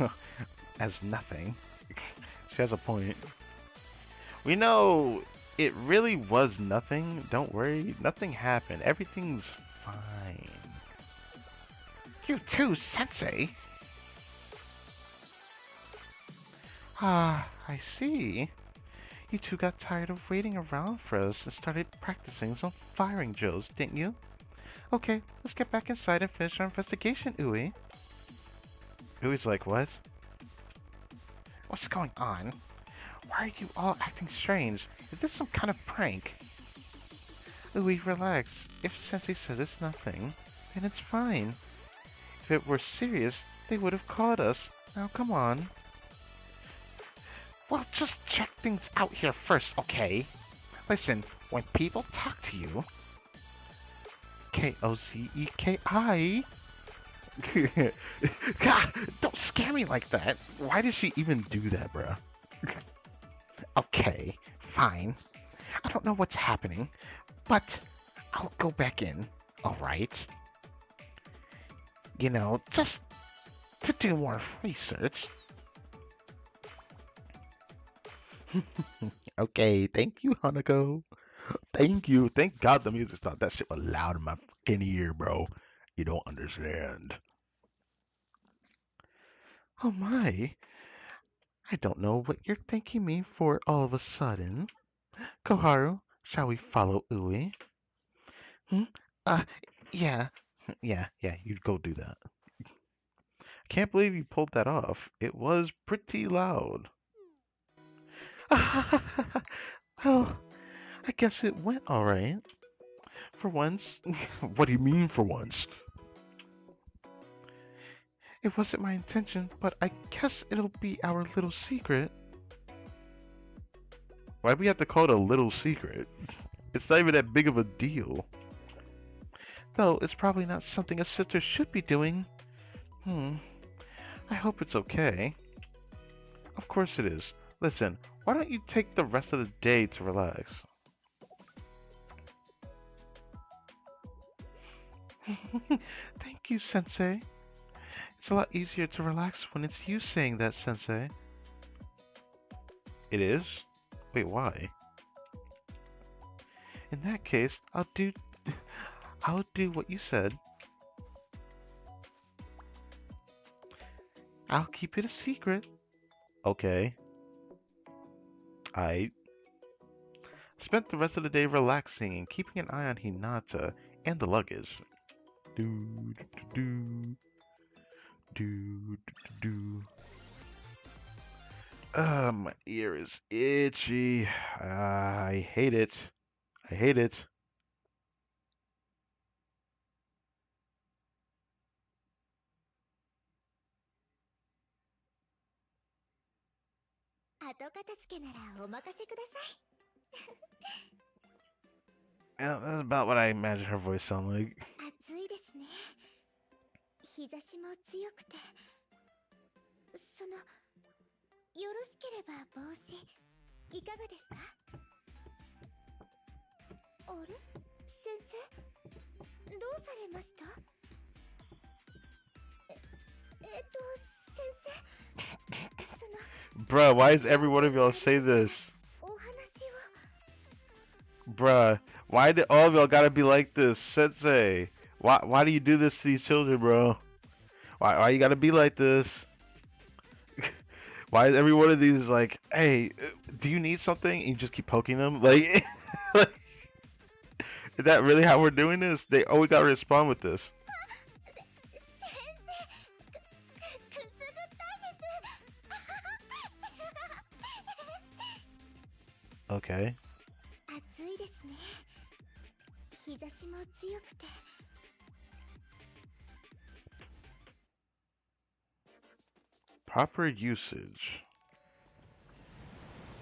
as nothing. She has a point. We know it really was nothing. Don't worry, nothing happened. Everything's fine. You too, Sensei. Ah, I see. You two got tired of waiting around for us and started practicing some firing drills, didn't you? Okay, let's get back inside and finish our investigation, Ui. Ui's like, what? What's going on? Why are you all acting strange? Is this some kind of prank? Ui, relax. If Sensei says it's nothing, then it's fine. If it were serious, they would have caught us. Now come on. Well, just check things out here first, okay? Listen, when people talk to you... K-O-Z-E-K-I... God, don't scare me like that. Why did she even do that, bruh? Okay, fine. I don't know what's happening, but I'll go back in, alright? You know, just to do more research. Okay, thank you, Hanako. Thank you. Thank God the music stopped. That shit was loud in my fucking ear, bro. You don't understand. Oh my. I don't know what you're thanking me for all of a sudden. Koharu, shall we follow Ui? Hmm? Uh, yeah. Yeah, you go do that. Can't believe you pulled that off. It was pretty loud. Well, I guess it went alright. For once. What do you mean for once? It wasn't my intention, but I guess it'll be our little secret. Why do we have to call it a little secret? It's not even that big of a deal. Though it's probably not something a sister should be doing. I hope it's okay. Of course it is. Listen, why don't you take the rest of the day to relax? Thank you, Sensei. It's a lot easier to relax when it's you saying that, Sensei. It is? Wait, why? In that case, I'll do what you said. I'll keep it a secret. Okay. I spent the rest of the day relaxing and keeping an eye on Hinata and the luggage. My ear is itchy. I hate it. I hate it. 後片付けならお任せください。Yeah, that's about what I imagine her voice sound like. 暑いですね。日差しも強くて。よろしければ帽子いかがですか？あれ？先生？どうされました？先生。Bruh, why is every one of y'all say this? お話を Bruh, why did all of y'all gotta be like this? Sensei, why do you do this to these children, bro? Why you gotta be like this? Why is every one of these like, hey, do you need something? And you just keep poking them? Like, like, is that really how we're doing this? They always gotta respond with this. 先生くすぐったいです Okay. 暑いですね日差しも強くて Proper usage.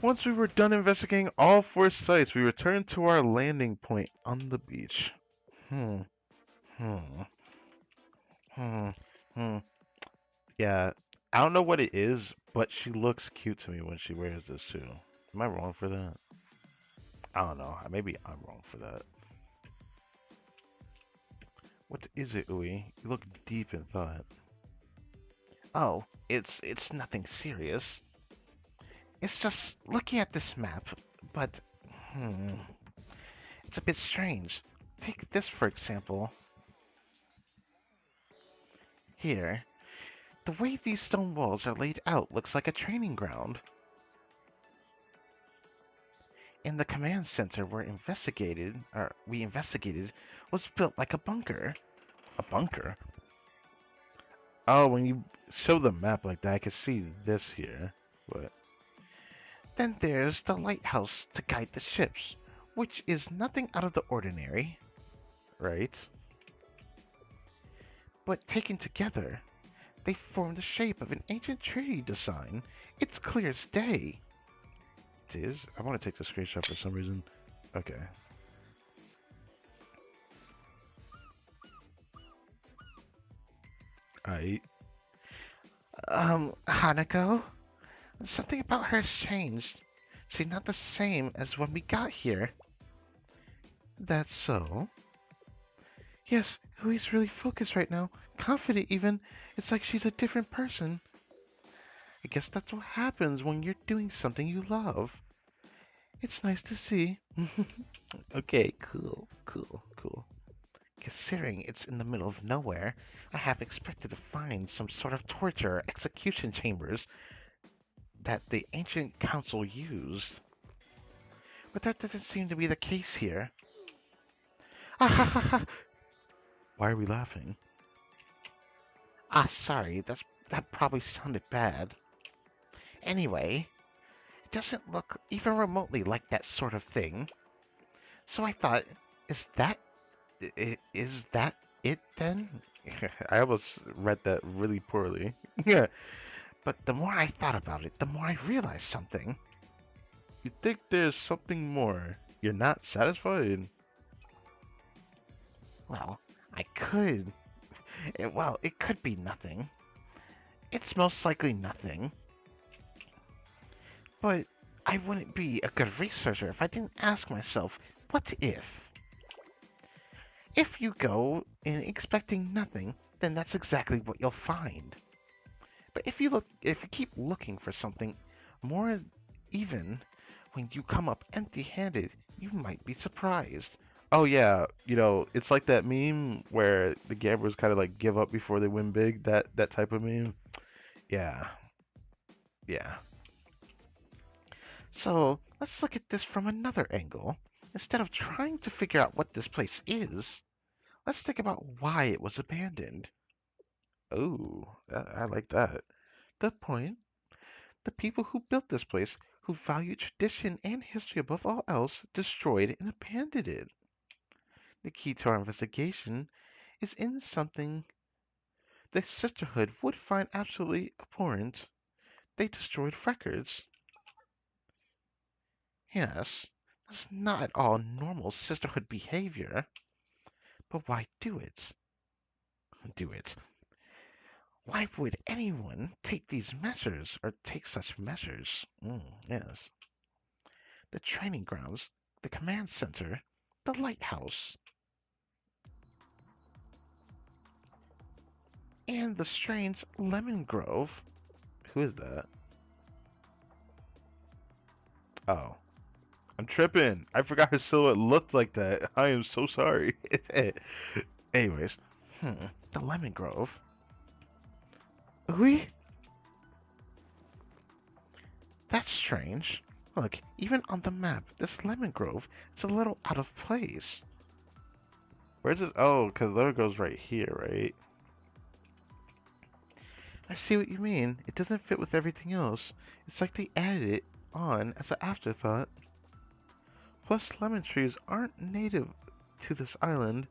Once we were done investigating all 4 sites, we returned to our landing point on the beach. Hmm. Hmm. Hmm. Hmm. Yeah. I don't know what it is, but she looks cute to me when she wears this too. Am I wrong for that? I don't know. Maybe I'm wrong for that. What is it, Ui? You look deep in thought. Oh, it's nothing serious. It's just looking at this map, but it's a bit strange. Take this for example. Here, the way these stone walls are laid out looks like a training ground. And the command center we investigated was built like a bunker. A bunker? Oh, when you show the map like that, I can see this here. But then there's the lighthouse to guide the ships, which is nothing out of the ordinary, right? But taken together, they form the shape of an ancient treaty design. It's clear as day. It is? I want to take the screenshot for some reason. Okay. Alright. Hanako? Something about her has changed. She's not the same as when we got here. That's so? Yes, Hui's really focused right now. Confident even. It's like she's a different person. I guess that's what happens when you're doing something you love. It's nice to see. Okay, cool, cool, cool. Considering it's in the middle of nowhere, I have expected to find some sort of torture or execution chambers that the ancient council used. But that doesn't seem to be the case here. Ah ha ha ha! Why are we laughing? Ah, sorry, that probably sounded bad. Anyway, it doesn't look even remotely like that sort of thing. So I thought, is that is that it then? I almost read that really poorly. Yeah, but the more I thought about it, the more I realized something. You think there's something more? You're not satisfied? Well, I could. It could be nothing. It's most likely nothing. But I wouldn't be a good researcher if I didn't ask myself, what if? If you go in expecting nothing, then that's exactly what you'll find. But if you keep looking for something more, even when you come up empty-handed, you might be surprised. Oh yeah, it's like that meme where the gamblers kind of like give up before they win big. That type of meme. Yeah, yeah. So let's look at this from another angle. Instead of trying to figure out what this place is, let's think about why it was abandoned. Oh, I like that. Good point. The people who built this place, who valued tradition and history above all else, destroyed and abandoned it. The key to our investigation is in something the Sisterhood would find absolutely abhorrent. They destroyed records. Yes, that's not at all normal Sisterhood behavior. But why do it? Do it. Why would anyone take these measures or take such measures? Yes. The training grounds, the command center, the lighthouse, and the strange lemon grove. Who is that? Oh. I'm tripping. I forgot her silhouette looked like that. I am so sorry. Anyways. The Lemon Grove. Oui? That's strange. Look, even on the map, this Lemon Grove is a little out of place. Where's it? Oh, because Lemon Grove's right here, right? I see what you mean. It doesn't fit with everything else. It's like they added it on as an afterthought. Plus, lemon trees aren't native to this island.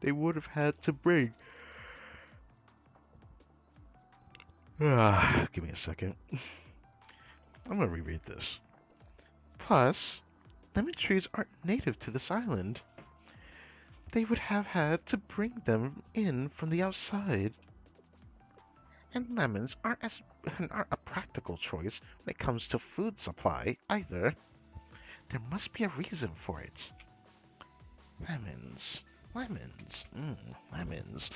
They would have had to bring. Give me a second. I'm gonna reread this. Plus, lemon trees aren't native to this island. They would have had to bring them in from the outside. And lemons aren't a practical choice when it comes to food supply either. There must be a reason for it. Lemons. Lemons. Lemons.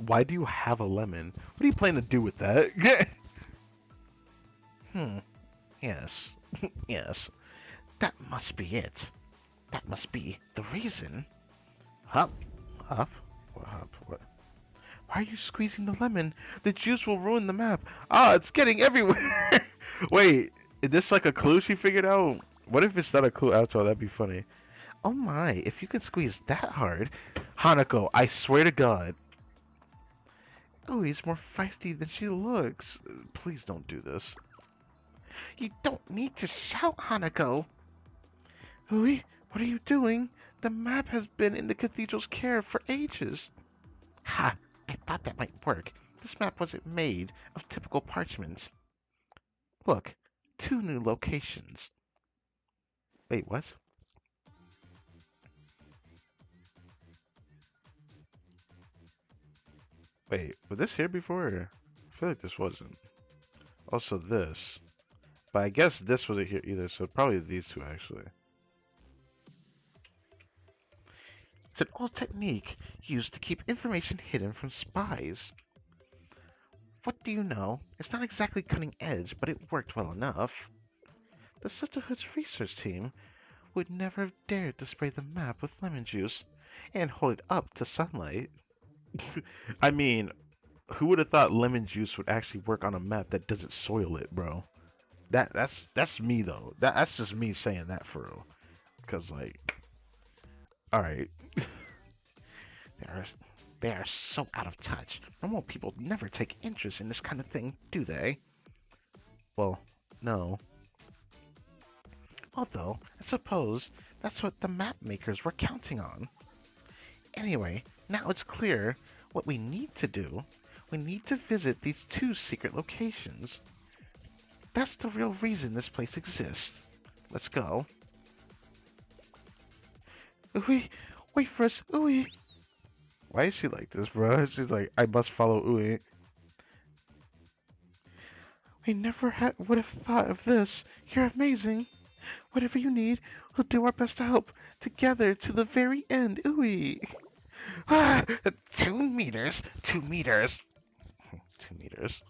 Why do you have a lemon? What do you plan to do with that? Yes. Yes. That must be it. That must be the reason. Hup. Hup. What hup? What? Why are you squeezing the lemon? The juice will ruin the map. Ah, it's getting everywhere. Wait, is this like a clue she figured out? What if it's not a clue after all? That'd be funny. Oh my, if you can squeeze that hard. Hanako, I swear to God. Oh, he's more feisty than she looks. Please don't do this. You don't need to shout, Hanako. Ui, what are you doing? The map has been in the cathedral's care for ages. Ha! I thought that might work. This map wasn't made of typical parchments. Look, 2 new locations. Wait, what? Wait, was this here before? I feel like this wasn't. Also this. But I guess this wasn't here either, so probably these two actually. It's an old technique used to keep information hidden from spies. What do you know? It's not exactly cutting edge, but it worked well enough. The Sisterhood's research team would never have dared to spray the map with lemon juice and hold it up to sunlight. I mean, who would have thought lemon juice would actually work on a map that doesn't soil it, bro? That's me though. That's just me saying that for real. Cause like, all right, they are they are so out of touch. Normal people never take interest in this kind of thing, do they? Well, no. Although, I suppose that's what the map makers were counting on. Anyway, now it's clear what we need to do. We need to visit these 2 secret locations. That's the real reason this place exists. Let's go. Ooey, wait for us, ooey. Why is she like this, bro? She's like, I must follow ooey. We never would have thought of this. You're amazing. Whatever you need, we'll do our best to help. Together to the very end, ooey. Ah, 2 meters, 2 meters. 2 meters.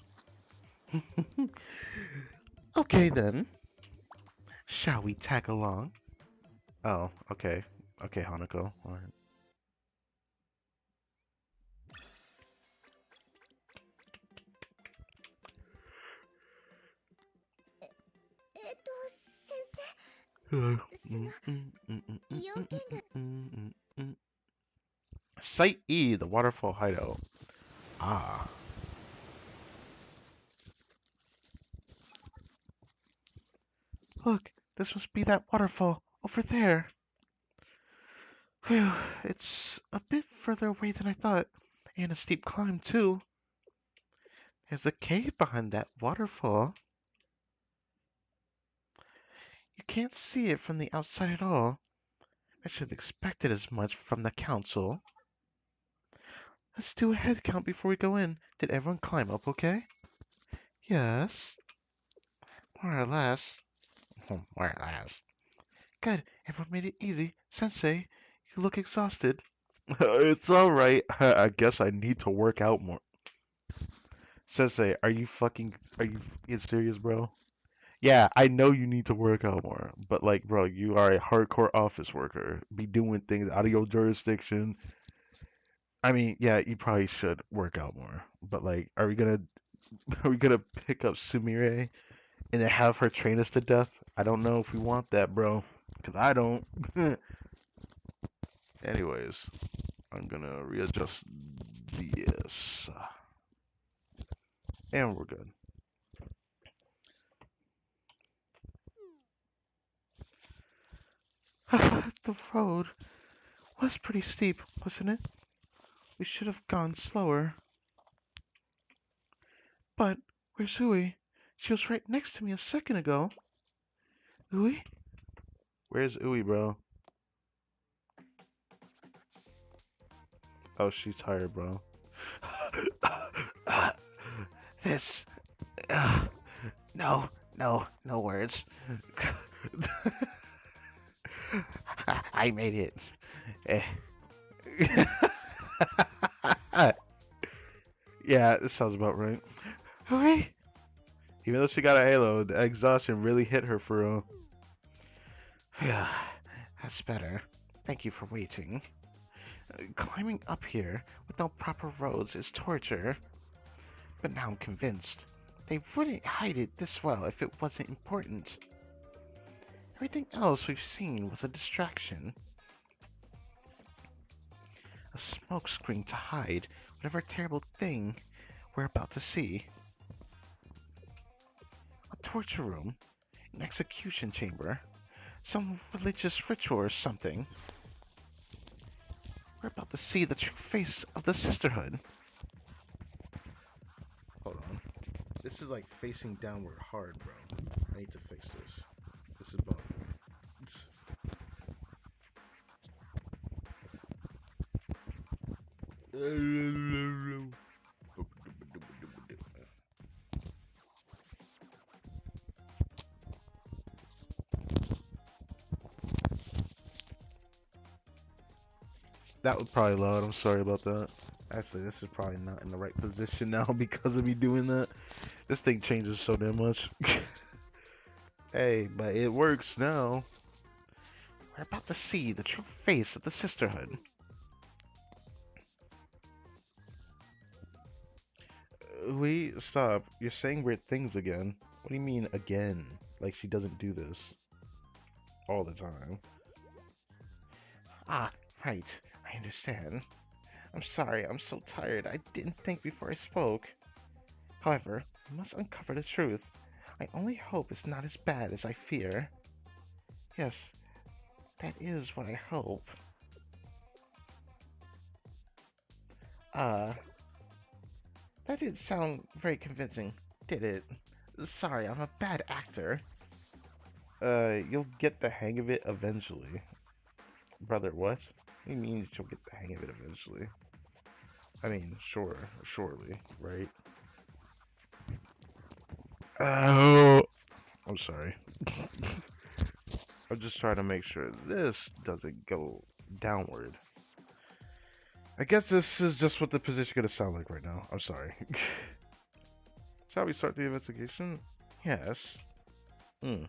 Okay then. Shall we tag along? Oh, okay. Okay, Hanako. Alright. そのイオンケング Site E, the waterfall hideout. Ah. Look, this must be that waterfall over there. Phew, it's a bit further away than I thought, and a steep climb too. There's a cave behind that waterfall. You can't see it from the outside at all. I should have expected as much from the council. Let's do a head count before we go in. Did everyone climb up okay? Yes. More or less. More or less. Good. Everyone made it easy. Sensei, you look exhausted. It's alright. I guess I need to work out more. Sensei, are you fucking serious, bro? Yeah, I know you need to work out more, but like, bro, you are a hardcore office worker. Be doing things out of your jurisdiction. I mean, yeah, you probably should work out more, but like, are we gonna pick up Sumire and then have her train us to death? I don't know if we want that, bro, cause I don't. Anyways, I'm gonna readjust this, and we're good. The road was pretty steep, wasn't it? We should have gone slower. But where's Ui? She was right next to me a second ago. Ui? Where's Ui, bro? Oh, she's tired, bro. This. Uh, no words. I made it. Eh. Yeah, this sounds about right. Ui? Even though she got a halo, the exhaustion really hit her for real. Yeah, that's better. Thank you for waiting. Climbing up here with no proper roads is torture. But now I'm convinced. They wouldn't hide it this well if it wasn't important. Everything else we've seen was a distraction. A smokescreen to hide whatever terrible thing we're about to see. A torture room, an execution chamber, some religious ritual or something. We're about to see the true face of the sisterhood. Hold on. This is like facing downward hard, bro. I need to fix this. This is bugging. That was probably loud. I'm sorry about that. Actually, this is probably not in the right position now because of me doing that. This thing changes so damn much. Hey, but it works now. We're about to see the true face of the sisterhood. Wait, stop. You're saying weird things again. What do you mean again? Like she doesn't do this all the time. Ah, right. I understand. I'm sorry, I'm so tired. I didn't think before I spoke. However, we must uncover the truth. I only hope it's not as bad as I fear. Yes, that is what I hope. Uh, that didn't sound very convincing, did it? Sorry, I'm a bad actor. You'll get the hang of it eventually. Brother, what? What do you mean you'll get the hang of it eventually? I mean, sure, surely, right? Oh, I'm sorry. I'm just trying to make sure this doesn't go downward. I guess this is just what the position gonna sound like right now. I'm sorry. Shall we start the investigation? Yes. Hmm.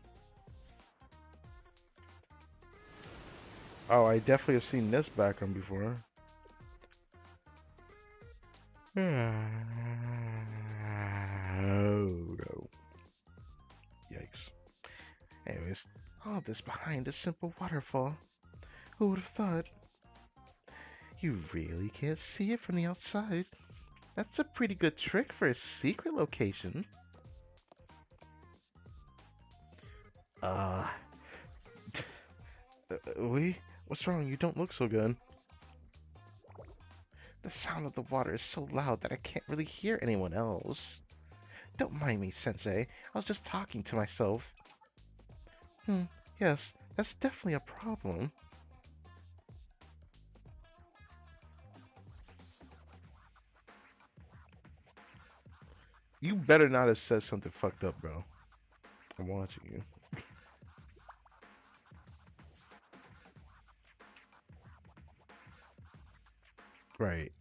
Oh, I definitely have seen this background before. Oh no. Yikes. Anyways, all this behind a simple waterfall. Who would have thought? You really can't see it from the outside. That's a pretty good trick for a secret location. Uh, what's wrong? You don't look so good. The sound of the water is so loud that I can't really hear anyone else. Don't mind me, Sensei. I was just talking to myself. Yes, that's definitely a problem. You better not have said something fucked up, bro. I'm watching you. Right.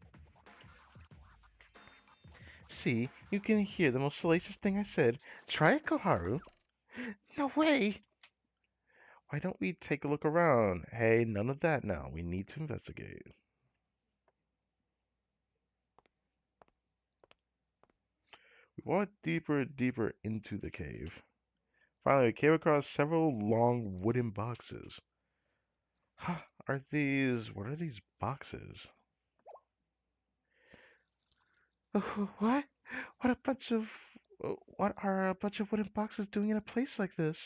See, you can hear the most salacious thing I said. Try it, Koharu. No way! Why don't we take a look around? Hey, none of that now. We need to investigate. We walked deeper and deeper into the cave. Finally, we came across several long wooden boxes. Huh, what are these boxes? What? What are a bunch of wooden boxes doing in a place like this?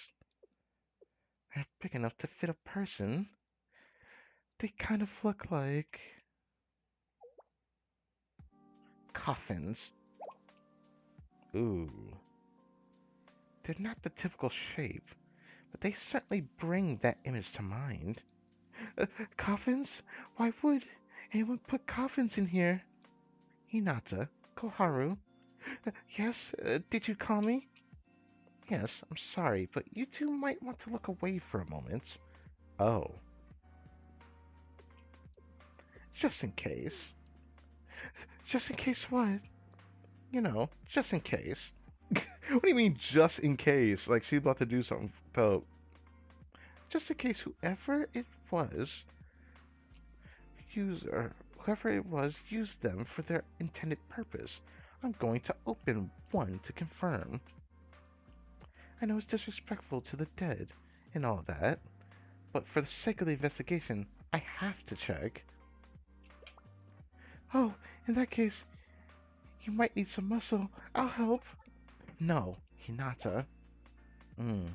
They're big enough to fit a person. They kind of look like coffins. Ooh. They're not the typical shape, but they certainly bring that image to mind. Coffins? Why would anyone put coffins in here? Hinata, Koharu. Yes, did you call me? Yes, I'm sorry, but you two might want to look away for a moment. Oh, just in case. Just in case what? You know, just in case. What do you mean, just in case? Like she's about to do something dope. Just in case whoever it was used them for their intended purpose. I'm going to open one to confirm. I know it's disrespectful to the dead and all that, but for the sake of the investigation, I have to check. Oh, in that case, you might need some muscle. I'll help. No, Hinata. Hmm.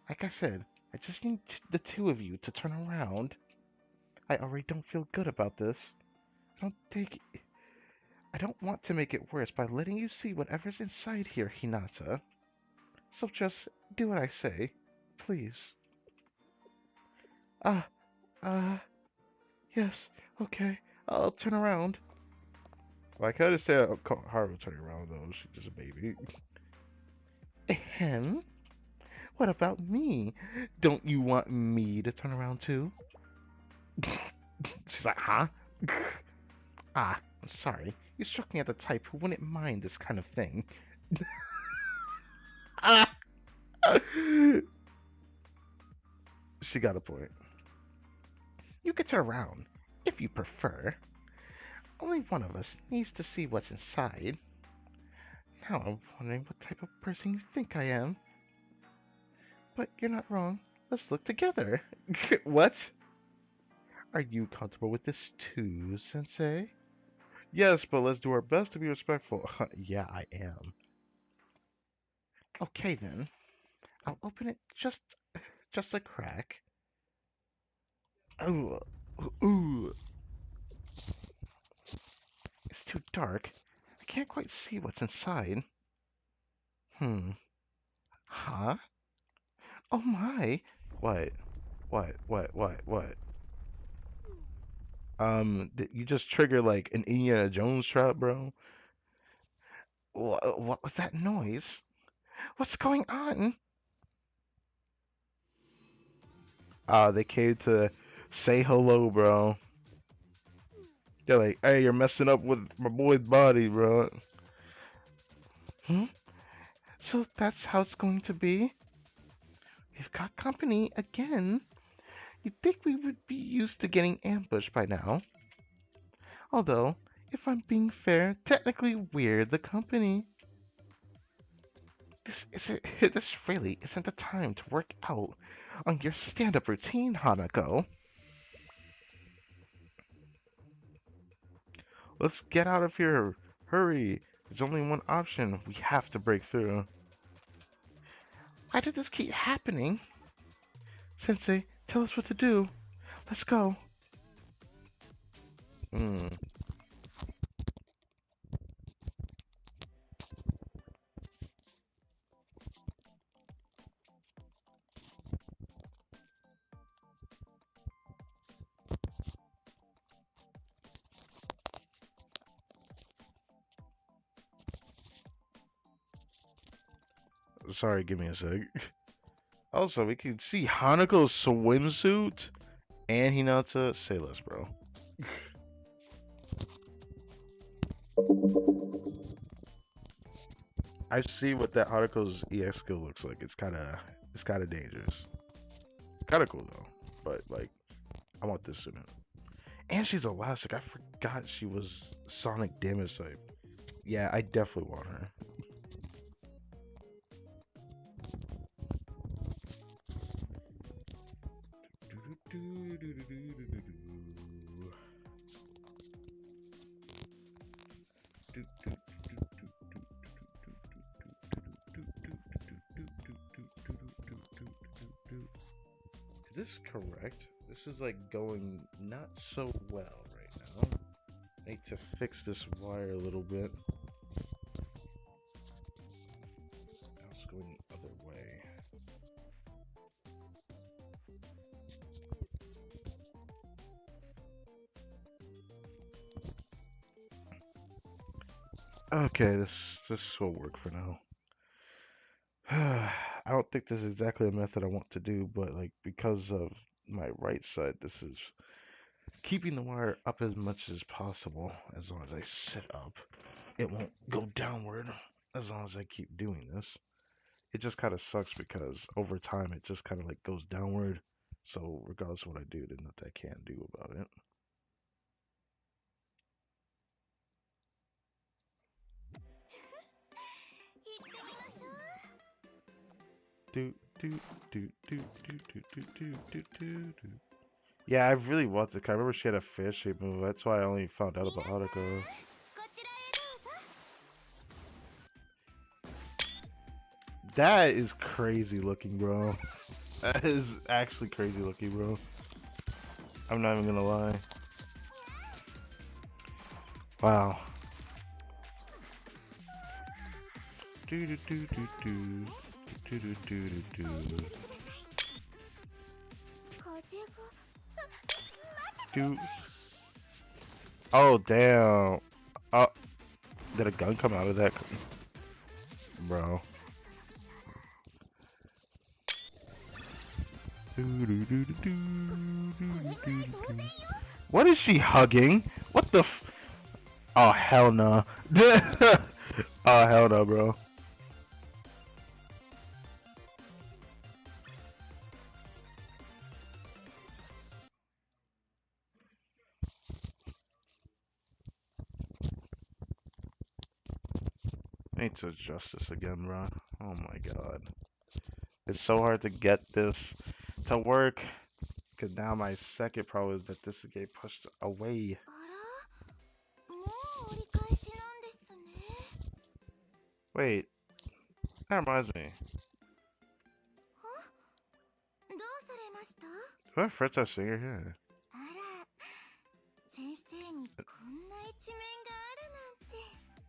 Like I said, I just need the two of you to turn around. I already don't feel good about this. I don't think... I don't want to make it worse by letting you see whatever's inside here, Hinata. So just do what I say, please. Ah, uh, yes, okay, I'll turn around. Well, I kind of say Haru turning around though. She's just a baby. Ahem. What about me? Don't you want me to turn around too? She's like, huh? Ah, I'm sorry. You struck me as the type who wouldn't mind this kind of thing. Ah! She got a point. You can turn around, if you prefer. Only one of us needs to see what's inside. Now I'm wondering what type of person you think I am. But you're not wrong. Let's look together. What? Are you comfortable with this too, Sensei? Yes, but let's do our best to be respectful. Yeah, I am. Okay then. I'll open it just a crack. Oh, ooh, it's too dark. I can't quite see what's inside. Hmm. Huh? Oh my. What? What? You just triggered like an Indiana Jones trap, bro. What was that noise? What's going on? They came to say hello, bro. They're like, hey, you're messing up with my boy's body, bro. Hmm? So that's how it's going to be? We've got company again. You'd think we would be used to getting ambushed by now. Although, if I'm being fair, technically we're the company. This really isn't the time to work out on your stand-up routine, Hanako. Let's get out of here. Hurry. There's only one option. We have to break through. Why did this keep happening? Sensei, tell us what to do. Let's go. Hmm. Sorry, give me a sec. Also, we can see Hanako's swimsuit and Hinata. Say less, bro. I see what that Haruko's EX skill looks like. It's kind of dangerous. Kind of cool though, but like I want this sooner. And she's elastic. I forgot she was sonic damage type. Yeah, I definitely want her. Is this correct? This is like going not so well right now. Need to fix this wire a little bit. Now it's going the other way. Okay, this will work for now. I don't think this is exactly a method I want to do, but like because of my right side, this is keeping the wire up as much as possible. As long as I sit up, it won't go downward. As long as I keep doing this, it just kind of sucks because over time it just kind of like goes downward. So regardless of what I do, there's nothing I can't do about it. Do do do do do do do do do do do. Yeah, I really want to. I remember she had a fair shape move. That's why I only found out about Haruka. That is crazy looking, bro. That is actually crazy looking, bro. I'm not even gonna lie. Wow. Do do do do do do do do do do. Do. Oh damn. Oh, did a gun come out of that, bro? Do, do, do, do, do, do, do, do. What is she hugging? What the f- Oh hell no. Oh hell no, bro. I need to adjust this again, bro. Oh my god. It's so hard to get this to work. Cause now my second problem is that this is getting pushed away. Wait, that reminds me. Do I have Fritz our singer here?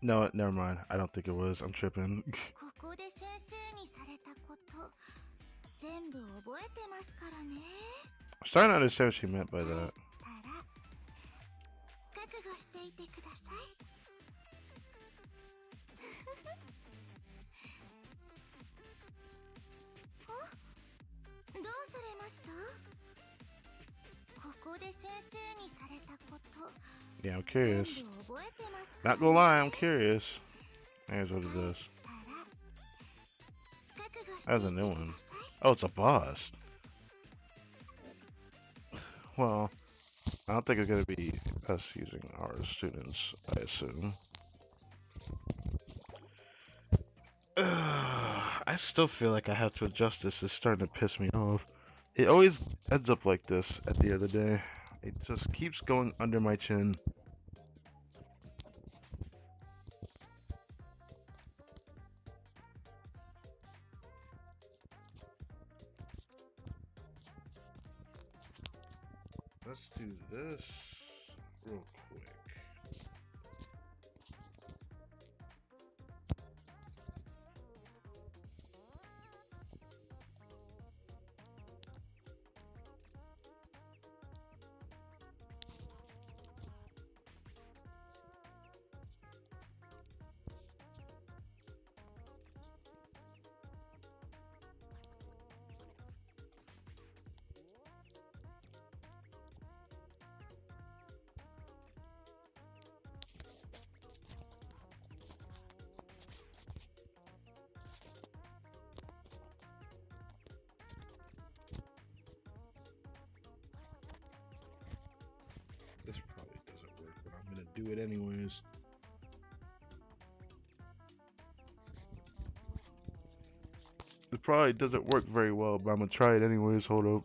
No, never mind. I don't think it was. I'm tripping. I'm starting to understand what she meant by that. Yeah, I'm curious. Not gonna lie, I'm curious. Here's what it is. That's a new one. Oh, it's a boss. Well, I don't think it's gonna be us using our students, I assume. I still feel like I have to adjust this. It's starting to piss me off. It always ends up like this at the end of the day. It just keeps going under my chin. Let's do this real quick. do it anyways. It probably doesn't work very well, but I'm gonna try it anyways. Hold up.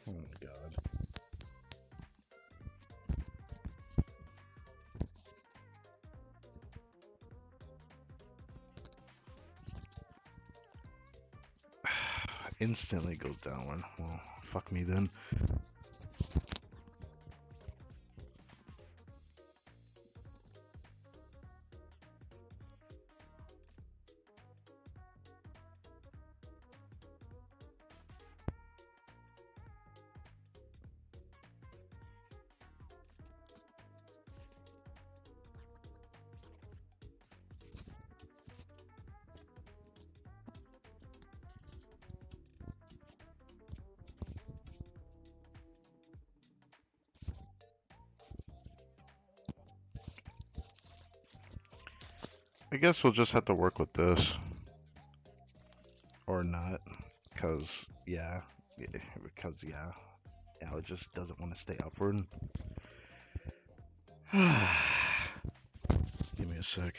Oh my god. Instantly goes downward. Well, fuck me then. I guess we'll just have to work with this. Or not. Because, yeah. Because, yeah. Yeah, it just doesn't want to stay upward. Give me a sec.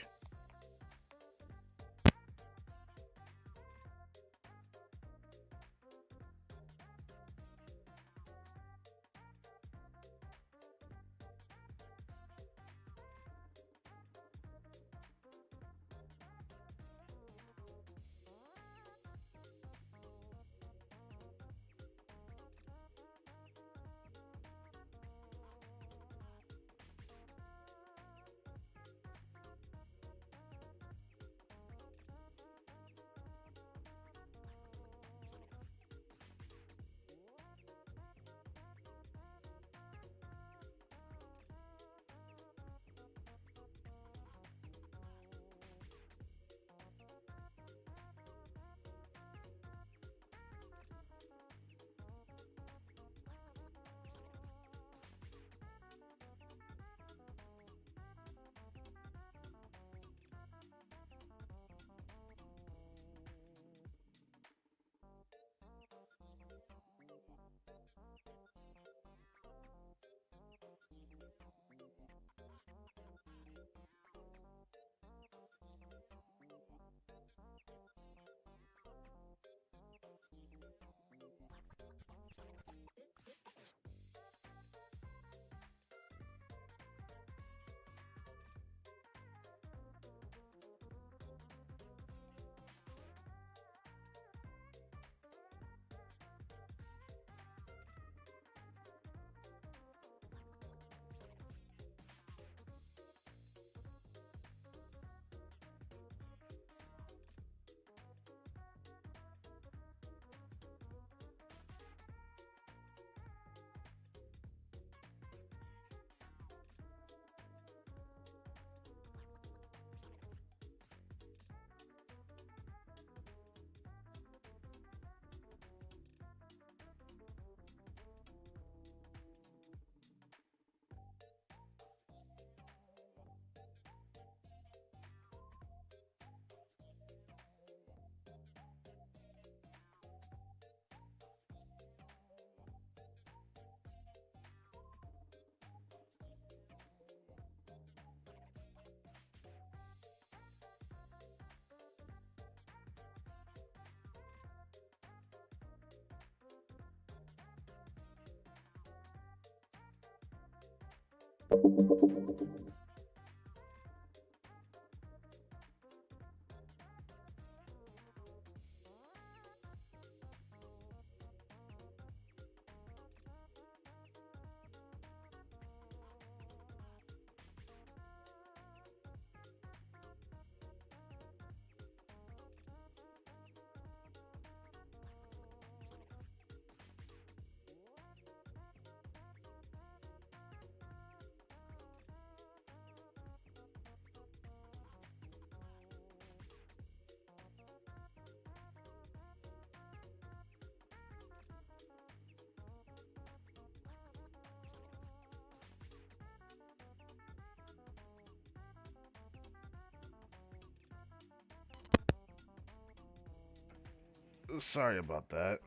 Sorry about that.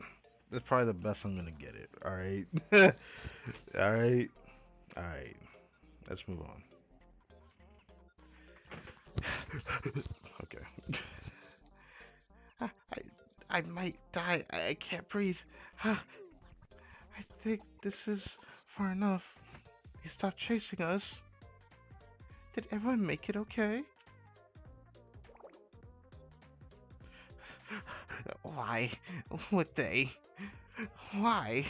That's probably the best I'm gonna get it. Alright. Alright. Alright. Let's move on. Okay. I might die. I can't breathe. I think this is far enough. He stopped chasing us. Did everyone make it okay? Why would they? Why?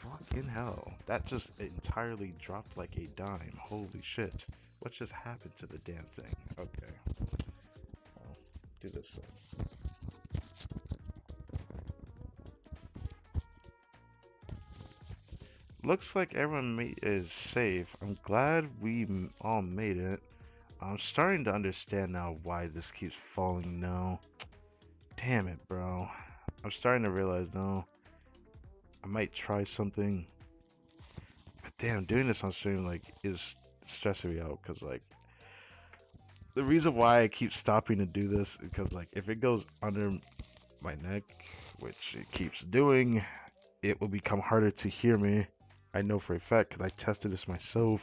Fucking hell. That just entirely dropped like a dime. Holy shit. What just happened to the damn thing? Okay. I'll do this then. Looks like everyone is safe. I'm glad we all made it. I'm starting to understand now why this keeps falling now. Damn it, bro. I'm starting to realize now. I might try something. But damn, doing this on stream like is stressing me out because like the reason why I keep stopping to do this is because like if it goes under my neck, which it keeps doing, it will become harder to hear me. I know for a fact because I tested this myself.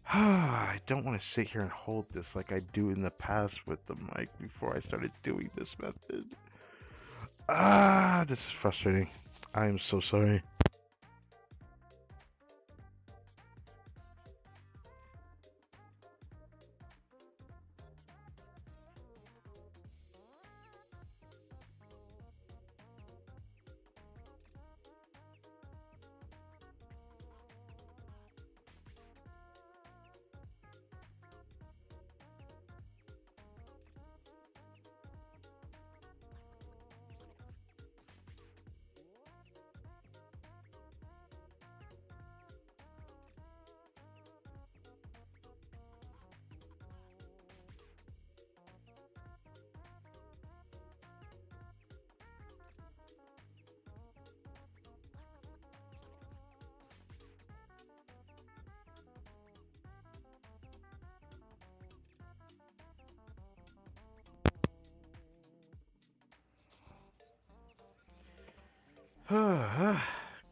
I don't want to sit here and hold this like I do in the past with the mic before I started doing this method. This is frustrating. I am so sorry.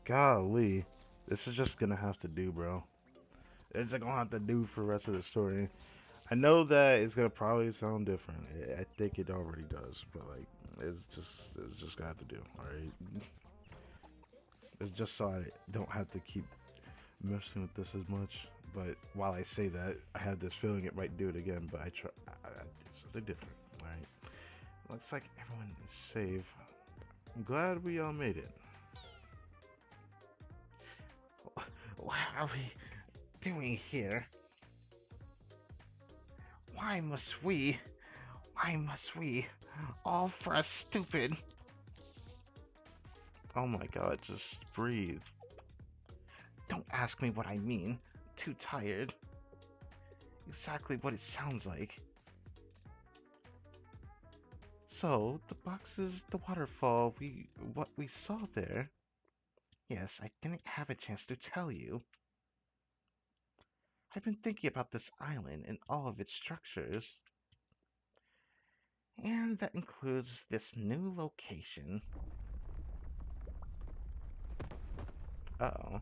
Golly. This is just gonna have to do, bro. It's gonna have to do for the rest of the story. I know that it's gonna probably sound different. I think it already does, but like, it's just gonna have to do. All right. It's just so I don't have to keep messing with this as much. But while I say that, I have this feeling it might do it again. But I did something different. All right. Looks like everyone is safe. I'm glad we all made it. What are we doing here? Why must we? Why must we? All for a stupid. Oh my god, just breathe. Don't ask me what I mean. Too tired. Exactly what it sounds like. So, the box is the waterfall what we saw there. Yes, I didn't have a chance to tell you. I've been thinking about this island and all of its structures. And that includes this new location. Uh-oh.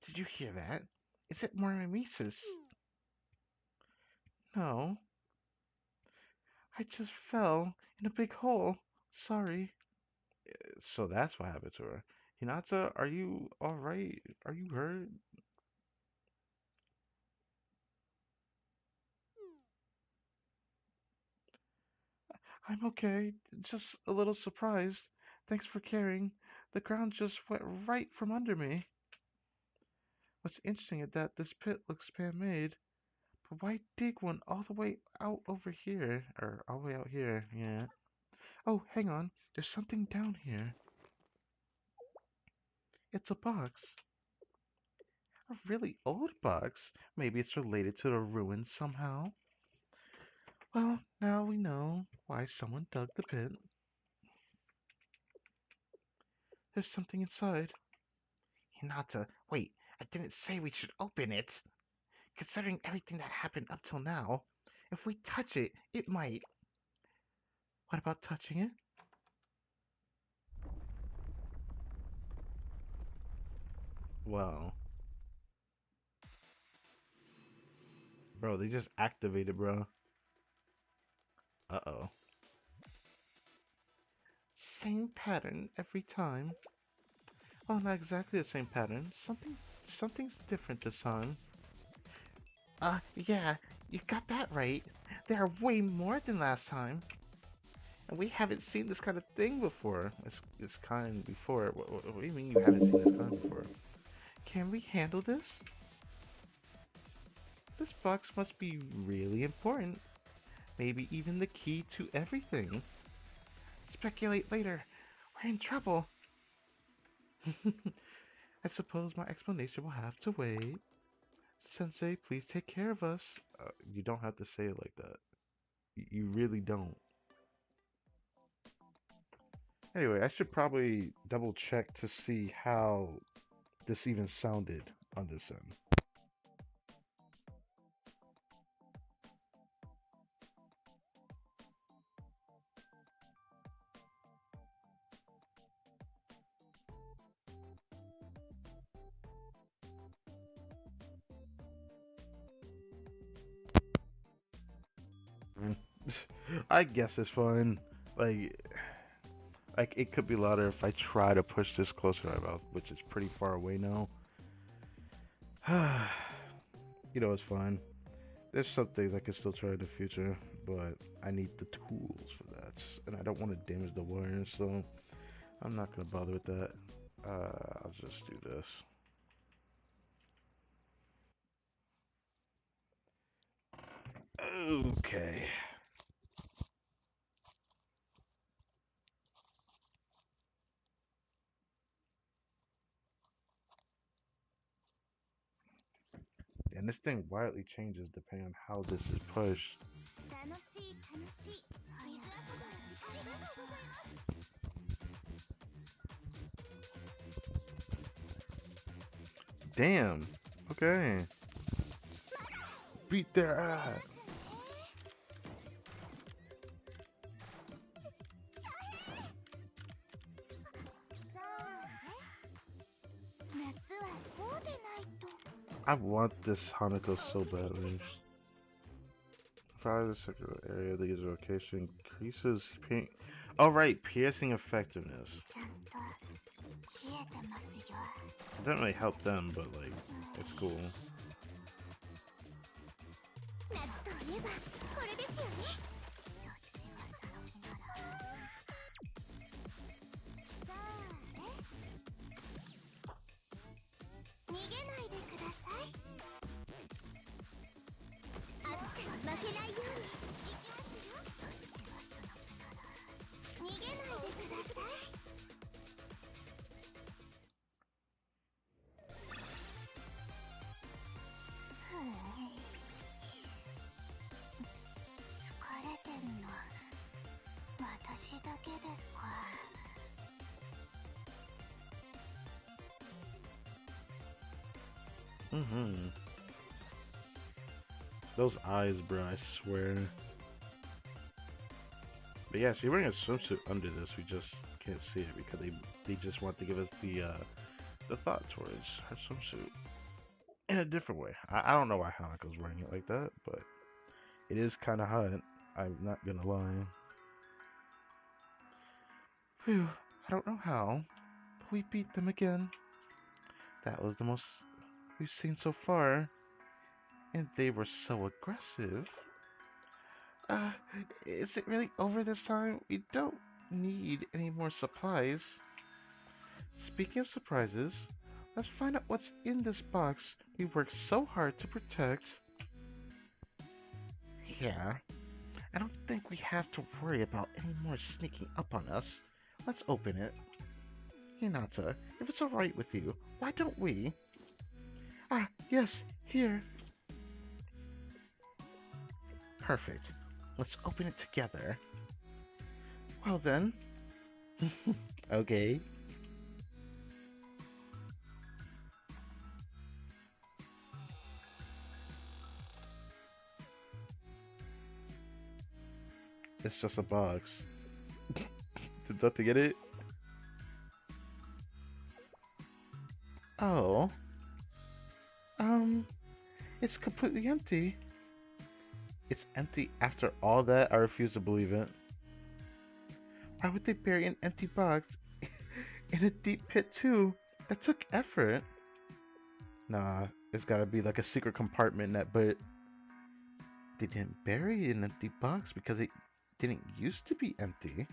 Did you hear that? Is it more mimesis? No. I just fell in a big hole. Sorry. So that's what happened to her. Hinata, are you alright? Are you hurt? I'm okay. Just a little surprised. Thanks for caring. The ground just went right from under me. What's interesting is that this pit looks man-made. But why dig one all the way out over here? Or all the way out here, yeah. Oh, hang on. There's something down here. It's a box. A really old box. Maybe it's related to the ruins somehow. Well, now we know why someone dug the pit. There's something inside. Hinata, wait, I didn't say we should open it. Considering everything that happened up till now, if we touch it, it might. What about touching it? Well, bro, they just activated, bro. Uh-oh. Same pattern every time. Well, not exactly the same pattern. Something's different this time. Yeah, you got that right. There are way more than last time. And we haven't seen this kind of thing before. This kind before. What do you mean you haven't seen this kind before? Can we handle this? This box must be really important. Maybe even the key to everything. Speculate later. We're in trouble. I suppose my explanation will have to wait. Sensei, please take care of us. You don't have to say it like that. You really don't. Anyway, I should probably double check to see how this even sounded on this end. I guess it's fine. Like, like it could be louder if I try to push this closer to my mouth, which is pretty far away now. It's fine. There's some things I can still try in the future, but I need the tools for that, and I don't want to damage the wires, so I'm not gonna bother with that. I'll just do this. Okay. And this thing widely changes depending on how this is pushed. Damn. Okay. Beat their ass. I want this Hanako so badly. Fire the circular area, the user location increases paint. Oh right, piercing effectiveness. It doesn't really help them, but like, it's cool. Mm-hmm. Those eyes, bro, I swear. But yeah, she's wearing a swimsuit under this. We just can't see it because they just want to give us the thought towards her swimsuit in a different way. I don't know why Hanako's wearing it like that, but it is kind of hot. I'm not gonna lie. Phew, I don't know how, but we beat them again. That was the most we've seen so far, and they were so aggressive. Uh, is it really over this time? We don't need any more supplies. Speaking of surprises, let's find out what's in this box we worked so hard to protect. Yeah, I don't think we have to worry about any more sneaking up on us. Let's open it. Hinata, if it's alright with you, why don't we? Ah, yes, here. Perfect. Let's open it together. Well then. Okay. It's just a box. Did that to get it? Oh. Um, it's completely empty. It's empty after all that? I refuse to believe it. Why would they bury an empty box in a deep pit too? That took effort. Nah, it's gotta be like a secret compartment that, but they didn't bury an empty box because it didn't used to be empty.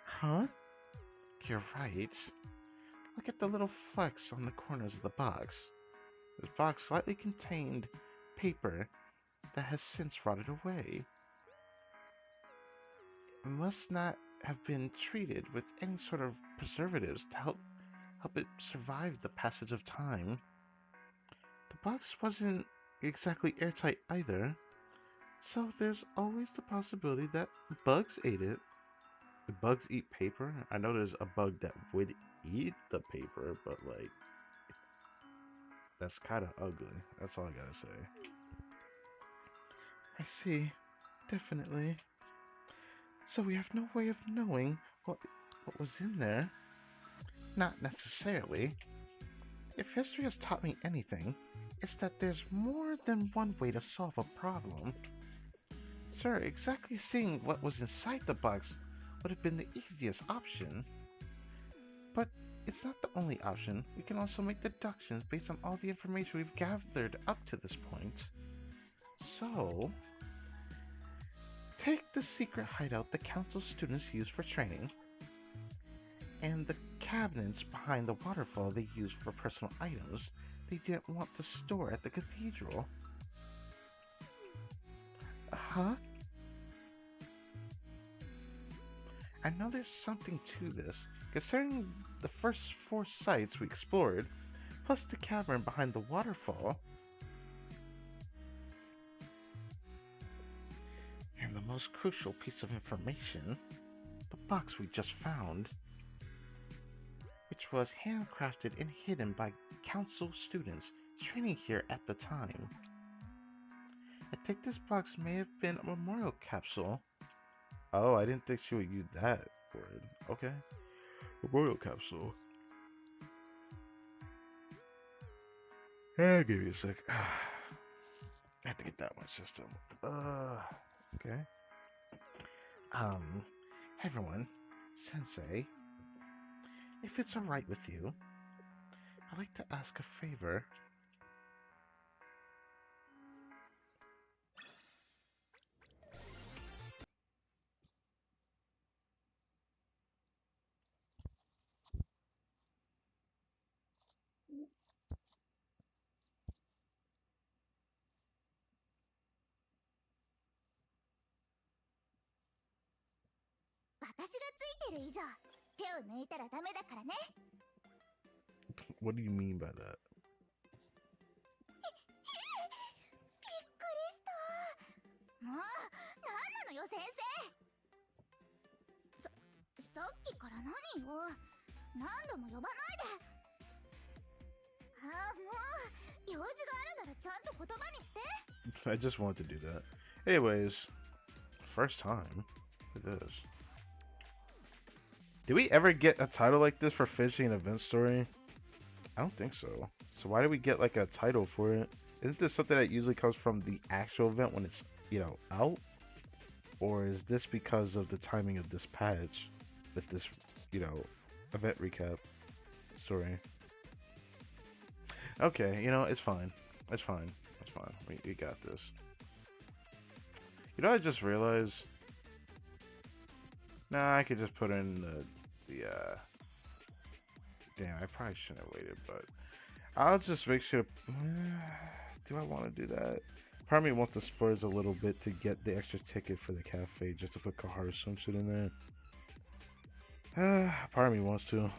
Huh? You're right. Look at the little flecks on the corners of the box. This box slightly contained paper that has since rotted away. It must not have been treated with any sort of preservatives to help it survive the passage of time. The box wasn't exactly airtight either, so there's always the possibility that bugs ate it. Do bugs eat paper? I know there's a bug that would eat the paper, but like, that's kind of ugly. That's all I gotta say. I see. Definitely. So we have no way of knowing what was in there? Not necessarily. If history has taught me anything, it's that there's more than one way to solve a problem. Sir, exactly seeing what was inside the box would have been the easiest option. But it's not the only option. We can also make deductions based on all the information we've gathered up to this point. So, take the secret hideout the council students use for training, and the cabinets behind the waterfall they used for personal items they didn't want to store at the cathedral. Huh? I know there's something to this, considering the first 4 sites we explored, plus the cavern behind the waterfall. And the most crucial piece of information, the box we just found, which was handcrafted and hidden by council students training here at the time. I think this box may have been a memorial capsule. Oh, I didn't think she would use that word. Okay. Memorial capsule. Give me a sec. I have to get that one system. Okay. Hey everyone. Sensei, if it's alright with you, I'd like to ask a favor. What do you mean by that? もう、なんなのよ先生。さっきから何よ。何度も呼ばないで。ああ、もう、用事があるならちゃんと言葉にして。I just wanted to do that. Anyways, first time. Look at this. Did we ever get a title like this for finishing an event story? I don't think so. So why do we get like a title for it? Isn't this something that usually comes from the actual event when it's, you know, out? Or is this because of the timing of this patch with this, you know, event recap story? Okay, you know, it's fine. It's fine. It's fine. We got this. You know, I just realized. Nah, I could just put in the damn, I probably shouldn't have waited, but I'll just make sure. Do I want to do that? Part of me wants to splurge a little bit to get the extra ticket for the cafe, just to put Kaharu some shit in there. Part of me wants to.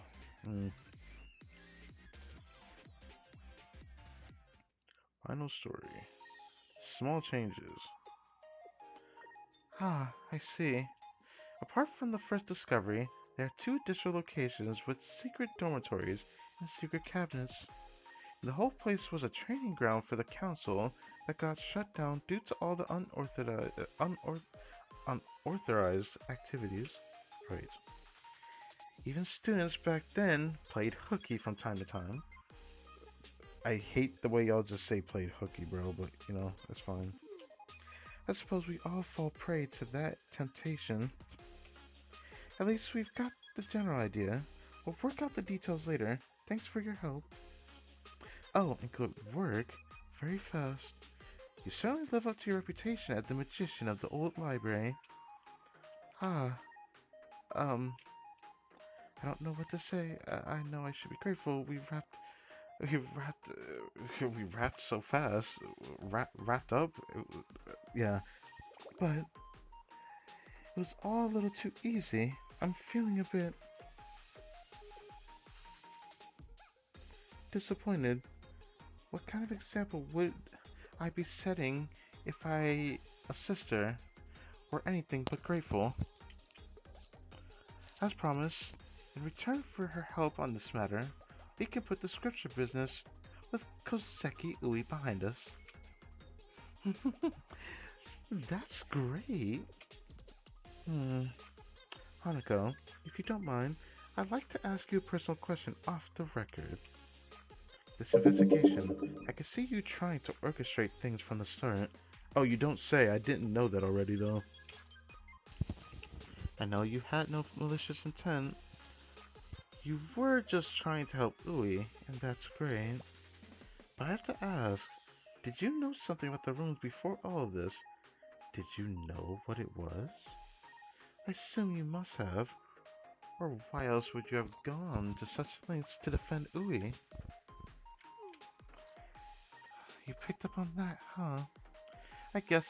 Final story. Small changes. Ah, I see. Apart from the first discovery, there are 2 additional locations with secret dormitories and secret cabinets. The whole place was a training ground for the council that got shut down due to all the unauthorized activities. Right. Even students back then played hooky from time to time. I hate the way y'all just say played hooky, bro, but you know, that's fine. I suppose we all fall prey to that temptation. At least we've got the general idea. We'll work out the details later. Thanks for your help. Oh, and good work. Very fast. You certainly live up to your reputation as the magician of the old library. Ah, I don't know what to say. I know I should be grateful. We wrapped so fast. Wrapped up. Yeah, but it was all a little too easy. I'm feeling a bit disappointed. What kind of example would I be setting if I assist her? Or anything but grateful. As promised, in return for her help on this matter, we can put the scripture business with Koseki Ui behind us. That's great. Hanako, if you don't mind, I'd like to ask you a personal question off the record. This investigation, I can see you trying to orchestrate things from the start. Oh, you don't say. I didn't know that already, though. I know you had no malicious intent. You were just trying to help Ui, and that's great. But I have to ask, did you know something about the rooms before all of this? Did you know what it was? I assume you must have. Or why else would you have gone to such lengths to defend Ui? You picked up on that, huh? I guess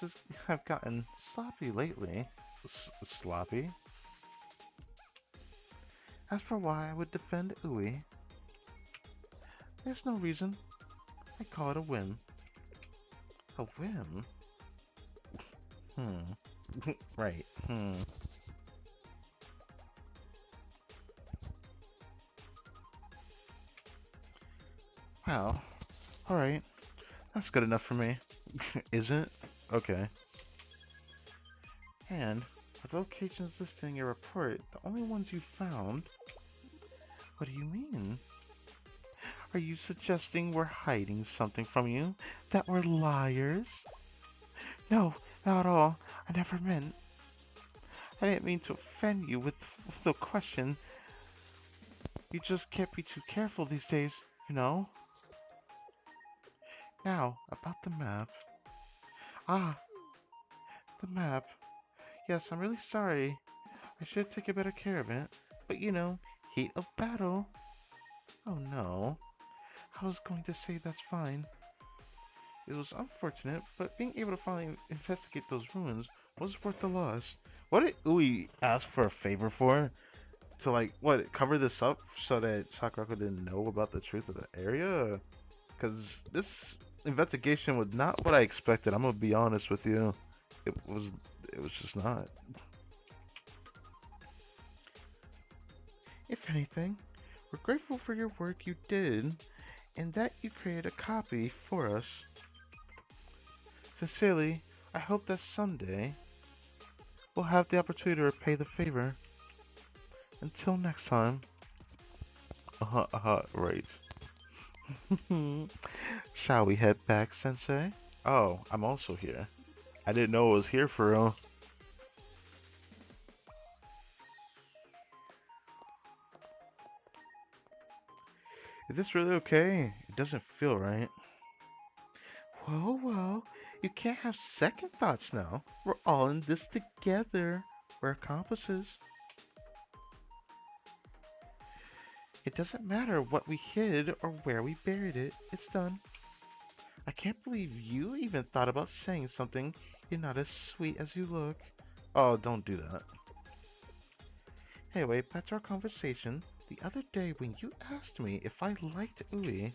I've gotten sloppy lately. Sloppy? As for why I would defend Ui, there's no reason. I call it a whim. A whim? Right. Well, alright. That's good enough for me. Isn't? Okay. And, the locations listed in your report, the only ones you found... What do you mean? Are you suggesting we're hiding something from you? That we're liars? No, not at all. I never meant... I didn't mean to offend you with the question. You just can't be too careful these days, you know? Now, about the map. Ah, the map. Yes, I'm really sorry. I should take better care of it. But you know, heat of battle. Oh no. I was going to say that's fine. It was unfortunate, but being able to finally investigate those ruins was worth the loss. What did Ui ask for a favor for? To like, what, cover this up so that Sakurako didn't know about the truth of the area? Because this investigation was not what I expected. I'm gonna be honest with you. It was just not. If anything, we're grateful for your work you did and that you created a copy for us. Sincerely, I hope that someday we'll have the opportunity to repay the favor. Until next time. Right. Shall we head back, Sensei? Oh, I'm also here. I didn't know it was here for real. Is this really okay? It doesn't feel right. Whoa, you can't have second thoughts now. We're all in this together. We're accomplices. It doesn't matter what we hid or where we buried it. It's done. I can't believe you even thought about saying something. You're not as sweet as you look. Oh, don't do that. Anyway, back to our conversation. The other day when you asked me if I liked Ui,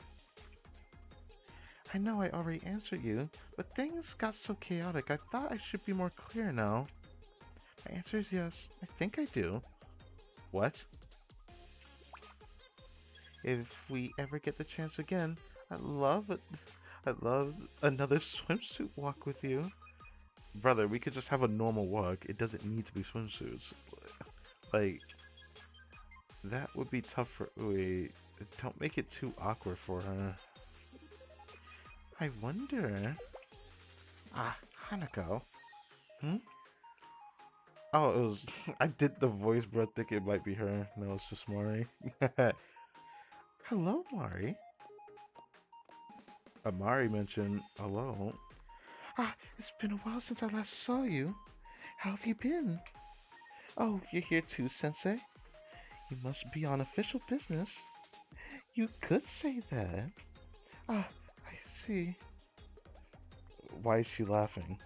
I know I already answered you, but things got so chaotic I thought I should be more clear now. My answer is yes, I think I do. What? If we ever get the chance again, I'd love another swimsuit walk with you. Brother, we could just have a normal walk. It doesn't need to be swimsuits. Like, that would be tough for Ui. Don't make it too awkward for her. I wonder... Ah, Hanako. Hmm? Oh, it was... I did the voice, but I think it might be her. No, it's just Mari. Hello, Mari. Mari mentioned hello. Ah, it's been a while since I last saw you. How have you been? Oh, you're here too, Sensei? You must be on official business. You could say that. Ah, I see. Why is she laughing?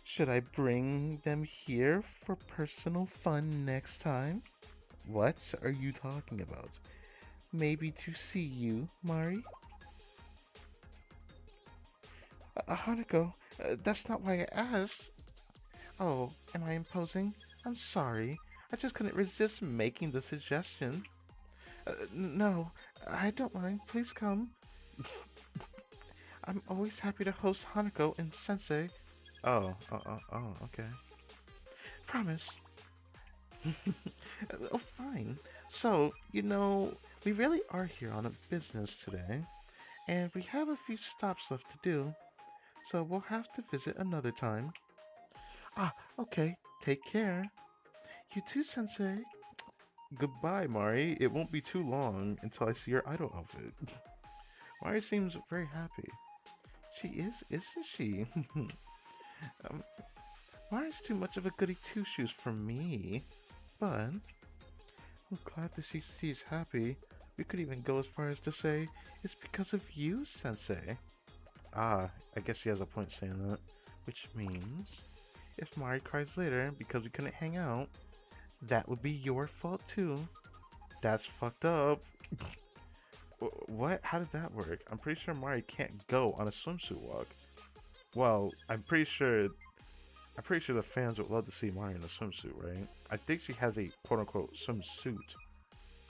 Should I bring them here for personal fun next time? What are you talking about? Maybe to see you, Mari? Hanako, that's not why I asked. Oh, am I imposing? I'm sorry. I just couldn't resist making the suggestion. No, I don't mind. Please come. I'm always happy to host Hanako and Sensei. Oh, okay. Promise. Oh, fine. So, we really are here on a business today, and we have a few stops left to do, so we'll have to visit another time. Ah, okay. Take care. You too, Sensei. Goodbye, Mari. It won't be too long until I see your idol outfit. Mari seems very happy. She is, isn't she? Mari's too much of a goody two-shoes for me, but I'm glad that she's happy. We could even go as far as to say it's because of you, Sensei. Ah, I guess she has a point saying that. Which means, if Mari cries later because we couldn't hang out, that would be your fault too. That's fucked up. What? How did that work? I'm pretty sure Mari can't go on a swimsuit walk. Well, I'm pretty sure the fans would love to see Mari in a swimsuit, right? I think she has a quote-unquote swimsuit,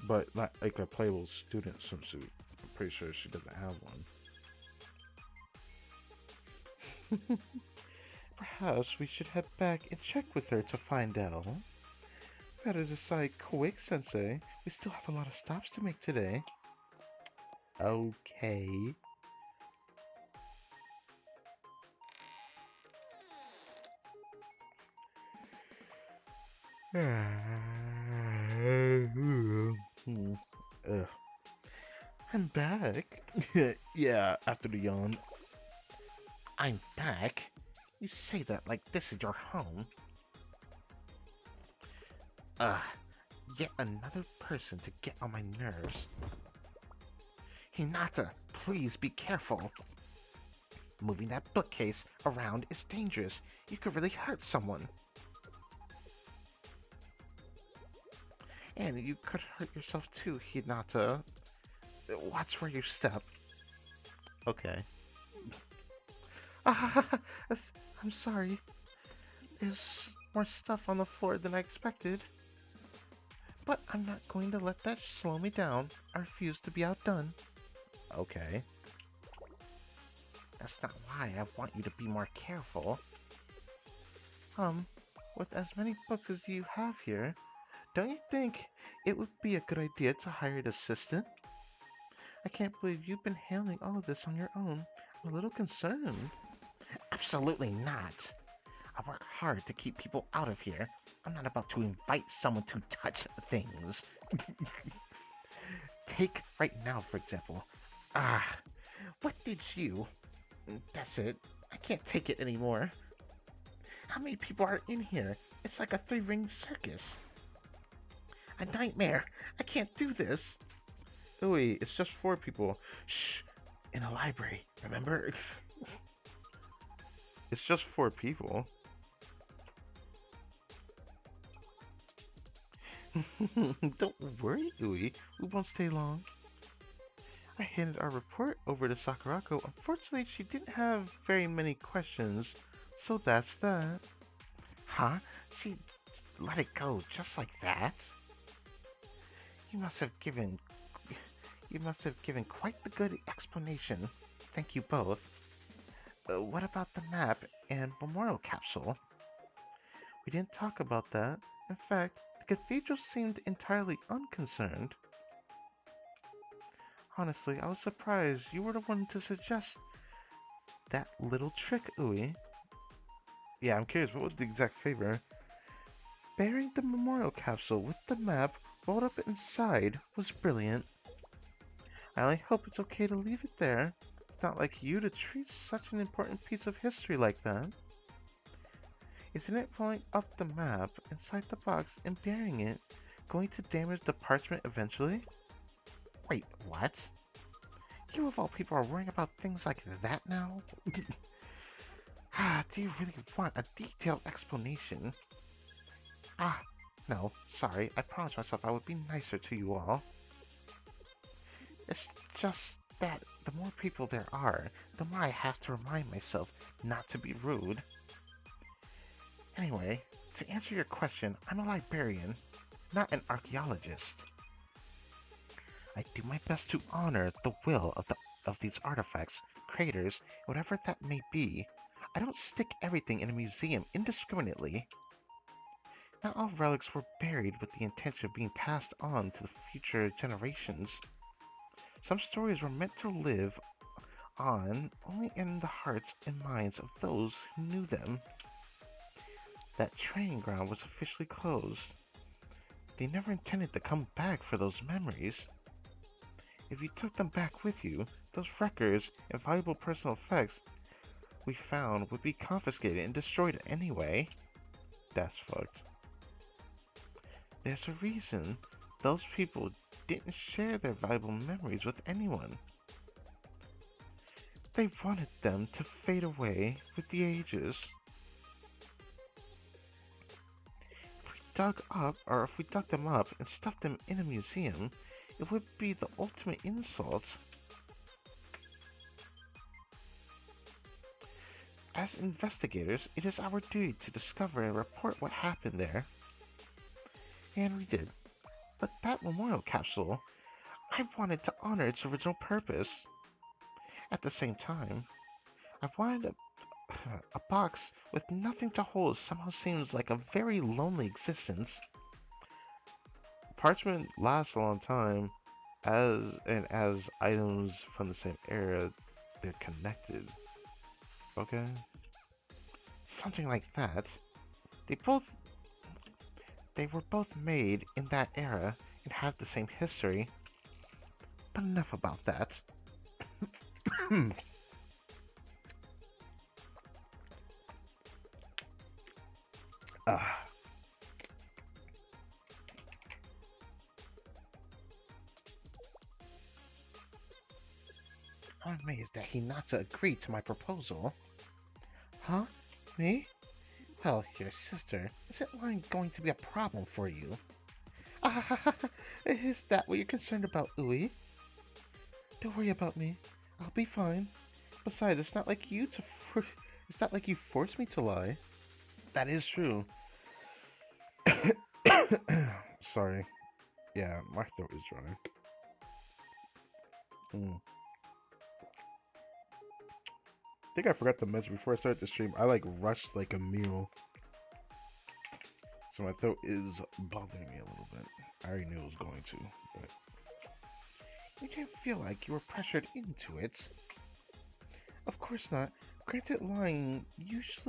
but not like a playable student swimsuit. I'm pretty sure she doesn't have one. Perhaps we should head back and check with her to find out. Better decide quick, Sensei. We still have a lot of stops to make today. Okay. Ugh. I'm back. Yeah, after the yawn. I'm back? You say that like this is your home. Yet another person to get on my nerves. Hinata, please be careful. Moving that bookcase around is dangerous. You could really hurt someone. And you could hurt yourself too, Hinata. Watch where you step. Okay. I'm sorry. There's more stuff on the floor than I expected. But I'm not going to let that slow me down. I refuse to be outdone. Okay. That's not why I want you to be more careful. With as many books as you have here, don't you think it would be a good idea to hire an assistant? I can't believe you've been handling all of this on your own. I'm a little concerned. Absolutely not. I work hard to keep people out of here. I'm not about to invite someone to touch things. Take right now, for example. What did you... That's it. I can't take it anymore. How many people are in here? It's like a three-ring circus. A nightmare. I can't do this. Ooey, it's just 4 people. Shh. In a library, remember? It's just 4 people. Don't worry, Ooey. We won't stay long. I handed our report over to Sakurako. Unfortunately, she didn't have very many questions, so that's that. Huh? She let it go just like that? You must have given quite the good explanation. Thank you both. What about the map and memorial capsule? We didn't talk about that. In fact, the cathedral seemed entirely unconcerned. Honestly, I was surprised you were the one to suggest that little trick, Ui. Yeah, I'm curious, what was the exact favor? Burying the memorial capsule with the map rolled up inside was brilliant. I only hope it's okay to leave it there. It's not like you to treat such an important piece of history like that. Isn't it rolling up the map inside the box and burying it going to damage the parchment eventually? Wait, what? You of all people are worrying about things like that now? Do you really want a detailed explanation? No, sorry, I promised myself I would be nicer to you all. It's just that the more people there are, the more I have to remind myself not to be rude. Anyway, to answer your question, I'm a librarian, not an archaeologist. I do my best to honor the will of these artifacts, craters, whatever that may be. I don't stick everything in a museum indiscriminately. Not all relics were buried with the intention of being passed on to the future generations. Some stories were meant to live on only in the hearts and minds of those who knew them. That training ground was officially closed. They never intended to come back for those memories. If you took them back with you, those records and valuable personal effects we found would be confiscated and destroyed anyway. That's fucked. There's a reason those people didn't share their valuable memories with anyone. They wanted them to fade away with the ages. If we dug them up and stuffed them in a museum, it would be the ultimate insult. As investigators, it is our duty to discover and report what happened there. And we did. But that memorial capsule, I wanted to honor its original purpose. At the same time, I wanted a box with nothing to hold somehow seems like a very lonely existence. Parchment lasts a long time, as items from the same era, they're connected. Okay? Something like that. They were both made in that era and have the same history. But enough about that. I'm amazed that Hinata agreed to my proposal. Huh? Me? Well, your sister, isn't lying going to be a problem for you? Is that what you're concerned about, Ui? Don't worry about me. I'll be fine. Besides, it's not like you forced me to lie. That is true. Sorry. Yeah, my throat is dry. I think I forgot to mention before I started the stream, I rushed like a mule. So my throat is bothering me a little bit. I already knew it was going to, but you didn't feel like you were pressured into it. Of course not. Granted, lying. Let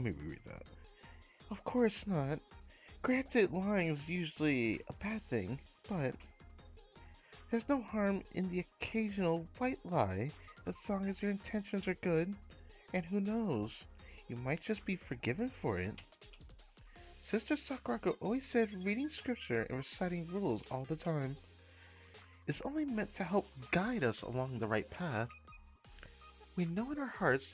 me reread that. Of course not. Granted, lying is usually a bad thing, but there's no harm in the occasional white lie as long as your intentions are good. And who knows, you might just be forgiven for it. Sister Sakurako always said reading scripture and reciting rules all the time is only meant to help guide us along the right path. We know in our hearts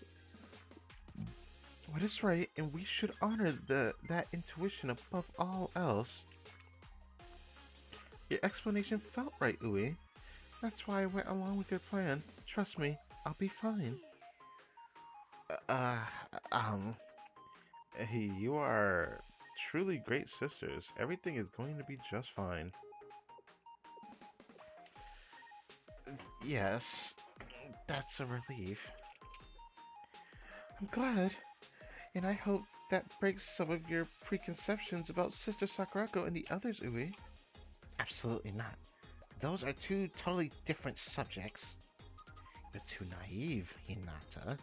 what is right, and we should honor that intuition above all else. Your explanation felt right, Ui. That's why I went along with your plan. Trust me, I'll be fine. You are truly great sisters. Everything is going to be just fine. Yes, that's a relief. I'm glad. And I hope that breaks some of your preconceptions about Sister Sakurako and the others, Ui. Absolutely not. Those are two totally different subjects. You're too naive, Hinata.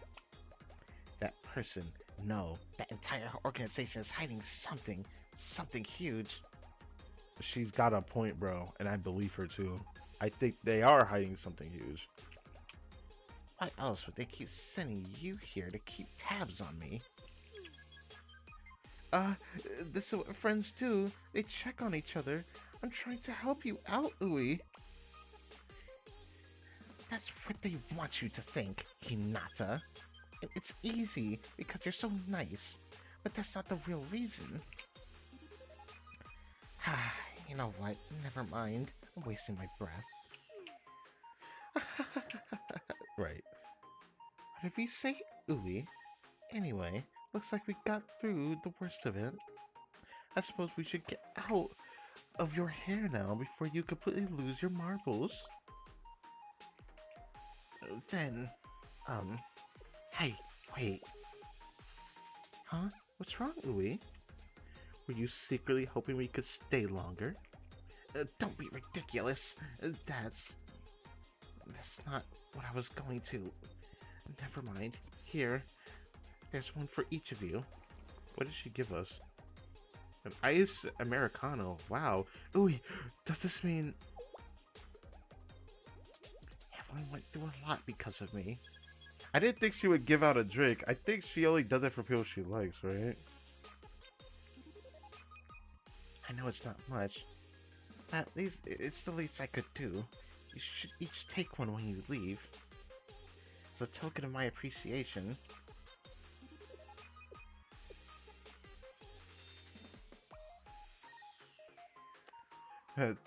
That person, no, that entire organization is hiding something huge. She's got a point, bro, and I believe her too. I think they are hiding something huge. Why else would they keep sending you here to keep tabs on me? This is what friends do. They check on each other. I'm trying to help you out, Ui. That's what they want you to think, Hinata. It's easy because you're so nice, but that's not the real reason. You know what? Never mind. I'm wasting my breath. Right. What did we say, Ui? Anyway, looks like we got through the worst of it. I suppose we should get out of your hair now before you completely lose your marbles. Then, hey, wait. Huh? What's wrong, Ui? Were you secretly hoping we could stay longer? Don't be ridiculous. That's not what I was going to. Never mind. Here, there's one for each of you. What did she give us? An ice Americano. Wow. Ooh, does this mean everyone went through a lot because of me? I didn't think she would give out a drink. I think she only does it for people she likes, right? I know it's not much. At least it's the least I could do. You should each take one when you leave. It's a token of my appreciation.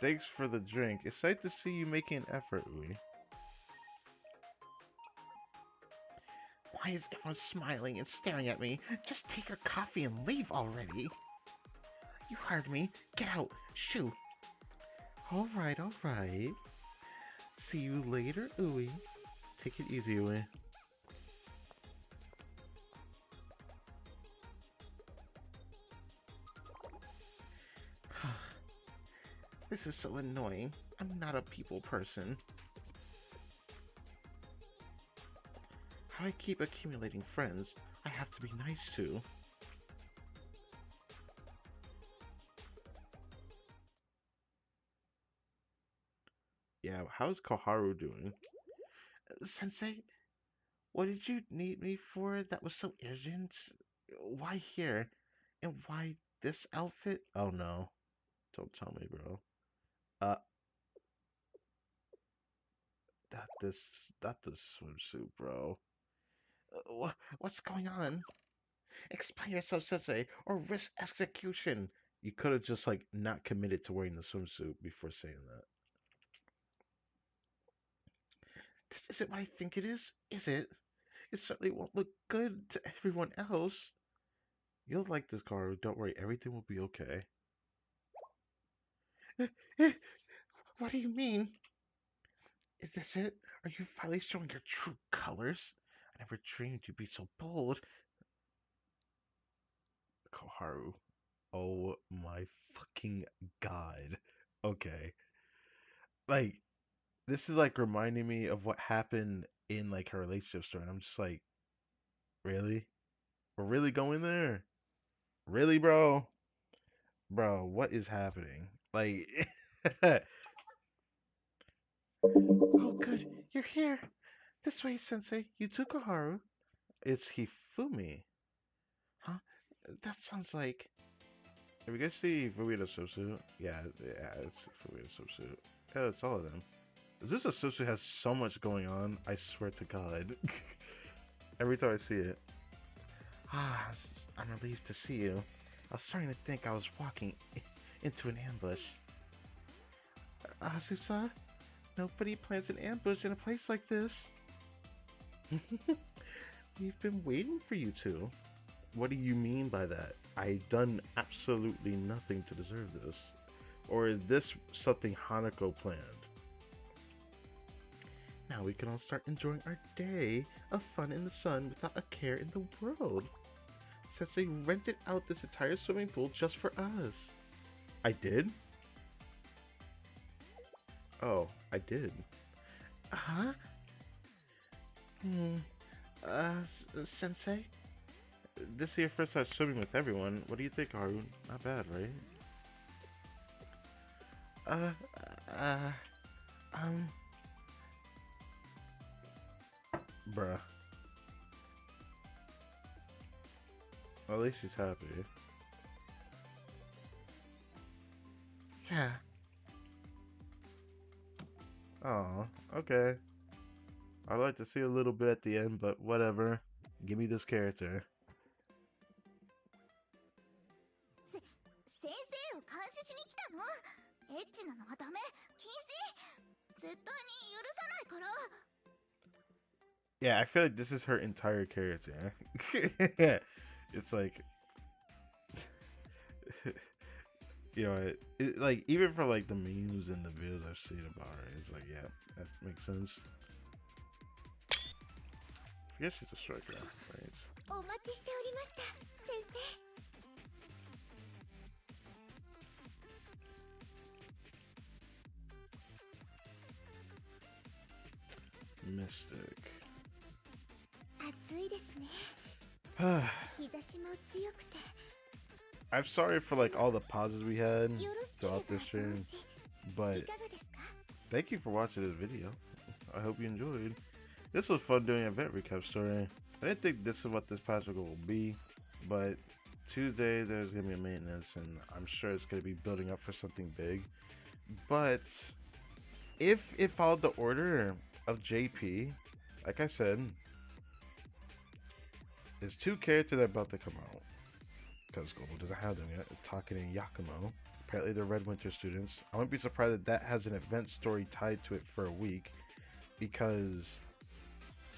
Thanks for the drink. It's nice to see you making an effort, Ui. Why is everyone smiling and staring at me? Just take your coffee and leave already. You hired me. Get out. Shoo. Alright, alright. See you later, Ui. Take it easy, Ui. This is so annoying. I'm not a people person. How I keep accumulating friends, I have to be nice to. Yeah, how's Koharu doing? Sensei, what did you need me for that was so urgent? Why here? And why this outfit? Oh no. Don't tell me, bro. Uh, that this, that the swimsuit, bro. What's going on? Explain yourself, Sensei, or risk execution. You could have just like not committed to wearing the swimsuit before saying that. This isn't what I think it is it? It certainly won't look good to everyone else. You'll like this car. Don't worry, everything will be okay. What do you mean? Is this it? Are you finally showing your true colors? I never dreamed you'd be so bold. Koharu. Oh my fucking god. Okay. Like, this is like reminding me of what happened in like her relationship story. And I'm just like, really? We're really going there? Really, bro? Bro, what is happening? Like, oh, good. You're here. This way, Sensei. You took Koharu. It's Hifumi. Huh? That sounds like. Have you guys see Fumi's swimsuit? Yeah, it's Fumi's swimsuit. Yeah, it's all of them. This swimsuit has so much going on. I swear to God. Every time I see it. I'm relieved to see you. I was starting to think I was walking into an ambush. Asusa, nobody plans an ambush in a place like this. We've been waiting for you two. What do you mean by that? I've done absolutely nothing to deserve this. Or is this something Hanako planned? Now we can all start enjoying our day of fun in the sun without a care in the world. Sensei rented out this entire swimming pool just for us. I did? Oh, I did. Huh? Hmm. Sensei? This is your first time swimming with everyone. What do you think, Haru? Not bad, right? Uh, uh, um... Bruh. Well, at least she's happy. Yeah. Oh, okay. I'd like to see a little bit at the end, but whatever. Give me this character. 先生を監視しに来たの？エッチなのはダメ？禁止？絶対に許さないから。 Yeah, I feel like this is her entire character. It's like, you know, like even for like the memes and the videos I've seen about her, it's like, yeah, that makes sense. I guess she's a striker, right? お待ちしておりました、先生。 Mystic. 暑いですね。日差しも強くて。 I'm sorry for like all the pauses we had よろしければ throughout this お stream, 話い but かがですか？ thank you for watching this video. I hope you enjoyed. This was fun doing an event recap story. I didn't think this is what this Patrick will be, but Tuesday there's gonna be a maintenance, and I'm sure it's gonna be building up for something big. But if it followed the order of JP, like I said, there's two characters that are about to come out. Because Global doesn't have them yet. Taken and Yakumo. Apparently they're Red Winter students. I wouldn't be surprised that that has an event story tied to it for a week. Because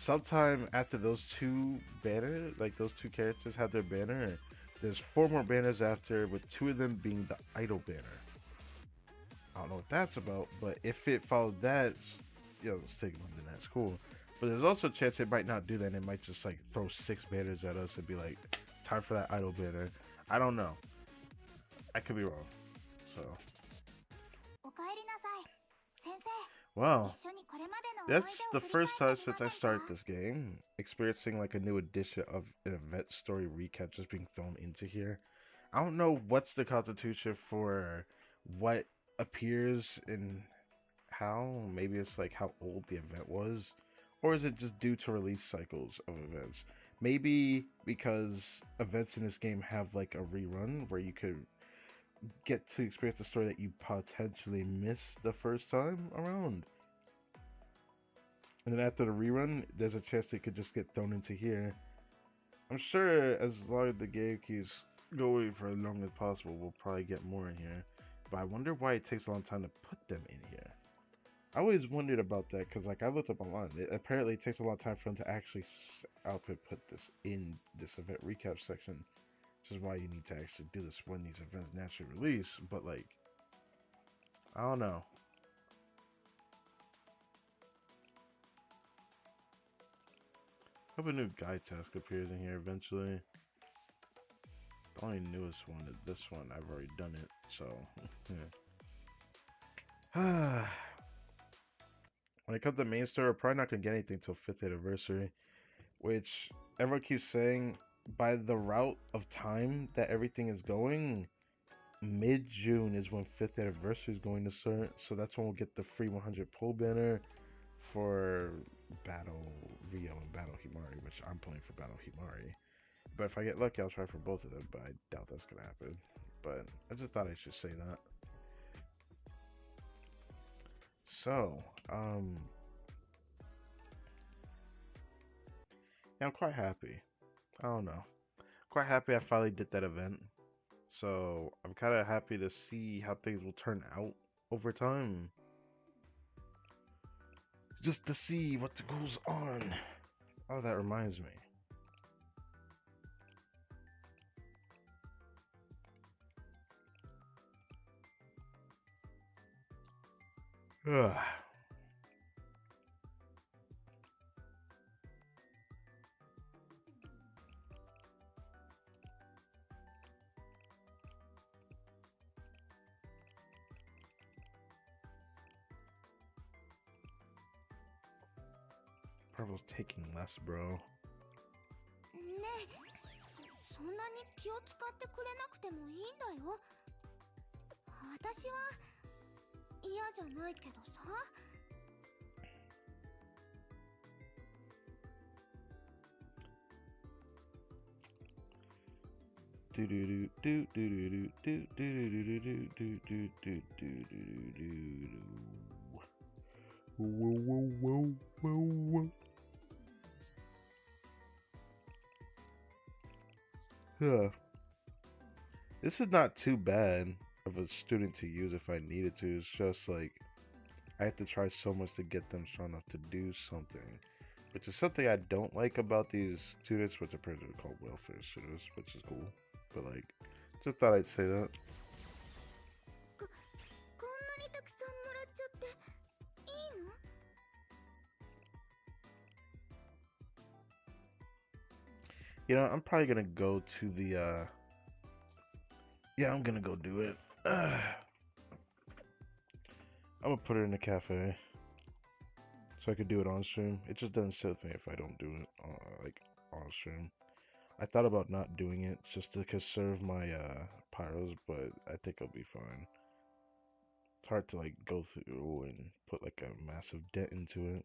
sometime after those two banners, like those two characters have their banner, there's 4 more banners after, with 2 of them being the idol banner. I don't know what that's about, but if it followed that, you know, Stigma, then that's cool. But there's also a chance it might not do that, and it might just like throw 6 banners at us and be like, time for that idol banner. I don't know. I could be wrong. So. おかえりなさい、先生。 Wow. 一緒にこれまでの That's 思い the 出を振り first 返 time ってみ since I ませんか？ started this game, experiencing like a new edition of an event story recap just being thrown into here. I don't know what's the constitution for what appears and how. Maybe it's like how old the event was, or is it just due to release cycles of events? Maybe because events in this game have like a rerun where you could get to experience the story that you potentially missed the first time around. And then after the rerun, there's a chance it could just get thrown into here. I'm sure as long as the game keeps going for as long as possible, we'll probably get more in here. But I wonder why it takes a long time to put them in here. I always wondered about that because, like, I looked up online. Apparently, it takes a long time for them to actually put this in this event recap section, which is why you need to actually do this when these events naturally release. But, like, I don't know. Hope a new guide task appears in here eventually. The only newest one is this one. I've already done it, so yeah. When it comes to the main story, we're probably not gonna get anything till 5th anniversary, which everyone keeps saying by the route of time that everything is going, mid-June is when 5th anniversary is going to start. So that's when we'll get the free 100 pull banner for Battle Rio and Battle Himari, which I'm playing for Battle Himari. But if I get lucky, I'll try for both of them, but I doubt that's gonna happen. But I just thought I should say that. So, yeah, I'm quite happy. I don't know. Quite happy I finally did that event. So, I'm kind of happy to see how things will turn out over time. Just to see what goes on. Oh, that reminds me. Ugh. Marvel's taking less, bro. ねえ、そんなに気を使ってくれなくてもいいんだよ。私は嫌じゃないけどさ。Do do do do do do do do do do do do do do. Whoa whoa whoa whoa whoa. Yeah. This is not too bad of a student to use if I needed to. It's just like I have to try so much to get them strong enough to do something. Which is something I don't like about these students, which apparently are called welfare students, which is cool. But like, just thought I'd say that. こんなにたくさんもらっちゃっていいの？ You know, I'm probably gonna go to the, yeah, I'm gonna go do it. I'm gonna put it in the cafe. So I could do it on stream. It just doesn't sit with me if I don't do it, like, on stream. I thought about not doing it just to conserve my, pyros, but I think I'll be fine. It's hard to, like, go through and put, like, a massive dent into it.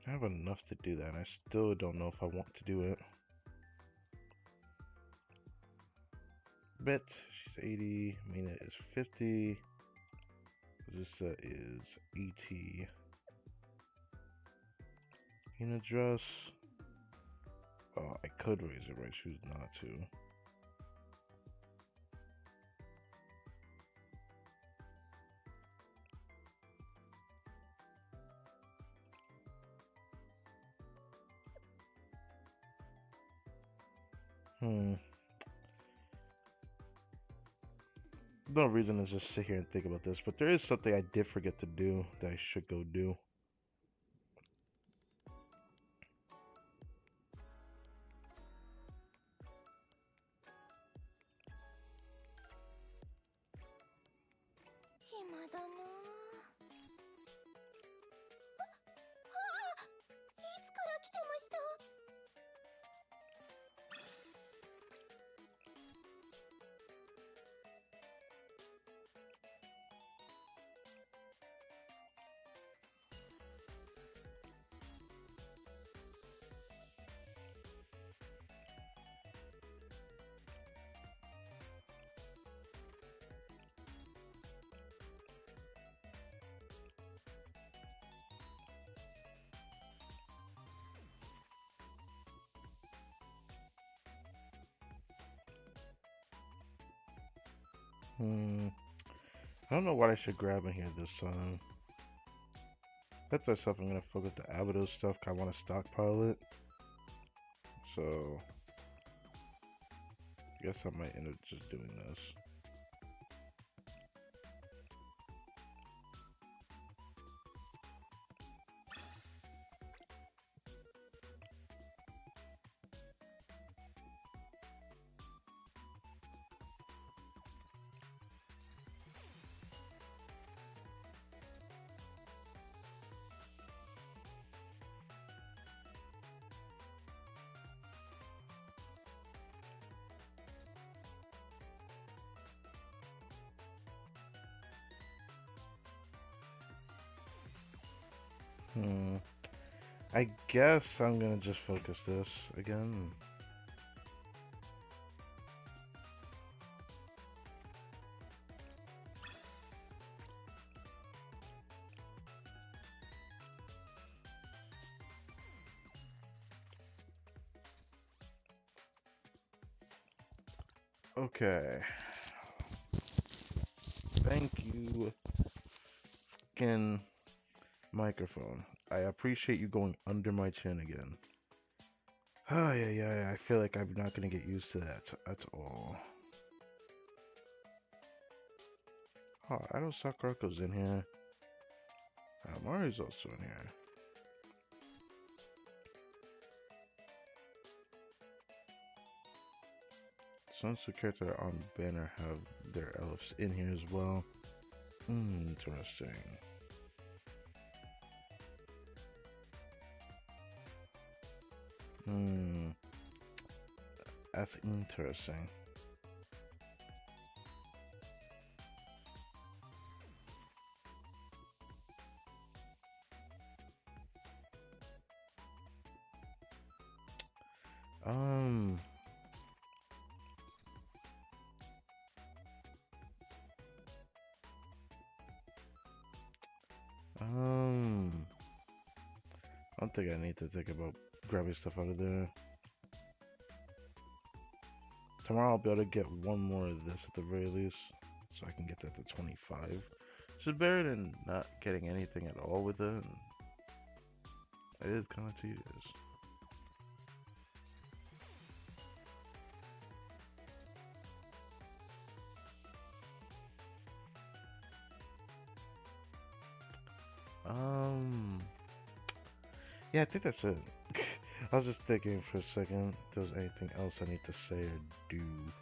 I have enough to do that, and I still don't know if I want to do it. Bet she's 80, Mina is 50, Zissa is ET. Mina dress. Oh, I could raise it, but I choose not to. No reason to just sit here and think about this, but there is something I did forget to do that I should go do. I don't know what I should grab in here this time. That's myself. I'm gonna focus the Avidos stuff. 'Cause I want to stockpile it. So I guess I might end up just doing this. I guess I'm gonna just focus this again. Okay. Thank you, fucking microphone. I appreciate you going under my chin again. Oh, yeah. I feel like I'm not gonna get used to that. That's all. Oh, I know Sakurako's in here. Mari's also in here. Since the character on banner have their elves in here as well. Interesting. That's interesting. Um, I don't think I need to think about grabbing stuff out of there. Tomorrow I'll be able to get one more of this at the very least, so I can get that to 25. Which is better than not getting anything at all with it. It is kind of tedious. Yeah, I think that's it. I was just thinking for a second if there's anything else I need to say or do.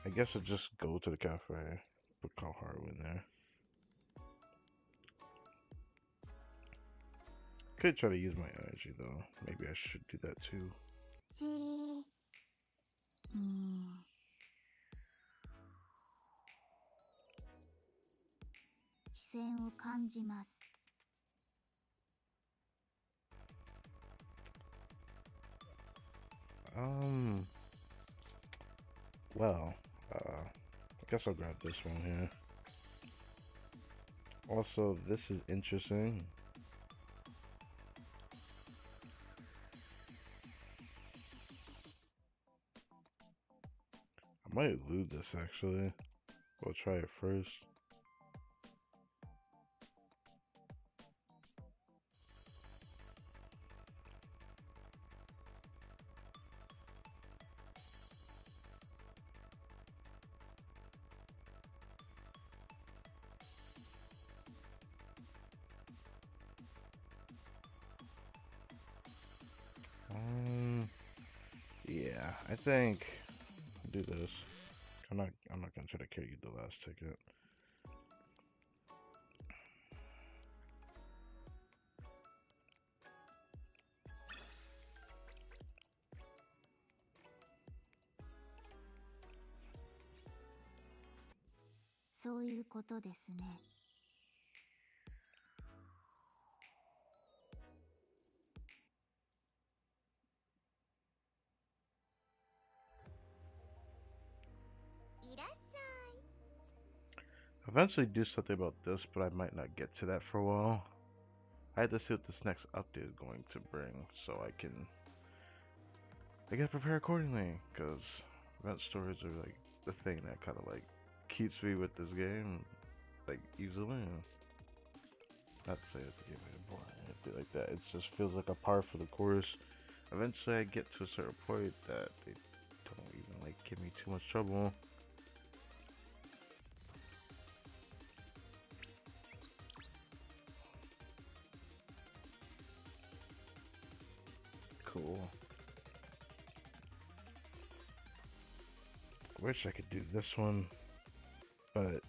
I guess I'll just go to the cafe, put Kalharu in there. Could try to use my energy though. Maybe I should do that too. じー視線を感じます。Well, I guess I'll grab this one here. Also, this is interesting. I might loot this actually. We'll try it first. Yeah, I think I'll do this. I'm not gonna try to carry you the last ticket.そういうことですね。いらっしゃい。 Eventually do something about this, but I might not get to that for a while. I had to see what this next update is going to bring, so I gotta prepare accordingly, because event stories are like the thing that kind of like keeps me with this game, like easily. Not to say it's a game I boring or anything like that. It just feels like a par for the course. Eventually, I get to a certain point that they don't even like give me too much trouble. Cool. Wish I could do this one, but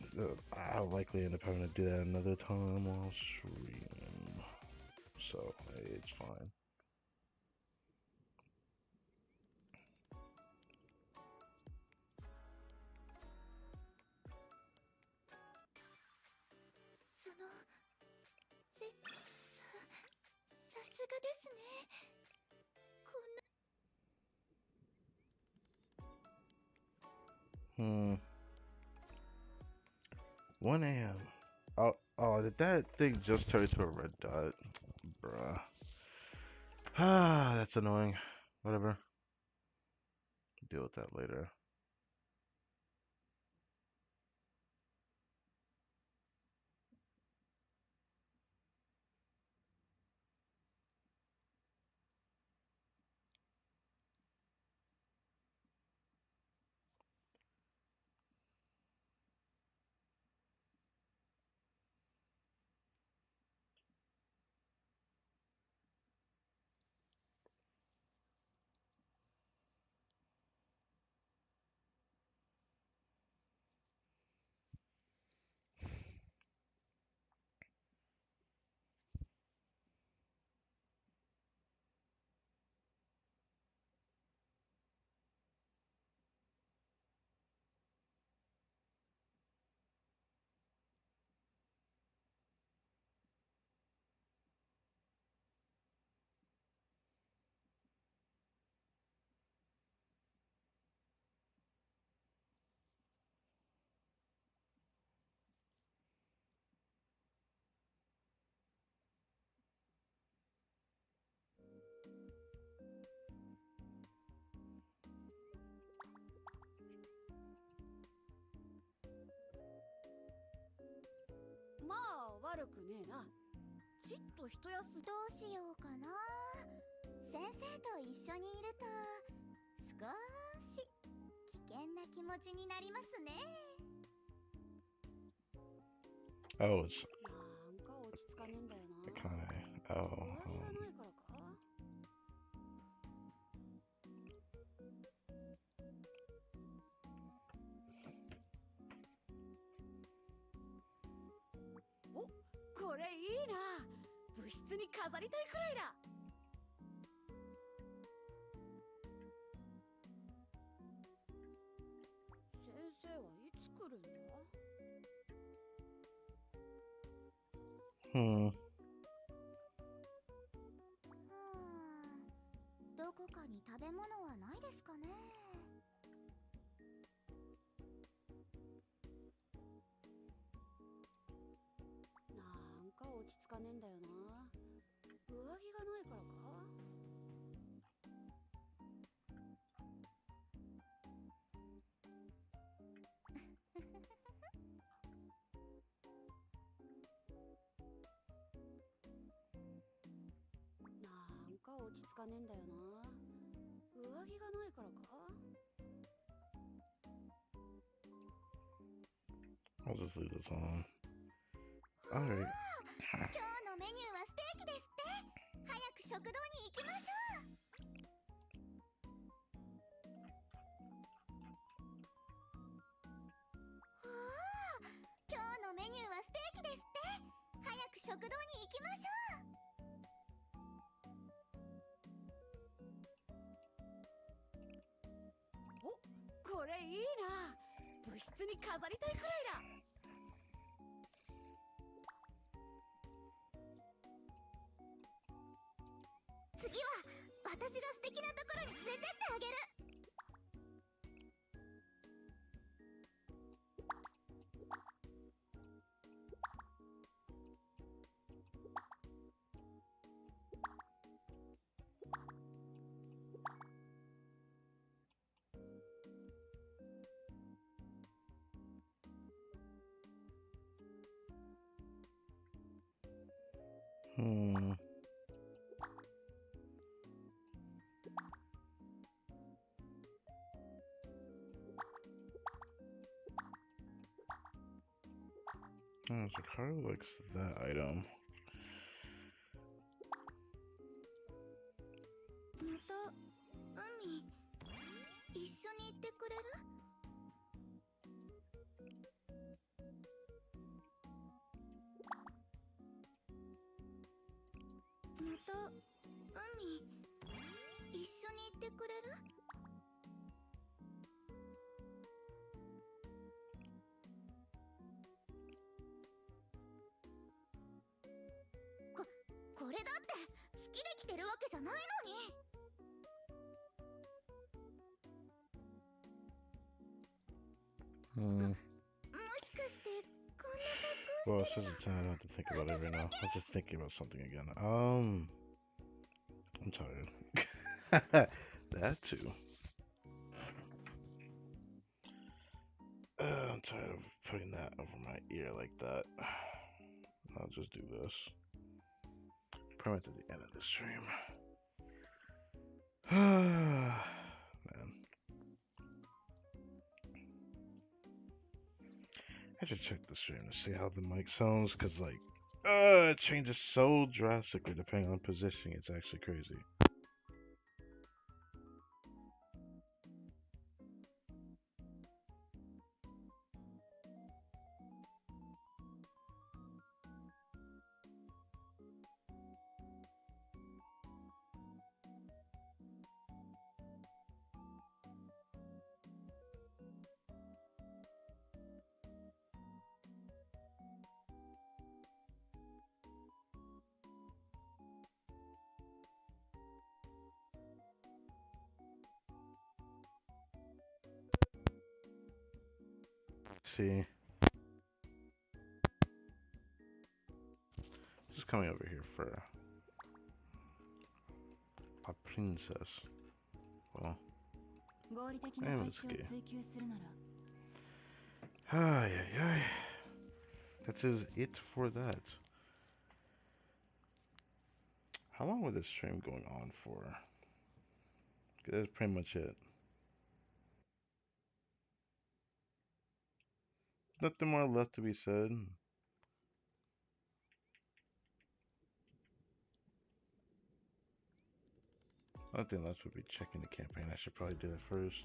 I'll likely end up having to do that another time while streaming. So it's fine.さすがですね。こんな 1 a.m. Oh, did that thing just turn into a red dot? Bruh. Ah, that's annoying. Whatever. Deal with that later. 悪くねえな。ちっと一休み。どうしようかな。先生と一緒にいると少し危険な気持ちになりますね。Oh, it's なんか落ち着かねえんだよな。 kind of. 上 Oh, 着がないからか。お、これいいな。部室に飾りたいくらいだ。先生はいつ来るんだ。どこかに食べ物はないですかね。なんか落ち着かねえんだよな。上着がないからか。なんか落ち着かねえんだよな。上着がないからか。 I'll just leave this on. Alright. 今日のメニューはステーキですって。早く食堂に行きましょう。おー、今日のメニューはステーキですって。早く食堂に行きましょう。お、これいいな。部室に飾りたいくらいだ。次は私が素敵なところに連れてってあげる。Oh, so Carl likes that item. また海一緒に行ってくれる？また海一緒に行ってくれる？これだって好きで来てるわけじゃないのに。もしかしてこんな格好 Well, して it's る just a time I don't have to think about it right now. I was just thinking about something again. I'm tired. That too. I'm tired of putting that over my ear like that. I'll just do this. Pretty much at the end of the stream. Man. I should check the stream to see how the mic sounds, because, like, it changes so drastically depending on positioning. It's actually crazy. See, just coming over here for a princess. Well, 合理的な配置を追求するなら that is it for that. How long was this stream going on for? That's pretty much it. Nothing more left to be said. Nothing left would be checking the campaign. I should probably do that first.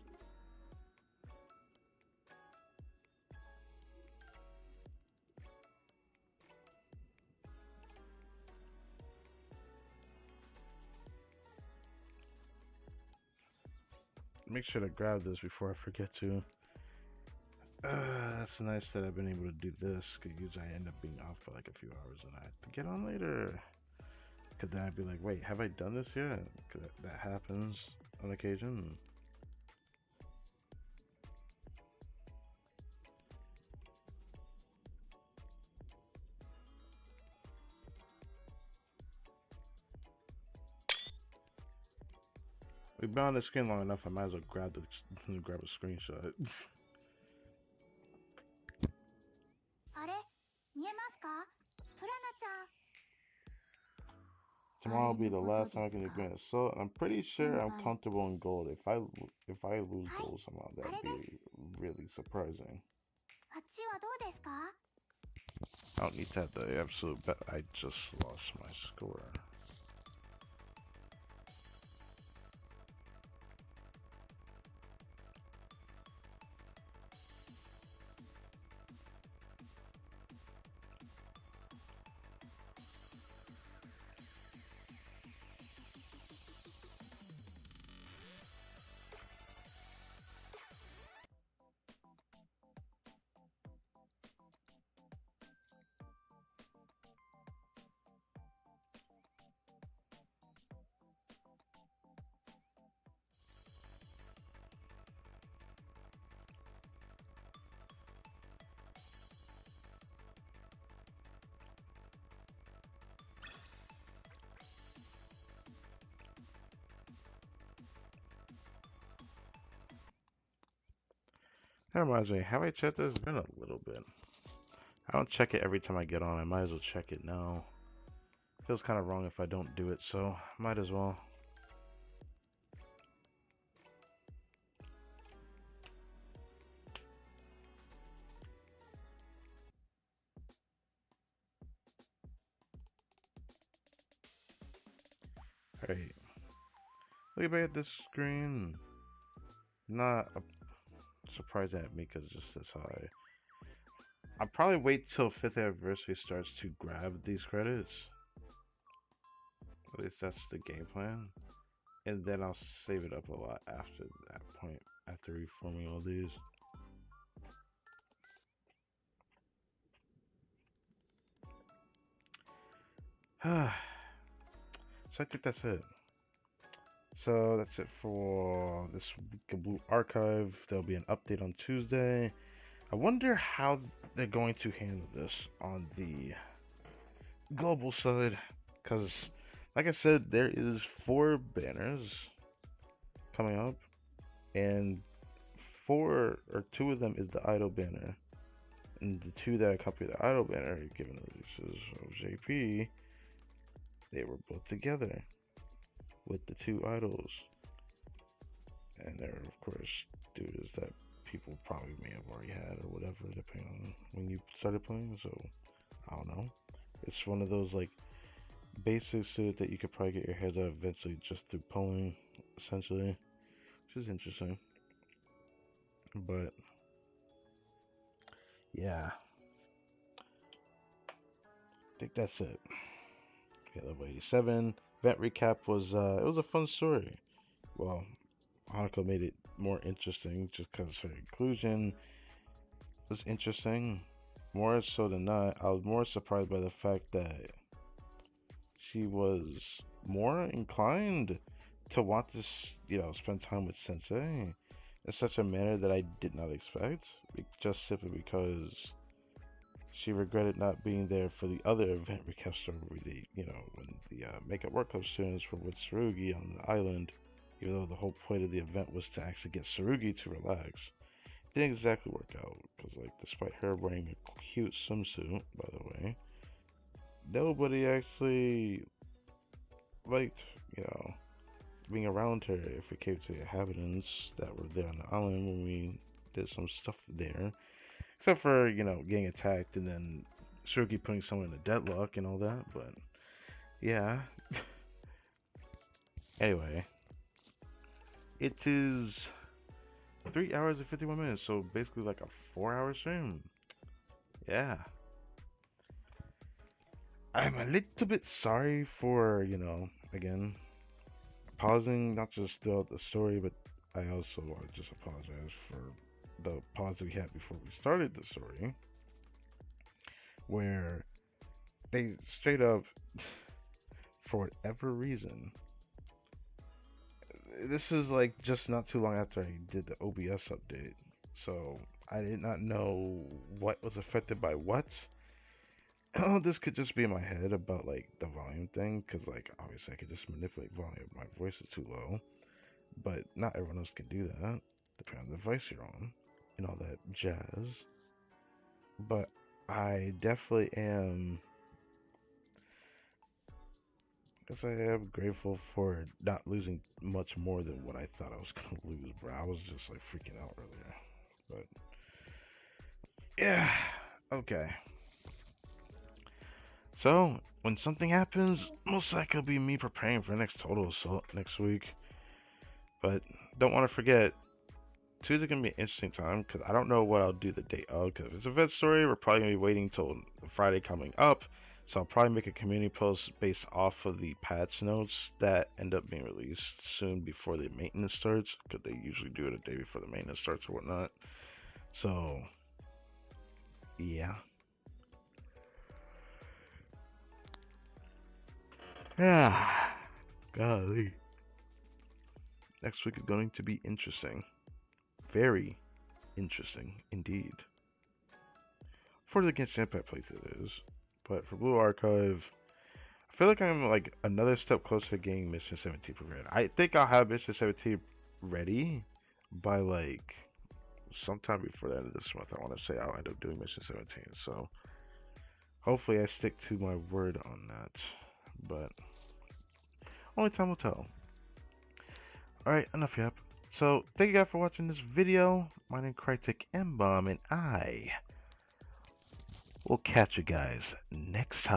Make sure to grab this before I forget to. That's nice that I've been able to do this, because usually I end up being off for like a few hours and I have to get on later. Because then I'd be like, wait, have I done this yet? Because that happens on occasion. We've been on the screen long enough, I might as well grab a screenshot. あれ見えますかプラナちゃん Tomorrow will be the last time I can do Grand Assault. I'm pretty sure I'm comfortable in gold. If I lose gold somehow, that'd be really surprising. あっちはどうですか I don't need to have the absolute bet. I just lost my score. That reminds me, have I checked this? It's been a little bit. I don't check it every time I get on. I might as well check it now. Feels kind of wrong if I don't do it, so might as well. Alright. Look back at this screen. Not surprised at me because just this high. I'll probably wait till 5th anniversary starts to grab these credits. At least that's the game plan. And then I'll save it up a lot after that point, after reforming all these. So I think that's it. So that's it for this week of Blue Archive. There'll be an update on Tuesday. I wonder how they're going to handle this on the global side, because like I said, there is 4 banners coming up, and 2 of them is the idol banner, and the 2 that accompany the idol banner, given the releases of JP, they were both together with the 2 idols, and they're of course dudes that people probably may have already had or whatever, depending on when you started playing. So I don't know. It's one of those like basic suit that you could probably get your head out eventually just through pulling, essentially, which is interesting. But yeah, I think that's it. Okay, level 87. Event recap was it was a fun story. Well, Hanako made it more interesting just because her inclusion was interesting. More so than not, I was more surprised by the fact that she was more inclined to want to, spend time with Sensei in such a manner that I did not expect, just simply because she regretted not being there for the other event recap story where when the makeup work club students were with Tsurugi on the island, even though the whole point of the event was to actually get Tsurugi to relax. It didn't exactly work out, because despite her wearing a cute swimsuit, by the way, nobody actually liked, you know, being around her if it came to the inhabitants that were there on the island when we did some stuff there. Except for, you know, getting attacked and then Suki putting someone in a deadlock and all that, but yeah. Anyway, it is 3 hours and 51 minutes, so basically like a 4 hour stream. Yeah. I'm a little bit sorry for, you know, again, pausing not just throughout the story, but I also want to just apologize for the pause that we had before we started the story, where they straight up, for whatever reason, this is like just not too long after I did the OBS update, so I did not know what was affected by what. Oh, this could just be in my head about like the volume thing, because like obviously I could just manipulate volume if my voice is too low, but not everyone else can do that, depending on the device you're on and all that jazz. But I definitely am. I guess I am grateful for not losing much more than what I thought I was gonna lose, bro. I was just like freaking out earlier, but yeah, okay. So when something happens, most likely it'll be me preparing for the next total assault next week. But don't want to forget, Tuesday gonna be an interesting time because I don't know what I'll do the day of. Because if it's a vet story, we're probably gonna be waiting till Friday coming up. So I'll probably make a community post based off of the patch notes that end up being released soon before the maintenance starts. Because they usually do it a day before the maintenance starts or whatnot. So yeah. Yeah. Golly. Next week is going to be interesting. Very interesting indeed. For the Genshin Impact playthrough it is. But for Blue Archive, I feel like I'm like another step closer to getting Mission 17 prepared. I think I'll have Mission 17 ready by like sometime before the end of this month. I want to say I'll end up doing Mission 17. So hopefully I stick to my word on that. But only time will tell. Alright, enough yap. So thank you guys for watching this video. My name is Crytek M-Bomb and I will catch you guys next time.